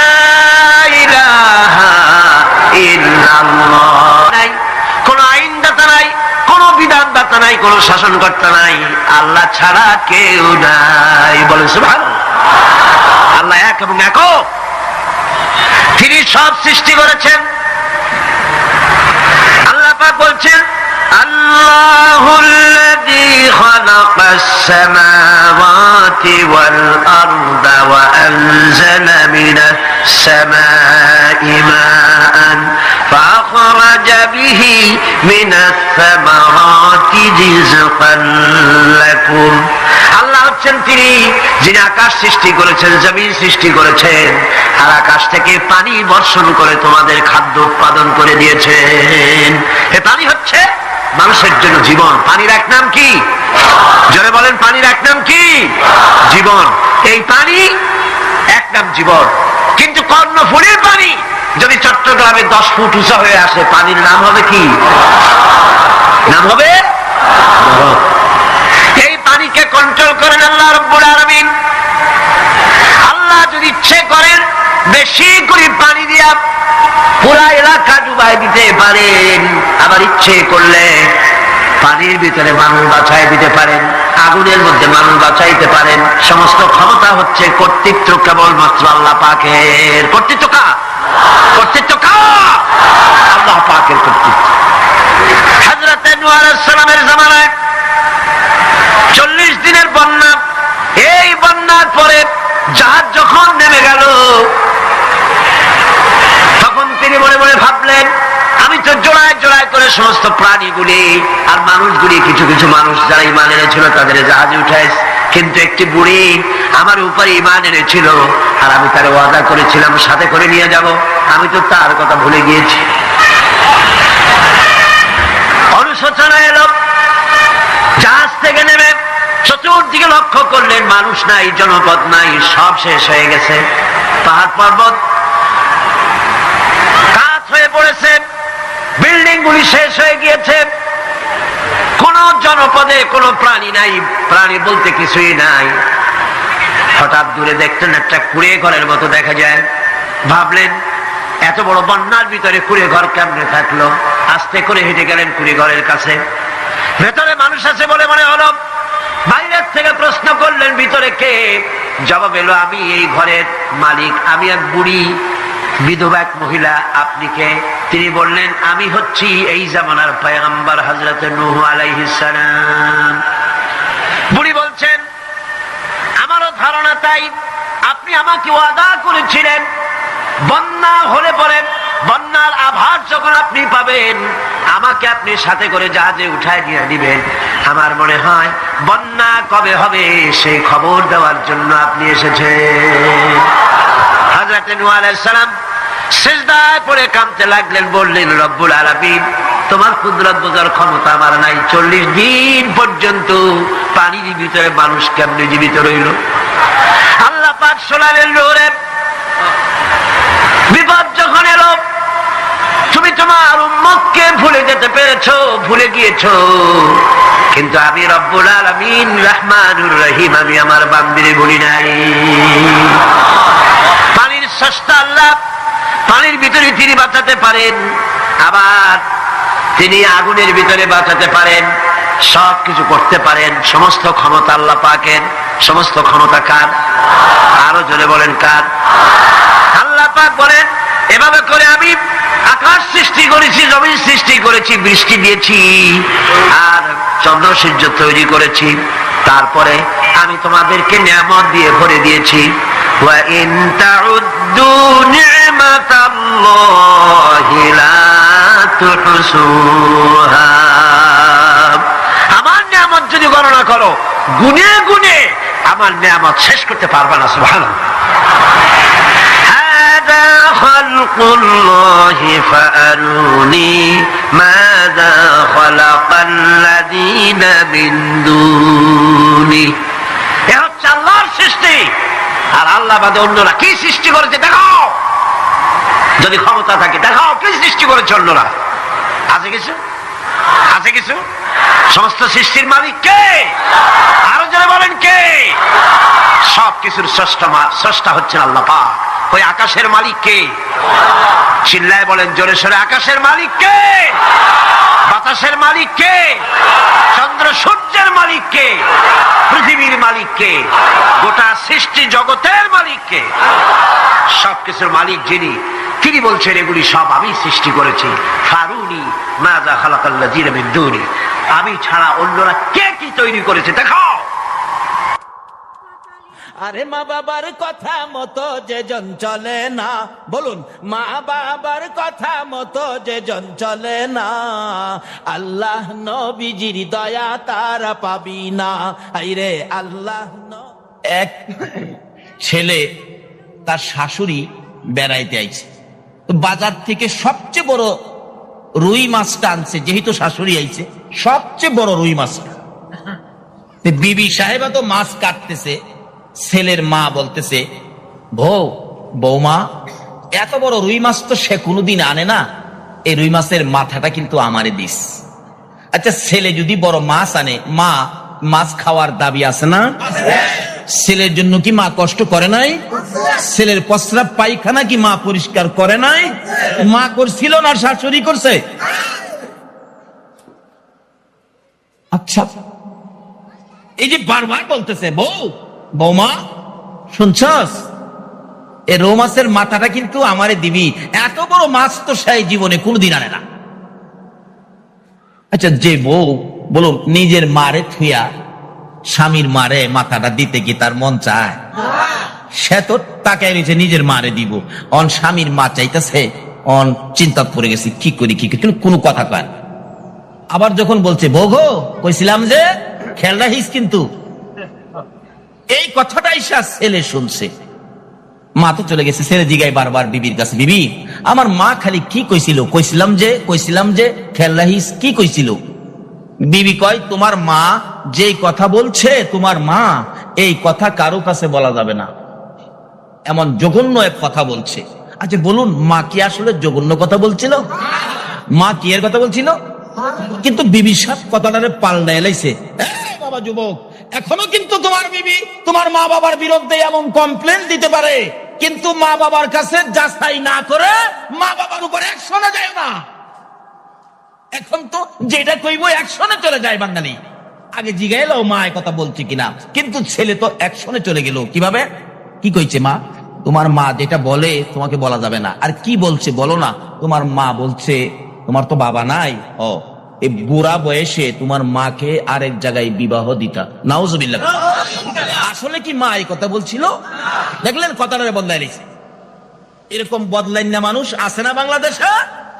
ইলাহা ইল্লাল্লাহ। নাই কোনো আইনদাতা নাই, কোনো বিধানদাতা নাই, কোনো শাসনকর্তা নাই, আল্লাহ ছাড়া কেউ নাই। বলেন সুবহানাল্লাহ। আল্লাহ এক এবং একক, তিনি সব সৃষ্টি করেছেন। আল্লাহ পাক বলছেন আল্লাহুল্লাযী খালাকাস সামাওয়াতি ওয়াল আরদা ওয়া আনজালা মিনাস সামাই মাআন ফাআখরাজা বিহি মিনাস সামারাতি রিজকান লাকুম। আল্লাহ হচ্ছেন তিনি যিনি আকাশ সৃষ্টি করেছেন, জমিন সৃষ্টি করেছেন, আর আকাশ থেকে পানি বর্ষণ করে তোমাদের খাদ্য উৎপাদন করে দিয়েছেন। এ পানি হচ্ছে মানুষের জন্য জীবন। পানির এক নাম কি? জোরে বলেন, পানির এক নাম কি? জীবন। এই পানি এক নাম জীবন। কিন্তু কর্ণফুলীর পানি যদি চট্টগ্রামে 10 ফুট উঁচা হয়ে আসে, পানির নাম হবে কি? নাম হবে নরক। এই পানিকে কন্ট্রোল করেন আল্লাহ রাব্বুল আলামিন। আল্লাহ যদি ইচ্ছে করেন বেশি করে পানি দিয়া পুরা এলাকা ডুবাই দিতে পারেন, আবার ইচ্ছে করলে পানির ভিতরে মানুষ বাঁচাই দিতে পারেন, আগুনের মধ্যে মানুষ বাঁচাইতে পারেন। সমস্ত ক্ষমতা হচ্ছে, কর্তৃত্ব কেবলমাত্র আল্লাহ পাকের। কর্তৃত্ব কার? কর্তৃত্ব কার? আল্লাহ পাকের কর্তৃত্ব। হযরত নূহ আলাইহিস সালামের জামানায় 40 দিনের বন্যা। এই বন্যার পরে জাহাজ যখন নেমে গেল, তখন তিনি মনে মনে ভাবলেন, আমি তো জোড়ায় জোড়ায় করে সমস্ত প্রাণীগুলি আর মানুষগুলি, কিছু কিছু মানুষ যারা ঈমান এনেছিল তাদের জাহাজে উঠাইছে, কিন্তু একটি বুড়ি আমার উপরে ঈমান এনেছিল, আর আমি তার ওয়াদা করেছিলাম সাথে করে নিয়ে যাব, আমি তো তার কথা ভুলে গিয়েছি। অনুশোচনা এলো। জাহাজ থেকে নেমে চতুর্দিকে লক্ষ্য করলেন, মানুষ নাই, জনপদ নাই, সব শেষ হয়ে গেছে। পাহাড় পর্বত কাত হয়ে পড়েছে, বিল্ডিং গুলি শেষ হয়ে গিয়েছে, কোন জনপদে কোনো প্রাণী নাই, প্রাণী বলতে কিছুই নাই। হঠাৎ দূরে দেখতেন একটা কুড়ে ঘরের মতো দেখা যায়। ভাবলেন এত বড় বন্যার ভিতরে কুড়ে ঘর কেমনে থাকলো? আস্তে করে হেঁটে গেলেন কুড়ে ঘরের কাছে। ভেতরে মানুষ আছে বলে মনে হলো। বাইরের থেকে প্রশ্ন করলেন, ভিতরে কে? জবাব এলো, আমি এই ঘরের মালিক, আমি এক বুড়ি বিধবা এক মহিলা। আপনি কে? তিনি বললেন, আমি হচ্ছি এই জামানার পয়গম্বর হযরত নূহ আলাইহিস সালাম। বুড়ি বলছেন, আমারও ধারণা তাই। আপনি আমাকে ওয়াদা করেছিলেন বন্যা হলে পরে, বন্যার আভাস যখন আপনি পাবেন, আমাকে আপনি সাথে করে জাহাজে উঠায় নিয়ে দিবেন। আমার মনে হয় বন্যা কবে হবে সেই খবর দেওয়ার জন্য আপনি এসেছেন। হযরত নূহ আলাইহিস সালাম সিজদায় পড়ে কাঁদতে লাগলেন, বললেন, রব্বুল আলামিন, তোমার কুদরত বোঝার ক্ষমতা আমার নাই। 40 দিন পর্যন্ত পানির ভিতরে মানুষ কেমনে জীবিত রইল? আল্লাহ পাক শোনালেন, নূরে বিপদ যখন এলো, তুমি তোমার উম্মতকে ভুলে যেতে পেরেছো, ভুলে গিয়েছো, কিন্তু আমি রব্বুল আলামিন রহমানুর রহিম, আমি আমার বান্দিরে ভুলি নাই। পানির স্রষ্টা আল্লাহ, পানির ভিতরে তিনি বাঁচাতে পারেন, আবার তিনি আগুনের ভিতরে বাঁচাতে পারেন, সব কিছু করতে পারেন। সমস্ত ক্ষমতা আল্লাহ পাকের। সমস্ত ক্ষমতা কার? আরো জোরে বলেন, কার? আল্লাহ পাক বলেন, এভাবে করে আমি আকাশ সৃষ্টি করেছি, জমিন সৃষ্টি করেছি, বৃষ্টি দিয়েছি, আর চন্দ্র সূর্য তৈরি করেছি, তারপরে আমি তোমাদেরকে নিয়ামত দিয়ে ভরে দিয়েছি। ওয়া ইন তাউদ্দু নি'মাতাল্লাহি লা তুহসুহা, আমার নিয়ামত যদি গণনা করো গুনে গুনে আমার নিয়ামত শেষ করতে পারবে না। সুবহানাল্লাহ। হাদা খালকুল্লাহি ফাআরুনি মাযা খালাকাল্লাযীনা মিন দুনি, এ হচ্ছে আল্লাহর সৃষ্টি। আর আল্লাহ বাদে অন্যরা কি সৃষ্টি করেছে দেখাও, যদি ক্ষমতা থাকে দেখাও কি সৃষ্টি করেছে অন্যরা। আছে কিছু? আছে কিছু? সমস্ত সৃষ্টির মালিক কে? আরো যারা বলেন কে? সব কিছুর স্রষ্টা হচ্ছেন আল্লাহ পাক। ওই আকাশের মালিক কে? চিল্লায় বলেন জোরে সোরে, আকাশের মালিক কে? বাতাসের মালিক কে? চন্দ্র সূর্যের মালিক কে? পৃথিবীর মালিক কে? গোটা সৃষ্টি জগতের মালিক কে? সবকিছুর মালিক যিনি, তিনি বলছেন এগুলি সব আমি সৃষ্টি করেছি। ফারুনি মাযা খালাকাল্লাযীনা মিন দুনি, আমি ছাড়া অন্যরা কে কি তৈরি করেছে দেখাও। আরে মা বাবার কথা মতো যে জন চলে না, বলুন মা বাবার কথা মতো যে জন চলে না, আল্লাহ নবীজির দয়া তারা পাবি না। আইরে আল্লাহ এক ছেলে তার শাশুড়ি বেড়াইতে আইছে, তো বাজার থেকে সবচেয়ে বড় রুই মাছটা আনছে, যেহেতু শাশুড়ি আইছে সবচেয়ে বড় রুই মাছটা। বিবি সাহেবা তো মাছ কাটতেছে, ছেলের মা বলতেছে, বৌমা এত বড় রুই মাছ তো সে কোনোদিন আনে না, এই রুই মাছের মাথাটা কিন্তু আমারে দিস। আচ্ছা ছেলে যদি বড় মাছ আনে, মা মাছ খাওয়ার দাবি আছে না? ছেলের জন্য কি মা কষ্ট করে নাই? ছেলের প্রস্রাব পায়খানা কি মা পরিষ্কার করে নাই? মা করছিল না শাশুড়ি করছে? আচ্ছা এই যে বারবার বলতেছে বৌমা শুনছস, এ রৌ মাছের মাথাটা কিন্তু আমারে দিবি, এত বড় মাছ তো সেই জীবনে কোনদিন আনে না। আচ্ছা যে বউ বলো নিজের মারে থুয়া স্বামীর মারে মাথাটা দিতে কি তার মন চায়? সে তো তাকায় রয়েছে নিজের মারে দিব, অন স্বামীর মা চাইতেছে, অন চিন্তা পড়ে গেছে কি করি কিন্তু কোনো কথা কয়। আবার যখন বলছে বউ গো কইছিলাম যে খেয়াল রাখিস, কিন্তু এই কথাটাই ছেলে শুনছে, মা তো চলে গেছে। ছেলে জিগায় বারবার বিবির কাছে, বিবি আমার মা খালি কি কইছিল? কইছিলাম যে খেয়াল রাখিস, কি কইছিল? বিবি কয় তোমার মা যেই কথা বলছে, তোমার মা এই কথা কারো কাছে বলা যাবে না, এমন জঘন্য এক কথা বলছে। আচ্ছা বলুন মা কি আসলে জঘন্য কথা বলছিল? মা কি এর কথা বলছিল? কিন্তু বিবি সব কথাটারে পাল্টা এলাইছে। বাবা যুবক, এখনো কিন্তু তোমার বিবি তোমার মা বাবার বিরুদ্ধে এমন কমপ্লেন দিতে পারে, কিন্তু মা বাবার কাছে যাচাই না করে মা বাবার উপর অ্যাকশনে যায় না। এখন তো যেটা কইবো অ্যাকশনে চলে যায় বাঙালি। আগে জিগাইলো মা এই কথা বলছে কিনা, কিন্তু ছেলে তো অ্যাকশনে চলে গেল। কিভাবে? কি কইছে মা? তোমার মা যেটা বলে তোমাকে বলা যাবে না। আর কি বলছে বলো না? তোমার মা বলছে তোমার তো বাবা নাই, এই বুড়া বয়সে তোমার মাকে আরেক জায়গায় বিবাহ দিতা। নাউজুবিল্লাহ। আসলে কি মা এই কথা বলছিল? দেখলেন কথাটা বদলাইছে। এরকম বদলাইন না মানুষ আছে না বাংলাদেশে?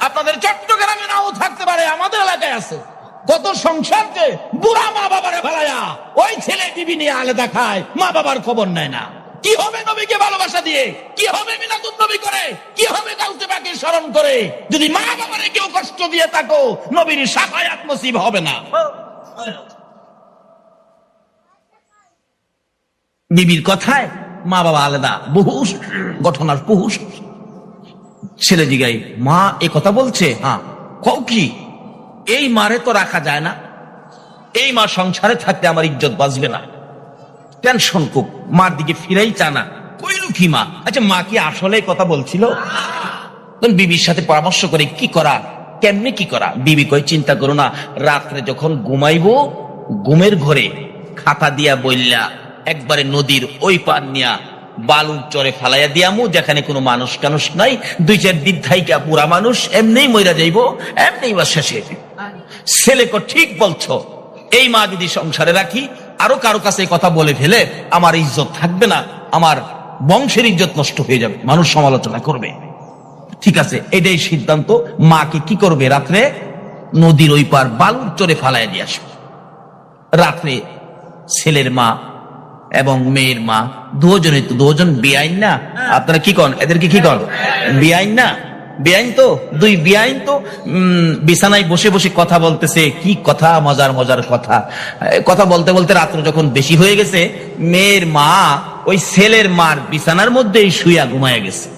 আপনাদের চট্টগ্রামে নাও থাকতে পারে, আমাদের এলাকায় আছে। কত সংসারকে বুড়া মা বাবারে ফেলায়া ওই ছেলে বিবি নিয়ে আলাদা খায়, মা বাবার খবর নেয় না। কি হবে নবীকে ভালোবাসা দিয়ে? কি হবে মিলাদুন নবী করে? কি হবে কাউকে বাকি স্মরণ করে? যদি মা বাবারে কেউ কষ্ট দিয়ে থাকো, নবীর শাফায়াত নসিব হবে না। বিবির কথায় মা বাবা আলাদা, বহু ঘটনার বহু। ছেলে জিগাই মা এ কথা বলছে, হ্যাঁ কও কি? এই মারে তো রাখা যায় না, এই মা সংসারে থাকতে আমার ইজ্জত বাঁচবে না। টেনশন খুব, মার দিকে ফিরাই চানা। কইল কি মা? আচ্ছা মা কি আসলে কথা বলছিল? বিবির সাথে পরামর্শ করে কি করা, কেমনে কি করা। বিবি কই চিন্তা করো না, রাত্রে যখন ঘুমাইবো ঘুমের ঘরে খাতা দিয়া বইলা একবারে নদীর ওই পার নিয়া বালুর চরে ফালাইয়া দিয়ামু, যেখানে কোনো মানুষ টানুষ নাই, 2-4 দিন থাইকা পুরা মানুষ এমনি মইরা যাইবো, এমনি বা শেষে। ছেলে কো ঠিক বলছো। এই মা যদি সংসারে রাখি, আরো কারো কাছে এই কথা বলে ফেলে, আমার ইজ্জত থাকবে না, আমার বংশের ইজ্জত নষ্ট হয়ে যাবে, মানুষ সমালোচনা করবে। ঠিক আছে, এটাই সিদ্ধান্ত। মাকে কি করবে? রাত্রে নদীর ওই পার বালুর চরে ফালায় দিয়ে আসবে। রাত্রে ছেলের মা এবং মেয়ের মা দুজন বেআইন না? আপনারা কি করেন? এদেরকে কি করেন? বেআইন না? বেআইন তো, দুই বেআইন তো বিছানায় বসে বসে কথা বলতেছে। কি কথা, মজার মজার কথা। কথা বলতে বলতে রাত্র যখন বেশি হয়ে গেছে, মেয়ের মা ওই ছেলের মার বিছানার মধ্যেই শুইয়া ঘুমায় গেছে।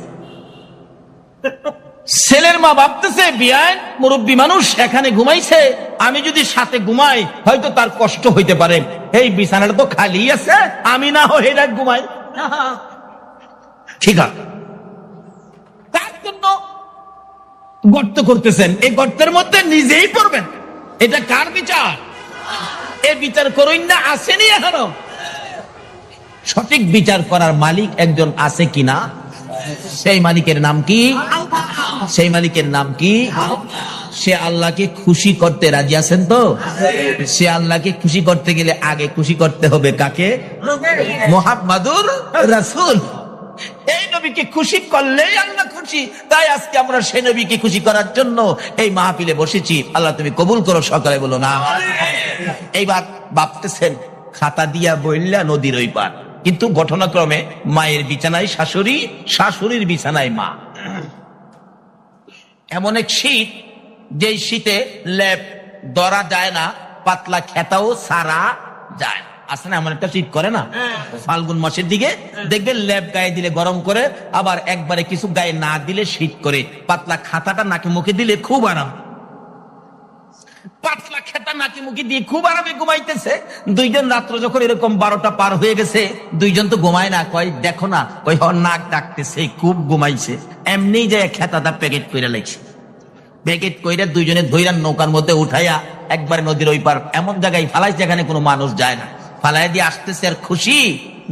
ছেলের মা ভাবতেছে, বিয়ান মুরব্বী মানুষ এখানে ঘুমাইছে, আমি যদি সাথে ঘুমাই হয়তো তার কষ্ট হইতে পারে, এই বিছানাটা তো খালি আছে, আমি না হয়ে রাত ঘুমাই। ঠিক আছে, তার জন্য গর্ত করতেছেন, এই গর্তের মধ্যে নিজেই পড়বেন। এটা কার বিচার? এই বিচার করুন না, আসেনি এখনো। সঠিক বিচার করার মালিক একজন আছে কিনা? সেই মালিকের নাম কি? সেই মালিকের নাম কি? সে আল্লাহকে খুশি করতে রাজি আছেন তো? সে আল্লাহকে খুশি করতে গেলে আগে খুশি করতে হবে কাকে? মুহাম্মাদুর রাসূল। এই নবীকে খুশি করলেই আল্লাহ খুশি। তাই আজকে আমরা সেই নবীকে খুশি করার জন্য এই মাহফিলে বসেছি। আল্লাহ তুমি কবুল করো, সকালে বলো না। এইবার ভাবতেছেন খাতা দিয়া বইলা নদীর ওই পার, কিন্তু ঘটনাক্রমে মায়ের বিছানায় শাশুড়ি, শাশুড়ির বিছানায় মা। এমন এক শীত, যেই শীতে লেপ ধরা যায় না, পাতলা খেতাও সারা যায় না। আছে না এমন একটা শীত করে না? ফাল্গুন মাসের দিকে দেখবেন লেপ গায়ে দিলে গরম করে, আবার একবারে কিছু গায়ে না দিলে শীত করে। পাতলা খাতাটা নাকে মুখে দিলে খুব আরাম। পাতলা খেতা নাকি মুখে দিয়ে খুব আরামে ঘুমাইতেছে। দুইজন রাত্র যখন এরকম 12টা পার হয়ে গেছে, দুইজন তো ঘুমায় না, কয় দেখো না, কই নাক ডাকতেছে, খুব ঘুমাইছে। এমনি যায় খেতাটা প্যাকেট কইরা লাগছে। প্যাকেট কইরা দুইজনে ধইরা নৌকার মধ্যে উঠাইয়া একবার নদীর ওই পার এমন জায়গায় ফালাইছে যেখানে কোনো মানুষ যায় না। ফালাই দিয়ে আসতেছে আর খুশি,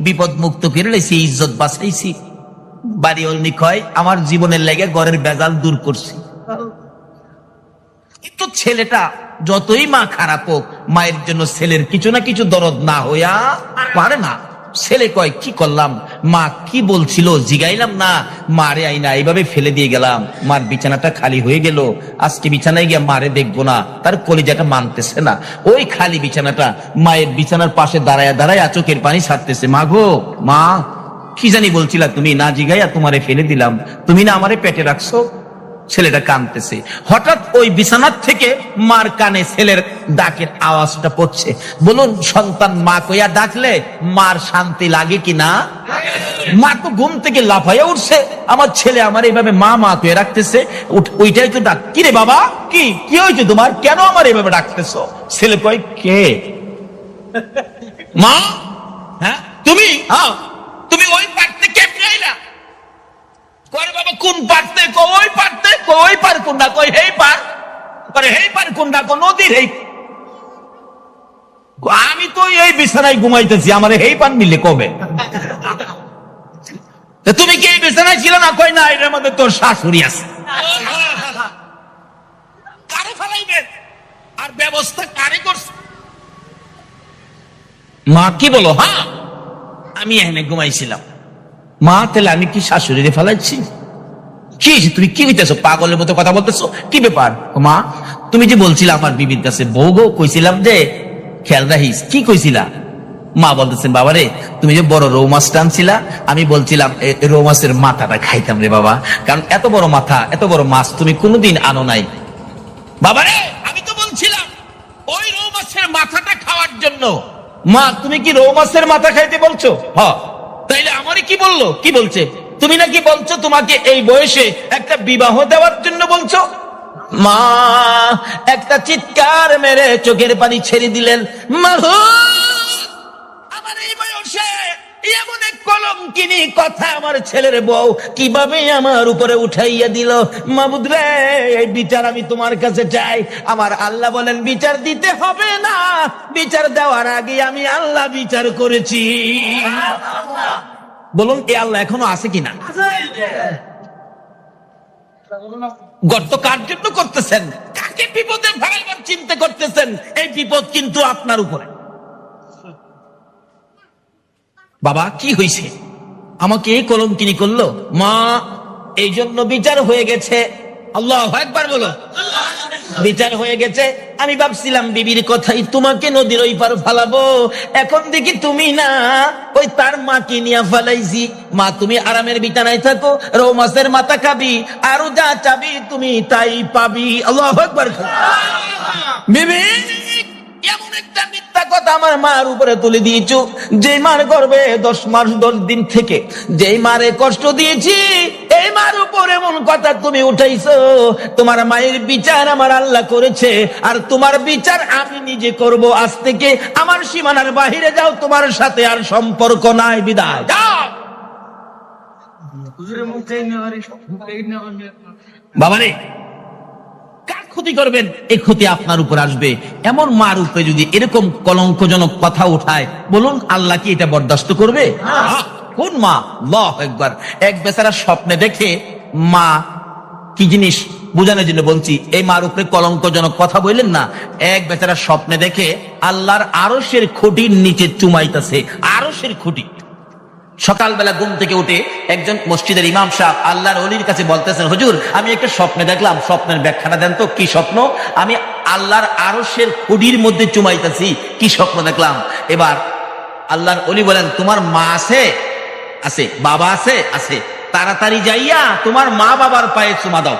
বিপদ মুক্ত করে লেছি, ইজ্জত বাঁচাইছি। বাড়ি অলনি কয় আমার জীবনের লেগে ঘরের বেজাল দূর করছি। কিন্তু ছেলেটা যতই মা খারাপ হোক, মায়ের জন্য ছেলের কিছু না কিছু দরদ না হইয়া পারে না। ছেলে কয় কি করলাম, মা কি বলছিল জিগাইলাম না, মারে আইনা এইভাবে ফেলে দিয়ে গেলাম, মার বিছানাটা খালি হয়ে গেল, আজকে বিছানায় গিয়ে মারে দেখবো না। তার কলিজাটা মানতেছে না। ওই খালি বিছানাটা মায়ের বিছানার পাশে দাঁড়ায় দাঁড়ায় চোখের পানি ছাড়তেছে। মা গো, মা কি জানি বলছিলা তুমি, না জিগাইয়া তোমারে ফেলে দিলাম, তুমি না আমারে পেটে রাখছো। ছেলেটা কাঁদতেছে। হঠাৎ ওই বিছানার থেকে মার কানে ছেলের ডাকের আওয়াজটা পড়ছে। বলুন, সন্তান মা কইয়া ডাকলে মার শান্তি লাগে কি না? মা তো ঘুম থেকে লাফাইয়া উঠছে, আমার ছেলে আমার এইভাবে মা মা কইয়া রাখতেছে। ওইটাই তো ডাক। কি রে বাবা, কি কি হয়েছে তোমার, কেন আমার এইভাবে ডাকতেছো? ছেলে কয় কে? মা। হ্যাঁ তুমি? হ্যাঁ। তুমি ওই পারতে কেমনে আইলা? কয় বাবা কোন পারতে? ওই পারতে। ওই পার কোনটা? কই হেই পার। করে হেই পার কোনটা? কো নদীর হেই। আমি তো এই বিছানায় ঘুমাইতেছি, আমার হেই পান মিলে কবে? তুমি কি এই বিছানায় ছিল না? কই না, এর মধ্যে তোর শাশুড়ি আছে। কারে ফেলাইবেন আর ব্যবস্থা কারে করছে? মা কি বলো? হ্যাঁ আমি এখানে ঘুমাইছিলাম। মা তাহলে আমি কি শাশুড়িরে ফেলাইছি? কি তুমি কি হইতেছো, পাগলের মতো কথা বলতেছো, কি ব্যাপার? মা তুমি যে বলছিলা আমার বিবির কাছে বউ গো, কইছিলাম যে খেয়াল রাখিস। কি কইছিলা? মা বলতেছেন বাবারে, তুমি যে বড় রৌ মাছটা আনছিলা, আমি বলছিলাম রৌ মাছের মাথাটা খাইতাম রে বাবা, কারণ এত বড় মাথা, এত বড় মাছ তুমি কোনোদিন আনো নাই। বাবারে আমি তো বলছিলাম ওই রৌ মাছের মাথাটা খাওয়ার জন্য। মা তুমি কি রৌ মাছের মাথা খাইতে বলছো? হ্যাঁ। তাইলে আমারে কি বললো? কি বলছে? তুমি নাকি বলছো তোমাকে এই বয়সে একটা বিবাহ দেওয়ার জন্য বলছো। মা একটা চিৎকার মেরে চোখের পানি ছেড়ে দিলেন। মা আমার এই বয়সে এমন এক কলঙ্কিনী কথা আমার ছেলের বউ কিভাবে আমার উপরে উঠাইয়া দিল। মাবুদ রে, এই বিচার আমি তোমার কাছে চাই। আমার আল্লাহ বলেন বিচার দিতে হবে না, বিচার দেওয়ার আগে আমি আল্লাহ বিচার করেছি। বলুন এ আল্লাহ এখনো আছে কিনা? গর্ত কার জন্য করতেছেন? কার যাকে বিপদে ফেলাইবার চিন্তা করতেছেন, এই বিপদ কিন্তু আপনার উপরে। বাবা কি হয়েছে, আমাকে এই কলঙ্কিনী করলো, মা এই জন্য বিচার হয়ে গেছে। আল্লাহু আকবার বলো। বিচার হয়ে গেছে। আমি ভাবছিলাম বিবির কথাই তোমাকে নদীর ওই পার ফালাবো, এখন দেখি তুমি না, ওই তার মাকে নিয়ে ফালাইছি। মা তুমি আরামের বিছানায় থাকো, রৌ মাছের মাথা খাবি, আরো যা চাবি তুমি তাই পাবি। আল্লাহু আকবার। বিবি এমন একটা মিথ্যা কথা আমার মার উপরে তুলে দিয়েছো, যে মার গর্ভে 10 মাস 10 দিন থেকে যেই মারে কষ্ট দিয়েছি, এই মার উপর এমন কথা তুমি উঠাইছো। তোমার মায়ের বিচার আমার আল্লাহ করেছে, আর তোমার বিচার আমি নিজে করব। আজ থেকে আমার সীমানার বাহিরে যাও, তোমার সাথে আর সম্পর্ক নাই, বিদায় যাও। বাবারে কার ক্ষতি করবেন, এই ক্ষতি আপনার উপর আসবে। এমন মার উপরে যদি এরকম কলঙ্কজনক কথা উঠায়, বলুন আল্লাহ কি এটা বরদাস্ত করবে? কোন মা? আল্লাহু আকবার। এক বেচারা স্বপ্নে দেখে, মা কি জিনিস বোঝানোর জন্য বলছি, এই মার উপরে কলঙ্কজনক কথা বললেন না। এক বেচারা স্বপ্নে দেখে আল্লাহর আরশের খুঁটির নিচে চুমাইতেছে, আরশের খুঁটি। সকালবেলা ঘুম থেকে উঠে একজন মসজিদের ইমাম সাহেব আল্লাহর ওলির কাছে বলতেছেন, হুজুর আমি একটা স্বপ্নে দেখলাম, স্বপ্নের ব্যাখ্যাটা দেন তো। কি স্বপ্ন? আমি আল্লাহর আরশের খুঁটির মধ্যে চুমাইতেছি, কি স্বপ্ন দেখলাম? এবার আল্লাহর ওলি বলেন, তোমার মা আছে? আছে। বাবা আছে? আছে। তাড়াতাড়ি যাইয়া তোমার মা বাবার পায়ে চুমা দাও।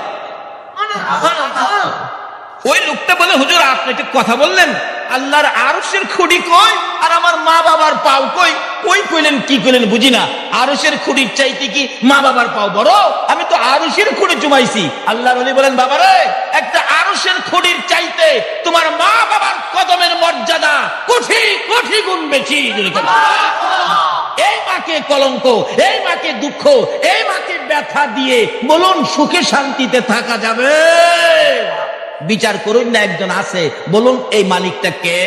ওই লোকটা বলে, হুজুর আপনি একটা কথা বললেন, আল্লাহর আরশের খুঁটি কই আর আমার মা বাবার পাও কই? কই কইলেন কি কইলেন বুঝি না। আরশের খুঁটির চাইতে কি মা বাবার পাও বড়? আমি তো আরশের খুঁটি চুমাইছি। আল্লাহর ওলি বলেন, বাবারে একটা আরশের খুঁটির চাইতে তোমার মা বাবার কদমের মর্যাদা কোটি কোটি গুণ বেশি। এই মাকে কলঙ্ক, এই মাকে দুঃখ, এই মাকে ব্যথা দিয়ে বলুন সুখে শান্তিতে থাকা যাবে? বিচার করুন না, একজন আছে, বলুন এই মালিকটা কে?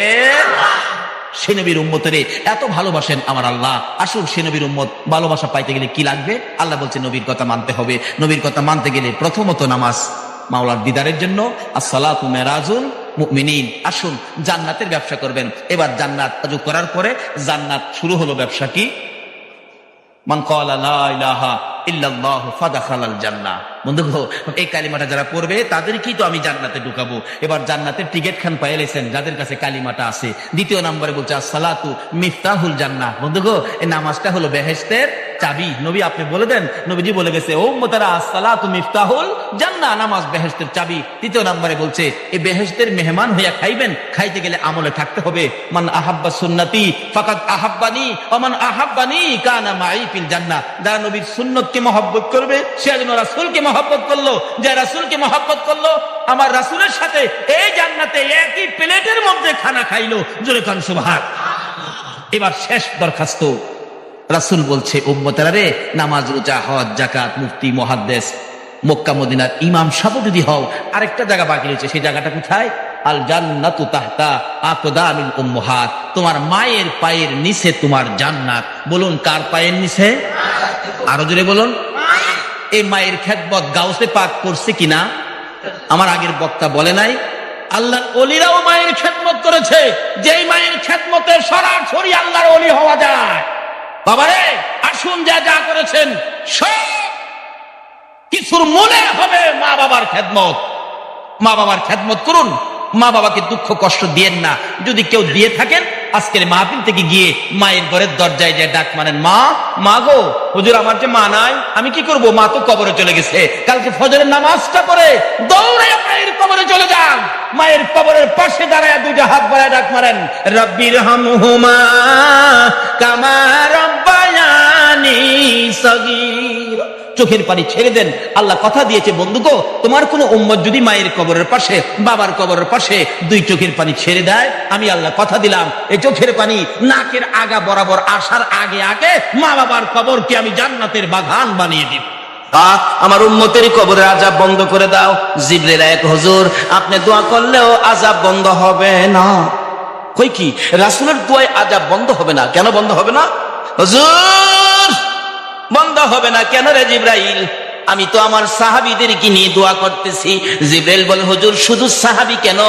সে নবীর উম্মতেরে এত ভালোবাসেন আমার আল্লাহ। আসুন সে নবীর উম্মত ভালোবাসা পাইতে গেলে কি লাগবে? আল্লাহ বলছে নবীর কথা মানতে হবে। নবীর কথা মানতে গেলে প্রথমত নামাজ মাওলার দিদারের জন্য, আসসালাতু মেরাজুল মুমিনিন। আসুন জান্নাতের ব্যবসা করবেন। এবার জান্নাত যোগ করার পরে জান্নাত শুরু হলো ব্যবসা কি? মান ক্বালা লা ইলাহা ইল্লাল্লাহু ফাদাখালাল জান্নাহ। বন্ধুগো এই কালিমাটা যারা পড়বে তাদেরকেই তো আমি জান্নাতে ঢুকাবো। এবার জান্নাতের টিকিট খান পাইলেছেন যাদের কাছে কালিমাটা আছে। দ্বিতীয় নম্বরে বলছে আসসালাতু মিফতাহুল জান্নাহ। বন্ধুগো এই নামাজটা হলো বেহেশতের চাবি। নবী আপনি বলে দেন, নবীজি বলে গেছে, ও উম্মতারা আসসালাতু মিফতাহুল জান্নাহ, নামাজ বেহেশতের চাবি। তৃতীয় নম্বরে বলছে এই বেহেশতের মেহমান হইয়া খাইবেন, খাইতে গেলে আমলে থাকতে হবে। মান আহাব্বা সুন্নতি ফাকাদ আহাব্বানি ওয়া মান আহাব্বানি কানা মাই ফিল জান্নাহ। যারা নবীর সুন্নতকে মহব্বত করবে সে যেন রাসূলকে মহব্বত করলো, যে রাসূলকে মহব্বত করলো আমার রাসূলের সাথে এই জান্নাতে একই প্লেটের মধ্যে খানা খাইলো। জোরে কান সুবহানাল্লাহ। এবার শেষ দরখাস্ত, রাসূল বলছে উম্মতেরা রে, নামাজ রোজা হজ যাকাত মুফতি মুহাদ্দিস মক্কা মদিনার ইমাম সাহেব যদি হও, আরেকটা জায়গা বাকি রয়েছে, সেই জায়গাটা কোথায়? আল জান্নাতু তাহতা আকদামিল উম্মাহাত। তোমার মায়ের পায়ের নিচে তোমার জান্নাত। বলুন কার পায়ের নিচে? আরো জোরে বলুন। এই মায়ের খেদমত গাউসে পাক করছে কিনা আমার আগের বক্তা বলে নাই। আল্লাহর ওলিরাও মায়ের খেদমত করেছে, যেই মায়ের খেদমতে সরাসরি আল্লাহর ওলি হওয়া যায়। বাবারে আসুন যা যা করেছেন সব কিছুর মূলে হবে মা বাবার খেদমত। মা বাবার খেদমত করুন, মা বাবাকে দুঃখ কষ্ট দিয়েন না। যদি কেউ দিয়ে থাকেন আজকের মাহফিল থেকে গিয়ে মায়ের ঘরের দরজায় যে ডাক মারেন, মা মা গো হুজুর আমার যে মা নাই, আমি কি করব? মা তো কবরে চলে গেছে। কালকে ফজরের নামাজটা পড়ে দৌড়ে মায়ের কবরে চলে যান, মায়ের কবরের পাশে দাঁড়ায় দুইটা হাত বাড়ায় ডাক মারেন, রব্বিরহামহুমা কামা রাব্বায়ানি সগীর। চোখের পানি ছেড়ে দেন। আল্লাহ কথা দিয়েছে বন্ধুগো, তোমার কোন উম্মত যদি মায়ের কবরের পাশে বাবার কবরের পাশে দুই চোখের পানি ছেড়ে দেয়, আমি আল্লাহ কথা দিলাম এই চোখের পানি নাকের আগা বরাবর আসার আগে আগে মা বাবার কবরকে আমি জান্নাতের বাগান বানিয়ে দিব। আমার উম্মতের কবরের আযাব বন্ধ করে দাও। জিবরিল এক হুজুর আপনি দোয়া করলেও আযাব বন্ধ হবে না। কই কি রাসূলের দোয়ায় আযাব বন্ধ হবে না? কেন বন্ধ হবে না হুজুর? বন্ধ হবে না কেন রে জিবরাইল? আমি তো আমার সাহাবীদেরকে নিয়ে দোয়া করতেছি। জিবরাইল বলে, হুজুর শুধু সাহাবী কেন,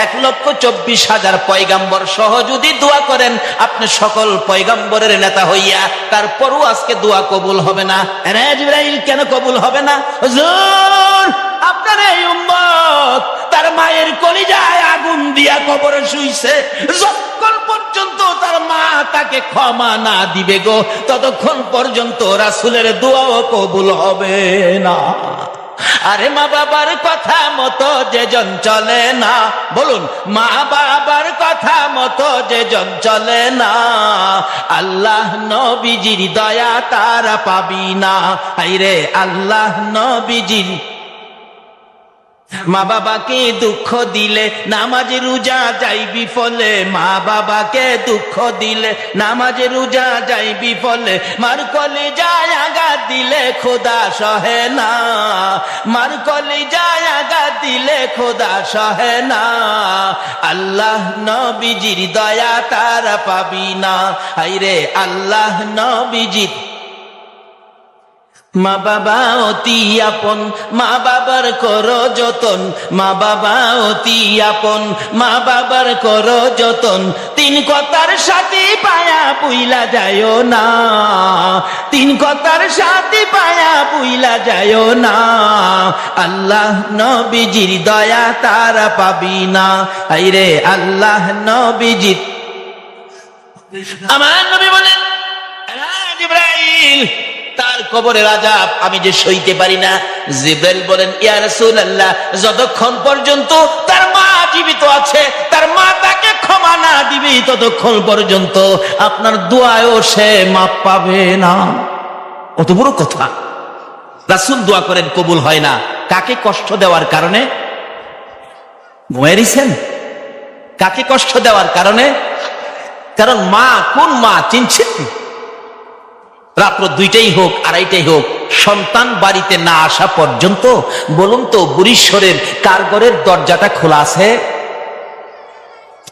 1,24,000 পয়গাম্বর সহ যদি দোয়া করেন আপনি সকল পয়গাম্বরের নেতা হইয়া, তারপরও আজকে দোয়া কবুল হবে না। আরে জিবরাইল, কেন কবুল হবে না? হুজুর আপনার এই উম্মত তার মায়ের কলিজায় আগুন দিয়া কবরে শুইছে, যতক্ষণ পর্যন্ত তার মা তাকে ক্ষমা না দিবে গো, ততক্ষণ পর্যন্ত রাসূলের দোয়াও কবুল হবে না। আরে মা বাবার কথা মতো যেজন চলে না, বলুন, মা বাবার কথা মতো যেজন চলে না, আল্লাহ নবীজির দয়া তারা পাবি না। হায়রে আল্লাহ নবীজির মা বাবাকে দুঃখ দিলে নামাজে রোজা যাইবি ফলে, মা বাবাকে দুঃখ দিলে নামাজে রোজা যাইবি ফলে, মার কলিজায় আঘাত দিলে খোদা সহে না, মার কলিজায় আঘাত দিলে খোদা সহে না, আল্লাহ নবীজির দয়া তারা পাবি না। হায়রে আল্লাহ নবীজির মা বাবা অতি আপন, মা বাবার করো যতন, মা বাবা অতি আপন, মা বাবার করো যতন, তিন কথার সাথে পায়া বুইলা যায়ও না, তিন কথার সাথে পায়া বুইলা যায়ও না, আল্লাহ নবীজির দয়া তারা পাবি না। হায়রে আল্লাহ নবীজির, আমার নবী বলেন, জিবরাইল তার কবরের আযাব আমি যে সইতে পারি না। জিবরাইল বলেন, ইয়া রাসূলুল্লাহ, যতক্ষণ পর্যন্ত তার মা জীবিত আছে, তার মা তাকে ক্ষমা না দিবে, ততক্ষণ পর্যন্ত আপনার দোয়ায়ও সে মাপ পাবে না। কত বড় কথা! রাসূল দোয়া করেন, কবুল হয় না। কাকে কষ্ট দেওয়ার কারণে? ঘুমাইছেন? কাকে কষ্ট দেওয়ার কারণে? কারণ মা, কোন মা চিনছেন? রাত্র 2টাই হোক 2:30টাই হোক, সন্তান বাড়িতে না আসা পর্যন্ত বলুন তো বুড়িশ্বরের কার ঘরের দরজাটা খোলা আছে?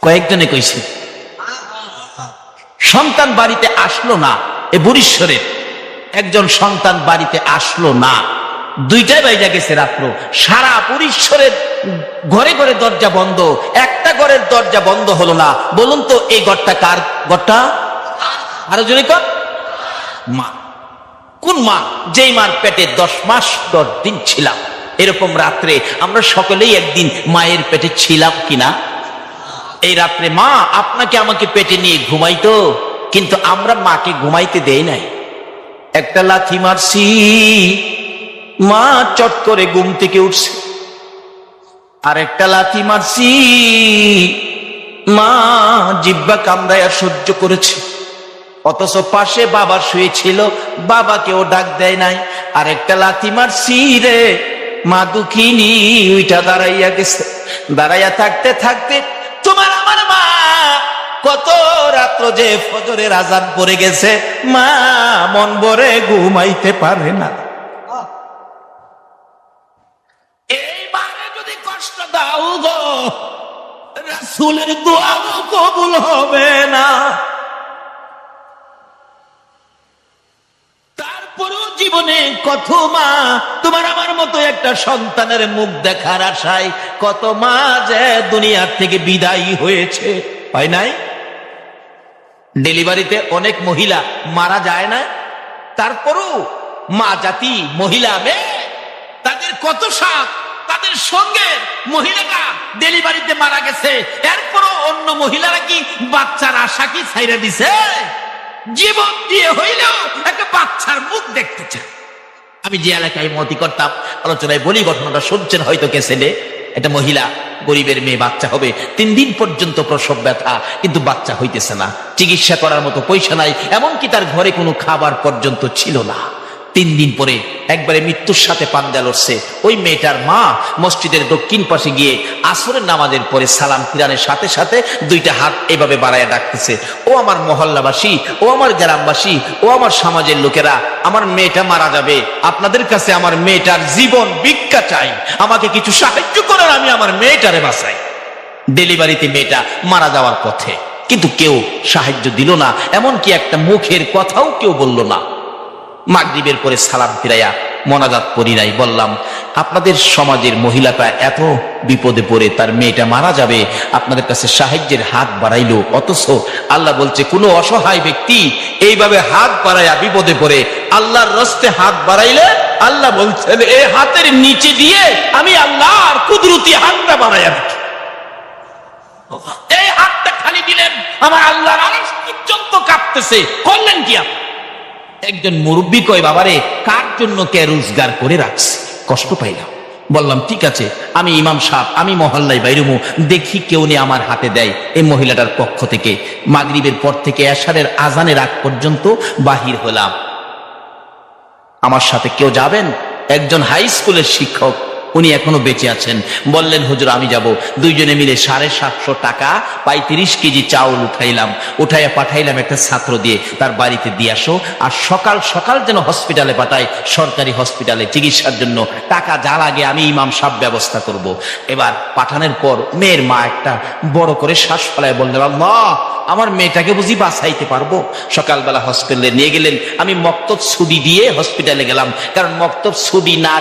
কয়েকজনে কইছে। সন্তান বাড়িতে আসলো না, এ বুড়িশ্বরের একজন সন্তান বাড়িতে আসলো না, 2টায় বাইজা গেছে রাত্র, সারা বুড়িশ্বরের ঘরে ঘরে দরজা বন্ধ, একটা ঘরের দরজা বন্ধ হলো না। বলুন তো এই ঘরটা কার ঘরটা? আরো জোরে কর। মা। কোন মা? যেই মার পেটে 10 মাস 10 দিন ছিলাম। এরকম রাত্রে আমরা সকলেই একদিন মায়ের পেটে ছিলাম কিনা? এই রাত্রে মা আপনাকে আমাকে পেটে নিয়ে ঘুমাইতো, কিন্তু আমরা মাকে ঘুমাইতে দেই নাই। একটা লাথি মারছি, মা চট করে ঘুম থেকে উঠছে। আর একটা লাথি মারছি, মা জিহ্বা কামড়ায়া সহ্য করেছে। অথচ পাশে বাবা শুয়েছিল, বাবাকেও ডাক দেয় নাই। আর একটা লাথি মারছি রে, মা দুঃখিনী ওইটা দাঁড়াইয়া গেছে। দাঁড়াইয়া থাকতে থাকতে তোমার আমার মা কত রাত্র যে ফজরের আযান পড়ে গেছে, মা মন ভরে ঘুমাইতে পারে না। এই মারে যদি কষ্ট দাও গো, রাসূলের দোয়াও কবুল হবে না। জীবনে কত মা তোমার আমার মতো একটা সন্তানের মুখ দেখার আশায় কত মা যে দুনিয়ার থেকে বিদায়ী হয়েছে, হয় নাই? ডেলিভারিতে অনেক মহিলা মারা যায় না, তারপরও মা জাতি মহিলা মেয়ে তাদের কত সাথ, তাদের সঙ্গে মহিলাটা ডেলিভারিতে মারা গেছে, এরপরও অন্য মহিলারা কি বাচ্চার আশা কি ছাইরা দিছে? জীবন দিয়ে হইলেও একটা বাচ্চার মুখ দেখতে চায়। আমি যে এলাকায় মতি করতাম, আলোচনায় বলি, ঘটনাটা শুনছেন হয়তো কেসেটে। একটা মহিলা, গরিবের মেয়ে, বাচ্চা হবে, 3 দিন পর্যন্ত প্রসব ব্যথা, কিন্তু বাচ্চা হইতেছে না, চিকিৎসা করার মতো পয়সা নাই, এমনকি তার ঘরে কোনো খাবার পর্যন্ত ছিল না। 3 দিন পরে একবারে মৃত্যুর সাথে পাঞ্জা লড়ছে। ওই মেয়েটার মা মসজিদের দক্ষিণ পাশে গিয়ে আসরের নামাজের পরে সালাম ফিরানের সাথে সাথে 2টা হাত এভাবে বাড়াইয়া ডাকতেছে, ও আমার মহল্লাবাসী, ও আমার গ্রামবাসী, ও আমার সমাজের লোকেরা, আমার মেয়েটা মারা যাবে, আপনাদের কাছে আমার মেয়েটার জীবন ভিক্ষা চাই, আমাকে কিছু সাহায্য করার, আমি আমার মেয়েটারে বাঁচাই। ডেলিভারিতে মেয়েটা মারা যাওয়ার পথে, কিন্তু কেউ সাহায্য দিল না, এমনকি একটা মুখের কথাও কেউ বলল না। মাগরিবের পরে সালাম ফিরাইয়া মোনাজাত করি নাই, বললাম আপনাদের সমাজের মহিলাটা এত বিপদে পড়ে তার মেয়েটা মারা যাবে, আপনাদের কাছে সাহায্যের হাত বাড়াইলো, অথচ আল্লাহ বলছে কোন অসহায় ব্যক্তি এইভাবে হাত বাড়াইয়া বিপদে পড়ে আল্লাহর রাস্তায় হাত বাড়াইলে আল্লাহ বলছেন এই হাতের নিচে দিয়ে আমি আল্লাহর কুদরতি হাতটা বাড়াইয়া দিই। এই হাতটা খালি দিলেন আমার আল্লাহর আরশ পর্যন্ত কাঁপতেছে। করলেন কি আপনি? একজন মুরব্বী কয় বাবারে কার জন্য কে রোজগার করে রাখছে, কষ্ট পাইলাম। বললাম ঠিক আছে, আমি ইমাম সাহেব, আমি মহল্লায় বাইরুমু, দেখি কেউ নিয়ে আমার হাতে দেয়। এই মহিলাটার পক্ষ থেকে মাগরিবের পর থেকে এশারের আজানের আগ পর্যন্ত বাহির হলাম। আমার সাথে কেউ যাবেন? একজন হাই স্কুলের শিক্ষক, উনি এখনো বেঁচে আছেন, বললেন হুজুর আমি যাব। দুইজনে মিলে 750 টাকা 35 কেজি চাউল উঠাইলাম, উঠাইয়া পাঠাইলাম একটা ছাত্র দিয়ে তার বাড়িতে দিয়ে আসো, আর সকাল সকাল যেন হসপিটালে পাঠায়, সরকারি হসপিটালে চিকিৎসার জন্য টাকা যা লাগে আমি ইমাম সাহেব ব্যবস্থা করব। এবার পাঠানোর পর মেয়ের মা একটা বড় করে শ্বাস ফেলায় বললেন আল্লাহ আমার মেয়েটাকে বুঝি বাঁচাইতে পারবো। সকালবেলা হসপিটালে নিয়ে গেলেন, আমি মক্তব ছুটি দিয়ে হসপিটালে গেলাম, কারণ মক্তব ছুটি না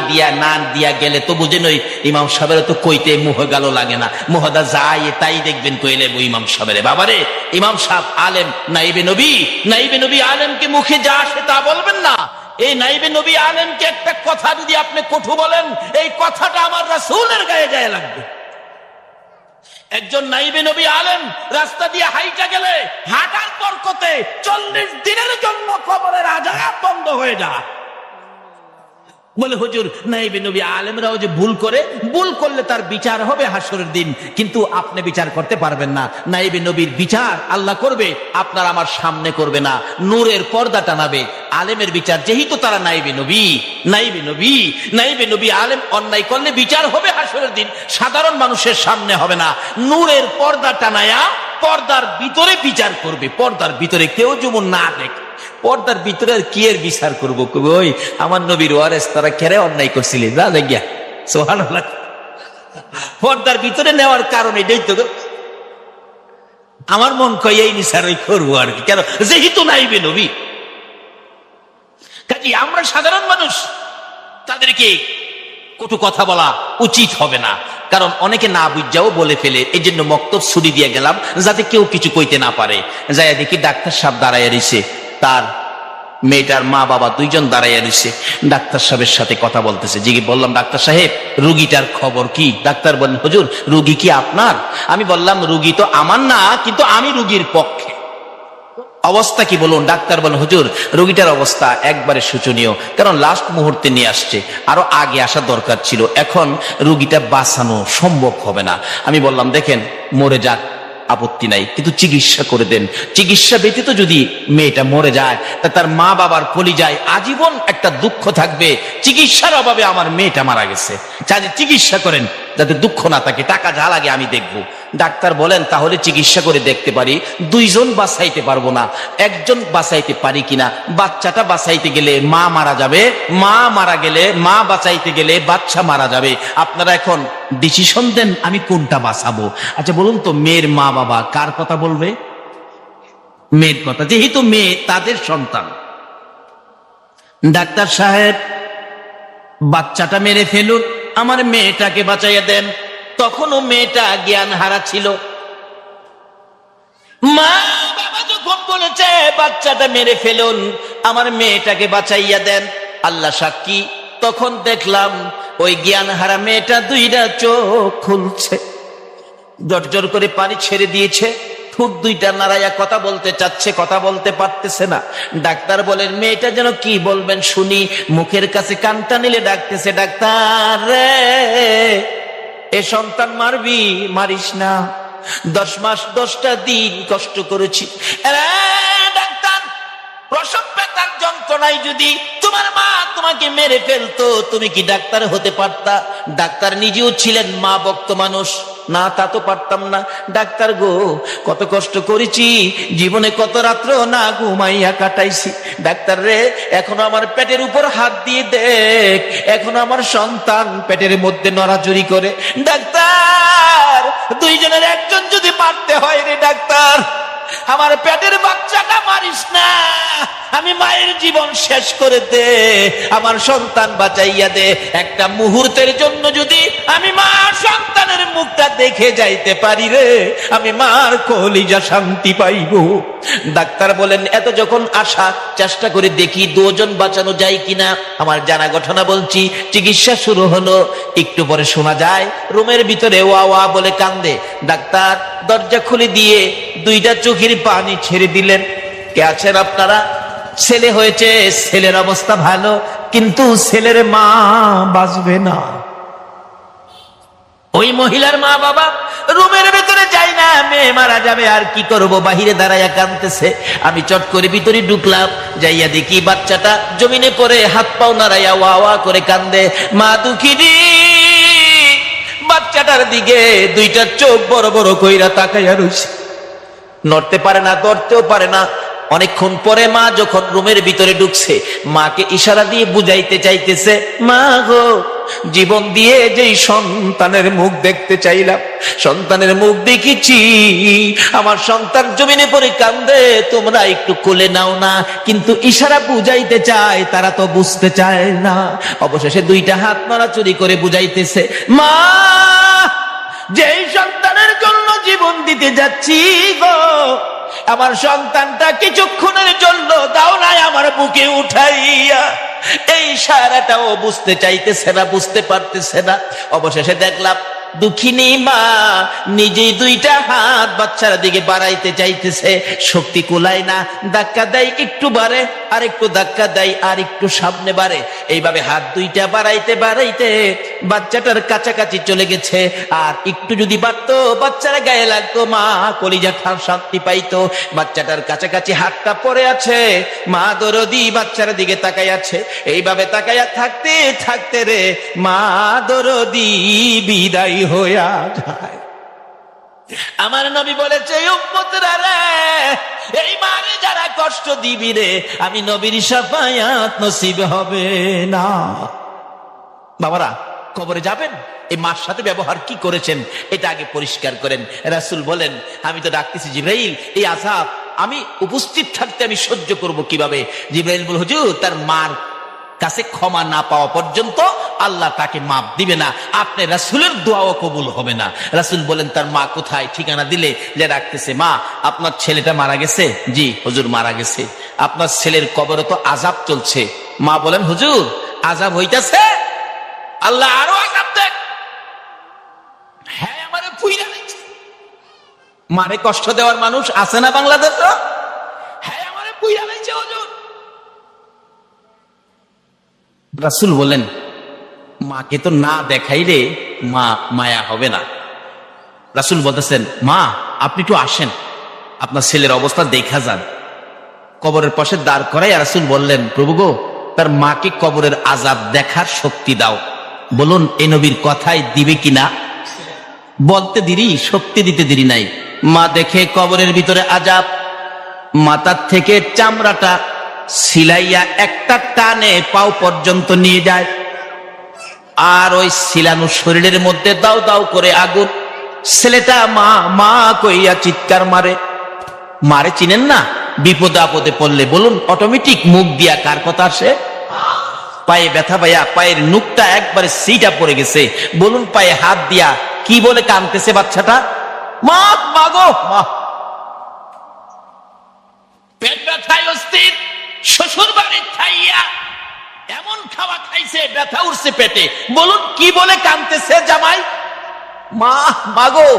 দিয়া গেলে তো বুঝেন ওই ইমাম সাহেবের তো কইতে মুহ গেল লাগে না, মুহদা যায় তাই দেখবেন কইলে বই ইমাম সাহেবের। বাবারে ইমাম সাহেব আলেম, নাইবে নবী আলেমকে মুখে যা আসে তা বলবেন না। এই নাইবে নবী আলেমকে একটা কথা যদি আপনি কটু বলেন, এই কথাটা আমার রাসূলের গায়ে যায় লাগবে। একজন নাইবে নবী আলেম রাস্তা দিয়ে হাইটা গেলে হাঁটার বরকতে 40 দিনের জন্য কবরের আযাব বন্ধ হয়ে যায়। বলে হুজুর নাইবে নবী আলেমরাও যে ভুল করলে তার বিচার হবে হাসরের দিন, কিন্তু আপনি বিচার করতে পারবেন না। নাইবে নবীর বিচার আল্লাহ করবে, আপনার আমার সামনে করবে না, নূরের পর্দা টানাবে। আলেমের বিচার যেহেতু তারা নাইবে নবী আলেম অন্যায় করলে বিচার হবে হাসরের দিন, সাধারণ মানুষের সামনে হবে না, নূরের পর্দা টানায়া পর্দার ভিতরে বিচার করবে। পর্দার ভিতরে কেউ যেমন না দেখে, পর্দার ভিতরে আর কি এর বিচার করবো? ওই আমার নবীর ওয়ারেস তারা কেড়ে অন্যায় করছিলেন, যা গিয়া সুবহানাল্লাহ। পর্দার ভিতরে নেওয়ার কারণে এটাই তো আমার মন কয় এই বিচার ওই করবো আর কি, কেন যেহেতু নাইবে নবী। কাজে আমরা সাধারণ মানুষ, তাদেরকে কটু কথা বলা উচিত হবে না, কারণ অনেকে না বুঝাও বলে ফেলে। এই জন্য মক্তব ছুটি দিয়ে গেলাম যাতে কেউ কিছু কইতে না পারে। যাই দেখি ডাক্তার সাহেব দাঁড়াইয়া রইছে, তার মেয়েটার মা বাবা দুইজন দাঁড়াইয়া রইছে, ডাক্তার সাহেবের সাথে কথা বলতেছে। জিজ্ঞেস বললাম ডাক্তার সাহেব রুগীটার খবর কি? ডাক্তার বললেন হুজুর রুগী কি আপনার? আমি বললাম রুগী তো আমার না, কিন্তু আমি রুগীর পক্ষে। অবস্থা কি বলুন? ডাক্তার বলেন হুজুর রোগীটার অবস্থা একবারে শোচনীয়, কারণ লাস্ট মুহূর্তে নিয়ে আসছে, আরো আগে আসা দরকার ছিল, এখন রোগীটা বাঁচানো সম্ভব হবে না। আমি বললাম দেখেন মরে যাক আপত্তি নাই, কিন্তু চিকিৎসা করে দেন। চিকিৎসা ব্যতীত যদি মেয়েটা মরে যায় তা তার মা বাবার কলিজায় আজীবন একটা দুঃখ থাকবে, চিকিৎসার অভাবে আমার মেয়েটা মারা গেছে, চাইলে চিকিৎসা করেন যাতে দুঃখ না থাকে, টাকা যা লাগে আমি দেখবো। ডাক্তার বলেন তাহলে চিকিৎসা করে দেখতে পারি, দুইজন বাঁচাইতে পারবো না, একজন বাঁচাইতে পারি কিনা। বাচ্চাটা বাঁচাইতে গেলে মা মারা যাবে, মা মারা গেলে মা বাঁচাইতে গেলে বাচ্চা মারা যাবে। আপনারা এখন ডিসিশন দেন আমি কোনটা বাঁচাবো। আচ্ছা বলুন তো মেয়ের মা বাবা কার কথা বলবে? মেয়ের কথা, যেহেতু মেয়ে তাদের সন্তান। ডাক্তার সাহেব বাচ্চাটা মেরে ফেলুন, আমার মেয়েটাকে বাঁচাইয়া দেন। তখনও মেয়েটা জ্ঞান হারা ছিল। মা বাবা যখন বলেছে বাচ্চাটা মেরে ফেলুন, আমার মেয়েটাকে বাঁচাইয়া দেন, আল্লাহ সাক্ষী তখন দেখলাম ওই জ্ঞান হারা মেয়েটা দুইটা চোখ খুলছে, জর্জর করে পানি ছেড়ে দিয়েছে, ঠোঁট দুইটা নাড়াইয়া কথা বলতে চাচ্ছে, কথা বলতে পারতেছে না। ডাক্তার বলেন মেয়েটা যেন কি বলবেন শুনি, মুখের কাছে কানটা নিলে ডাকতেছে ডাক্তার রে এ সন্তান মারবি, মারিস না, 10 মাস 10টা দিন কষ্ট করেছি। ডাক্তার প্রসব ব্যথার যন্ত্রণায় যদি তোমার মা তোমাকে মেরে ফেলতো তুমি কি ডাক্তার হতে পারতা? ডাক্তার নিজেও ছিলেন মা ভক্ত মানুষ, না তা তো পারতাম না। ডাক্তার গো কত কষ্ট করেছি, জীবনে কত রাত্র না ঘুমাইয়া কাটাইছি। ডাক্তার রে এখনো আমার পেটের উপর হাত দিয়ে দেখ, এখনো আমার সন্তান পেটের মধ্যে নড়াচড়ি করে। ডাক্তার দুইজনের একজন যদি পারতে হয় রে ডাক্তার, আমার পেটের বাচ্চাটা মারিস না, আমি মায়ের জীবন শেষ করে দে, আমার সন্তান বাঁচাইয়া দে। একটা মুহূর্তের জন্য যদি আমি মা সন্তানের মুখটা দেখে যাইতে পারি রে, আমি মার কলিজা শান্তি পাইব। ডাক্তার বলেন এত যখন আশা, চেষ্টা করে দেখি দুজন বাঁচানো যায় কিনা। আমার জানা ঘটনা বলছি। চিকিৎসা শুরু হলো, একটু পরে শোনা যায় রুমের ভিতরে ওয়া ওয়া বলে কান্দে। ডাক্তার দরজা খুলে দিয়ে দুইটা চোখের পানি ছেড়ে দিলেন। কে আছেন আপনারা? ছেলে হয়েছে, ছেলের অবস্থা ভালো, কিন্তু ছেলের মা বাঁচবে না। ওই মহিলার মা বাবা রুমের ভেতরে যায় না, মেয়ে মারা যাবে, আর কি করব, বাহিরে দাঁড়াইয়া কাঁদতেছে। আমি চট করে ভিতরে ঢুকলাম, যাইয়া দেখি বাচ্চাটা জমিনে পড়ে হাত পাও নাড়াইয়া ওয়া ওয়া করে কান্দে। মা দুঃখিনী বাচ্চাটার দিকে দুইটা চোখ বড় বড় কইরা তাকাইয়া রইছে, নড়তে পারে না, ধরতেও পারে না। অনেকক্ষণ পরে মা যখন রুমের ভিতরে ঢুকছে, মাকে ইশারা দিয়ে বুঝাইতে চাইতেছে, মা গো, জীবন দিয়ে যেই সন্তানের মুখ দেখতে চাইলাম, সন্তানের মুখ দেখেছি, আমার সন্তান জমিনে পড়ে কান্দে, তোমরা একটু কোলে নাও না। কিন্তু ইশারা বুঝাইতে চায়, তারা তো বুঝতে চায় না। অবশেষে দুইটা হাত নড়াচড়ি করে বুঝাইতেছে, মা, যেই সন্তানের জন্য জীবন দিতে যাচ্ছি গো, আমার সন্তানটা কিছুক্ষণের জন্য দাও নাই আমার বুকে উঠাইয়া। এই সারাটাও বুঝতে চাইতেছে না, বুঝতে পারতেছে না। অবশেষে দেখলাম দুঃখিনী মা নিজেই দুইটা হাত বাচ্চার দিকে বাড়াইতে চাইতেছে, শক্তি কুলায় না, ধাক্কা দেয় একটু বাড়ে, আর একটু ধাক্কা দেয়, আর একটু সামনে বাড়ে। এইভাবে হাত দুইটা বাড়াইতে বাড়াইতে বাচ্চাটার কাছাকাছি চলে গেছে। আর একটু যদি বাড়তো, বাচ্চারা গায়ে লাগতো, মা কলিজা শান্তি পাইতো। বাচ্চাটার কাছাকাছি হাতটা পড়ে আছে, মা দরদি বাচ্চার দিকে তাকাই আছে। এইভাবে তাকাইয়া থাকতে থাকতে রে মা দরদি বিদায় হইয়া যায়। আমার নবী বলেছে, উম্মতরা রে, এই মারে যারা কষ্ট দিবি রে, আমি নবীর শাফায়াত নসিব হবে না। বাবারা, কবরে যাবেন, এই মার সাথে ব্যবহার কি করেছেন এটা আগে পরিষ্কার করেন। রাসূল বলেন, আমি তো ডাকতেছি জিবরাইল, এই আযাব আমি উপস্থিত থাকতে আমি সহ্য করব কিভাবে? জিবরাইল বল, হুজুর, তার মার কাছে ক্ষমা না পাওয়া পর্যন্ত আল্লাহ তাকে মাপ দিবে না, আপনি রাসূলের দোয়াও কবুল হবে না। রাসূল বলেন, তার মা কোথায়? ঠিকানা দিলে যে ডাকতেছে, মা, আপনার ছেলেটা মারা গেছে? জি হুজুর, মারা গেছে। আপনার ছেলের কবরে তো আযাব চলছে। মা বলেন, হুজুর, আযাব হইতাছে? আল্লাহ আরো আযাব দেখ। হ্যাঁ, আমারে পুইরা দিচ্ছে। মারে কষ্ট দেওয়ার মানুষ আছে না বাংলাদেশে? হ্যাঁ, আমারে পুইরা দিচ্ছে হুজুর। রাসূল বলেন, মাকে তো না দেখাইলে মা মায়া হবে না। রাসূল বলতেছেন, মা, আপনি একটু আসেন, আপনার ছেলের অবস্থা দেখা যান। কবরের পাশে দাঁড় করাই রাসূল বললেন, প্রভু গো, তার মাকে কবরের আযাব দেখার শক্তি দাও। বলুন, এই নবীর কথাই দিবে কিনা? বলতে দেরি, শক্তি দিতে দেরি নাই। মা দেখে কবরের ভিতরে আযাব, মাথার থেকে চামড়াটা সিলাইয়া একটা টানে পাও পর্যন্ত নিয়ে যায়। আর ওই সিলানো শরীরের মধ্যে দাও দাও করে আগুন। ছেলেটা মা মা কইয়া চিৎকার মারে। মারে চিনেন না? বিপদে আপদে পড়লে বলুন অটোমেটিক মুখ দিয়া কার কথা আসে? পায়ে ব্যথা পাইয়া পায়ের নুকটা একবারে সিটা পড়ে গেছে। বলুন পায়ে হাত দিয়া কি বলে কাঁদতেছে বাচ্চাটা? মা, মাগো মা। পেট ব্যথায় অস্থির, শ্বশুর বাড়ির খাইয়া এমন খাওয়া খাইছে, ব্যথা উঠছে পেটে। বলুন কি বলে কাঁদতেছে জামাই? মা, মাগো।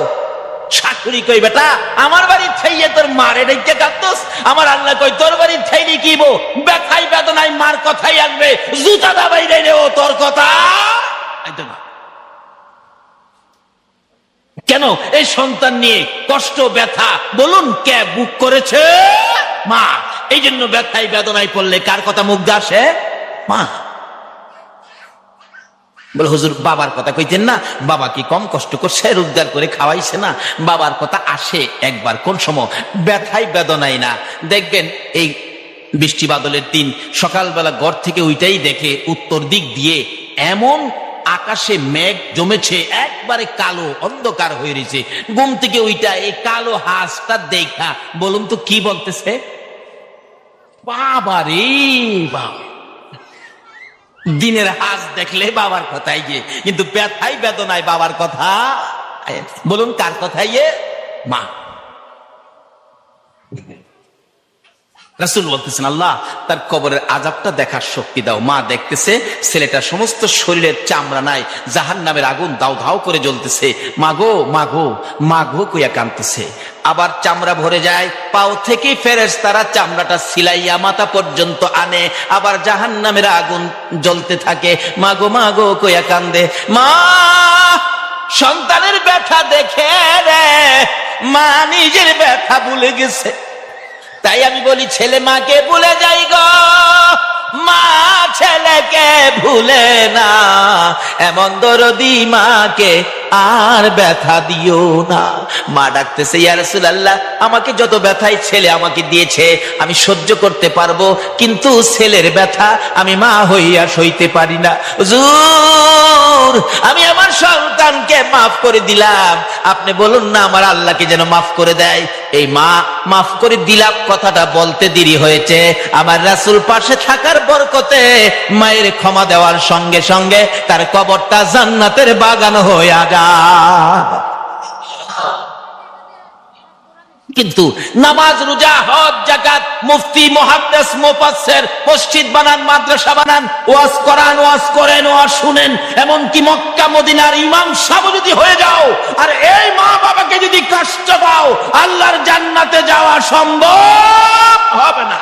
শাশুড়ি কই, বেটা আমার বাড়ির খাইয়ে তোর মারে ডেকে কাঁদতোস? আমার আল্লাহ কই, তোর বাড়ির খাইনি কি বো, ব্যথাই বেদনায় মার কথাই আসবে, জুতা দাবাই রে ও তোর কথা। কেন এই সন্তান নিয়ে কষ্ট ব্যথা বলুন কে বুক করেছে? মা। এই জন্য ব্যথাই বেদনায় পড়লে কার কথা মুখ আসে? মা। বলে হুজুর, বাবার কথা কইতেন না? বাবা কি কম কষ্ট করছে, রোজগার করে খাওয়াইছে না? বাবার কথা আসে একবার, কোন সময়? ব্যথাই বেদনাই না। দেখবেন এই বৃষ্টি বাদলের দিন সকালবেলা ঘর থেকে ওইটাই দেখে উত্তর দিক দিয়ে এমন আকাশে মেঘ জমেছে, একবারে কালো অন্ধকার হয়ে রয়েছে। ঘুম থেকে ওইটা এই কালো হাঁসটা দেখা বলুন তো কি বলতেছে? বাবা রে বাবা, দিনের হাজ দেখলে বাবার কথাই গিয়ে, কিন্তু ব্যথাই বেদনায় বাবার কথা। বলুন কার কথাই গিয়ে? মা। রাসূল বলতেছেন, আল্লাহ তার কবরের আযাবটা দেখার শক্তি দাও। মা দেখতেছে ছেলেটার সমস্ত শরীরের চামড়া নাই, জাহান্নামের আগুন দাউ ধাউ করে জ্বলতেছে। মাগো মাগো মাগো কইয়া কাঁদতেছে। আবার চামড়া ভরে যায়, পাও থেকে ফেরেশতারা চামড়াটা সিলাইয়া মাথা পর্যন্ত আনে, আবার জাহান্নামের আগুন জ্বলতে থাকে। মাগো মাগো কইয়া কান্দে। মা সন্তানের ব্যথা দেখে রে মা নিজের ব্যথা ভুলে গেছে। তাই আমি বলি, ছেলে মাকে ভুলে যাই গো, মা ছেলেকে ভুলে না। এমন দরদি মাকে আর ব্যথা দিও না। মা ডাকতেছে, ইয়া রাসূলুল্লাহ, আমাকে যত ব্যথাই ছেলে আমাকে দিয়েছে আমি সহ্য করতে পারবো, কিন্তু ছেলের ব্যথা আমি মা হইয়া সইতে পারি না। হুজুর, আমি আমার সন্তানকে মাফ করে দিলাম, আপনি বলুন না আমার আল্লাহকে যেন মাফ করে দেয়। এই মা মাফ করে দিলাম কথাটা বলতে দেরি হয়েছে, আমার রাসূল পাশে থাকার বরকতে মায়ের ক্ষমা দেওয়ার সঙ্গে সঙ্গে তার কবরটা জান্নাতের বাগান হয়ে যায়। কিন্তু নামাজ, রোজা, হজ, যাকাত, মুফতি, মুহাদ্দিস, মুফাসসির, মসজিদ বানান, মাদ্রাসা বানান, ওয়াজ করান, ওয়াজ করেন, ওয়াজ শুনেন, এমনকি মক্কা মদিনার ইমাম সাহেব যদি হয়ে যাও, আর এই মা বাবাকে যদি কষ্ট দাও, আল্লাহর জান্নাতে যাওয়া সম্ভব হবে না।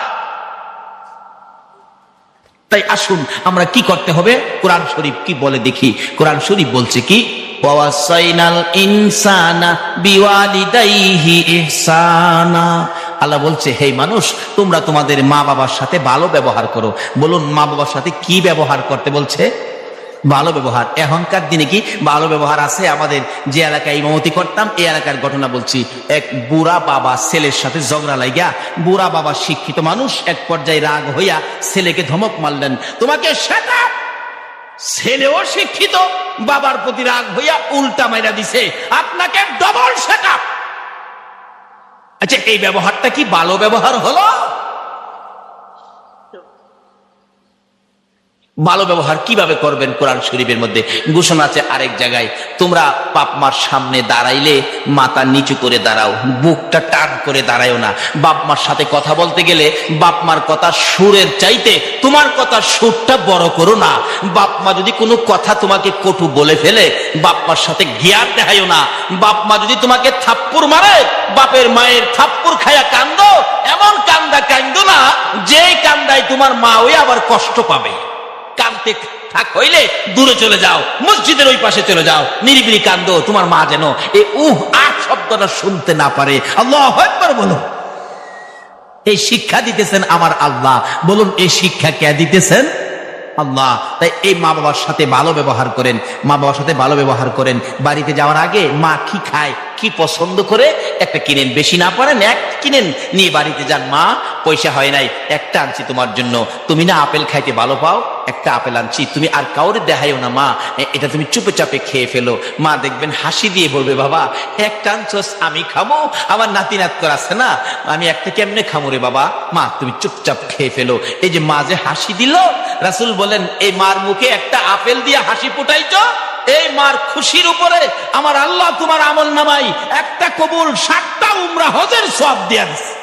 তাই আসুন আমরা কি করতে হবে, কোরআন শরীফ কি বলে দেখি। কোরআন শরীফ বলছে কি, ওয়াসাইনাল ইনসানা বিওয়ালিদাইহি ইহসানা। আল্লাহ বলছে, হে মানুষ, তোমরা তোমাদের মা বাবার সাথে ভালো ব্যবহার করো। বলুন মা বাবার সাথে কি ব্যবহার করতে বলছে? ভালো ব্যবহার। এখনকার দিনে কি ভালো ব্যবহার আছে? আমাদের যে এলাকায় ইমামতি করতাম, এই এলাকার ঘটনা বলছি। এক বুড়া বাবা ছেলের সাথে ঝগড়া লাগিয়া, বুড়া বাবা শিক্ষিত মানুষ, এক পর্যায়ে রাগ হইয়া ছেলেকে ধমক মারলেন, তোমাকে সেটা। ছেলেও শিক্ষিত, বাবার প্রতি রাগ হইয়া উল্টা মাইরা দিছে, আপনাকে ডবল সেটা। আচ্ছা, এই ব্যবহারটা কি ভালো ব্যবহার হলো? ভালো ব্যবহার কিভাবে করবেন? কোরআন শরীফের মধ্যে ঘোষণা আছে আরেক জায়গায়, তোমরা বাপ মার সামনে দাঁড়াইলে মাথা নিচু করে দাঁড়াও, বুকটা টান করে দাঁড়ায়ও না। বাপ মার সাথে কথা বলতে গেলে বাপ মার কথা সুরের চাইতে তোমার কথা সুরটা বড় করো না। বাপ মা যদি কোনো কথা তোমাকে কটু বলে ফেলে, বাপ মার সাথে জ্ঞান দেখায়ও না। বাপ মা যদি তোমাকে থাপ্পড় মারে, বাপের মায়ের থাপ্পড় খায়া কান্দো, এমন কান্দা কান্দো না যে কান্দায় তোমার মা ওই আবার কষ্ট পাবে। কাঁদতে থাক হইলে দূরে চলে যাও, মসজিদের ওই পাশে চলে যাও, নিরিবিলি কান্দো, তোমার মা যেন এই আহ শব্দটা শুনতে না পারে। আল্লাহু আকবার বলো। এই শিক্ষা দিতেছেন আমার আল্লাহ। বলুন এই শিক্ষা কে দিতেছেন? আল্লাহ। তাই এই মা বাবার সাথে ভালো ব্যবহার করেন, মা বাবার সাথে ভালো ব্যবহার করেন। বাড়িতে যাওয়ার আগে মা কি খায়, কি পছন্দ করে একটা কিনেন, বেশি না পারেন এক কিনেন, নিয়ে বাড়িতে যান। মা পয়সা হয় নাই, একটা আনছি তোমার জন্য, তুমি না আপেল খাইতে ভালো পাও, একটা আপেল আনছি, তুমি আর কাউরে দেখাইও না মা, এটা তুমি চুপে চাপে খেয়ে ফেলো। মা দেখবেন হাসি দিয়ে বলবে, বাবা একটা আনছস, আমি খাবো, আমার নাতি নাত করে আছে না, আমি একটা কেমনে খাবো রে বাবা, মা তুমি চুপচাপ খেয়ে ফেলো। এই যে মা যে হাসি দিল, রাসূল বলেন এই মার মুখে একটা আপেল দিয়ে হাসি ফুটাইছো, এই মার খুশির উপরে আমার আল্লাহ তোমার আমল নামাই একটা কবুল 7টা উমরা হজের সওয়াব দিয়া দিছে।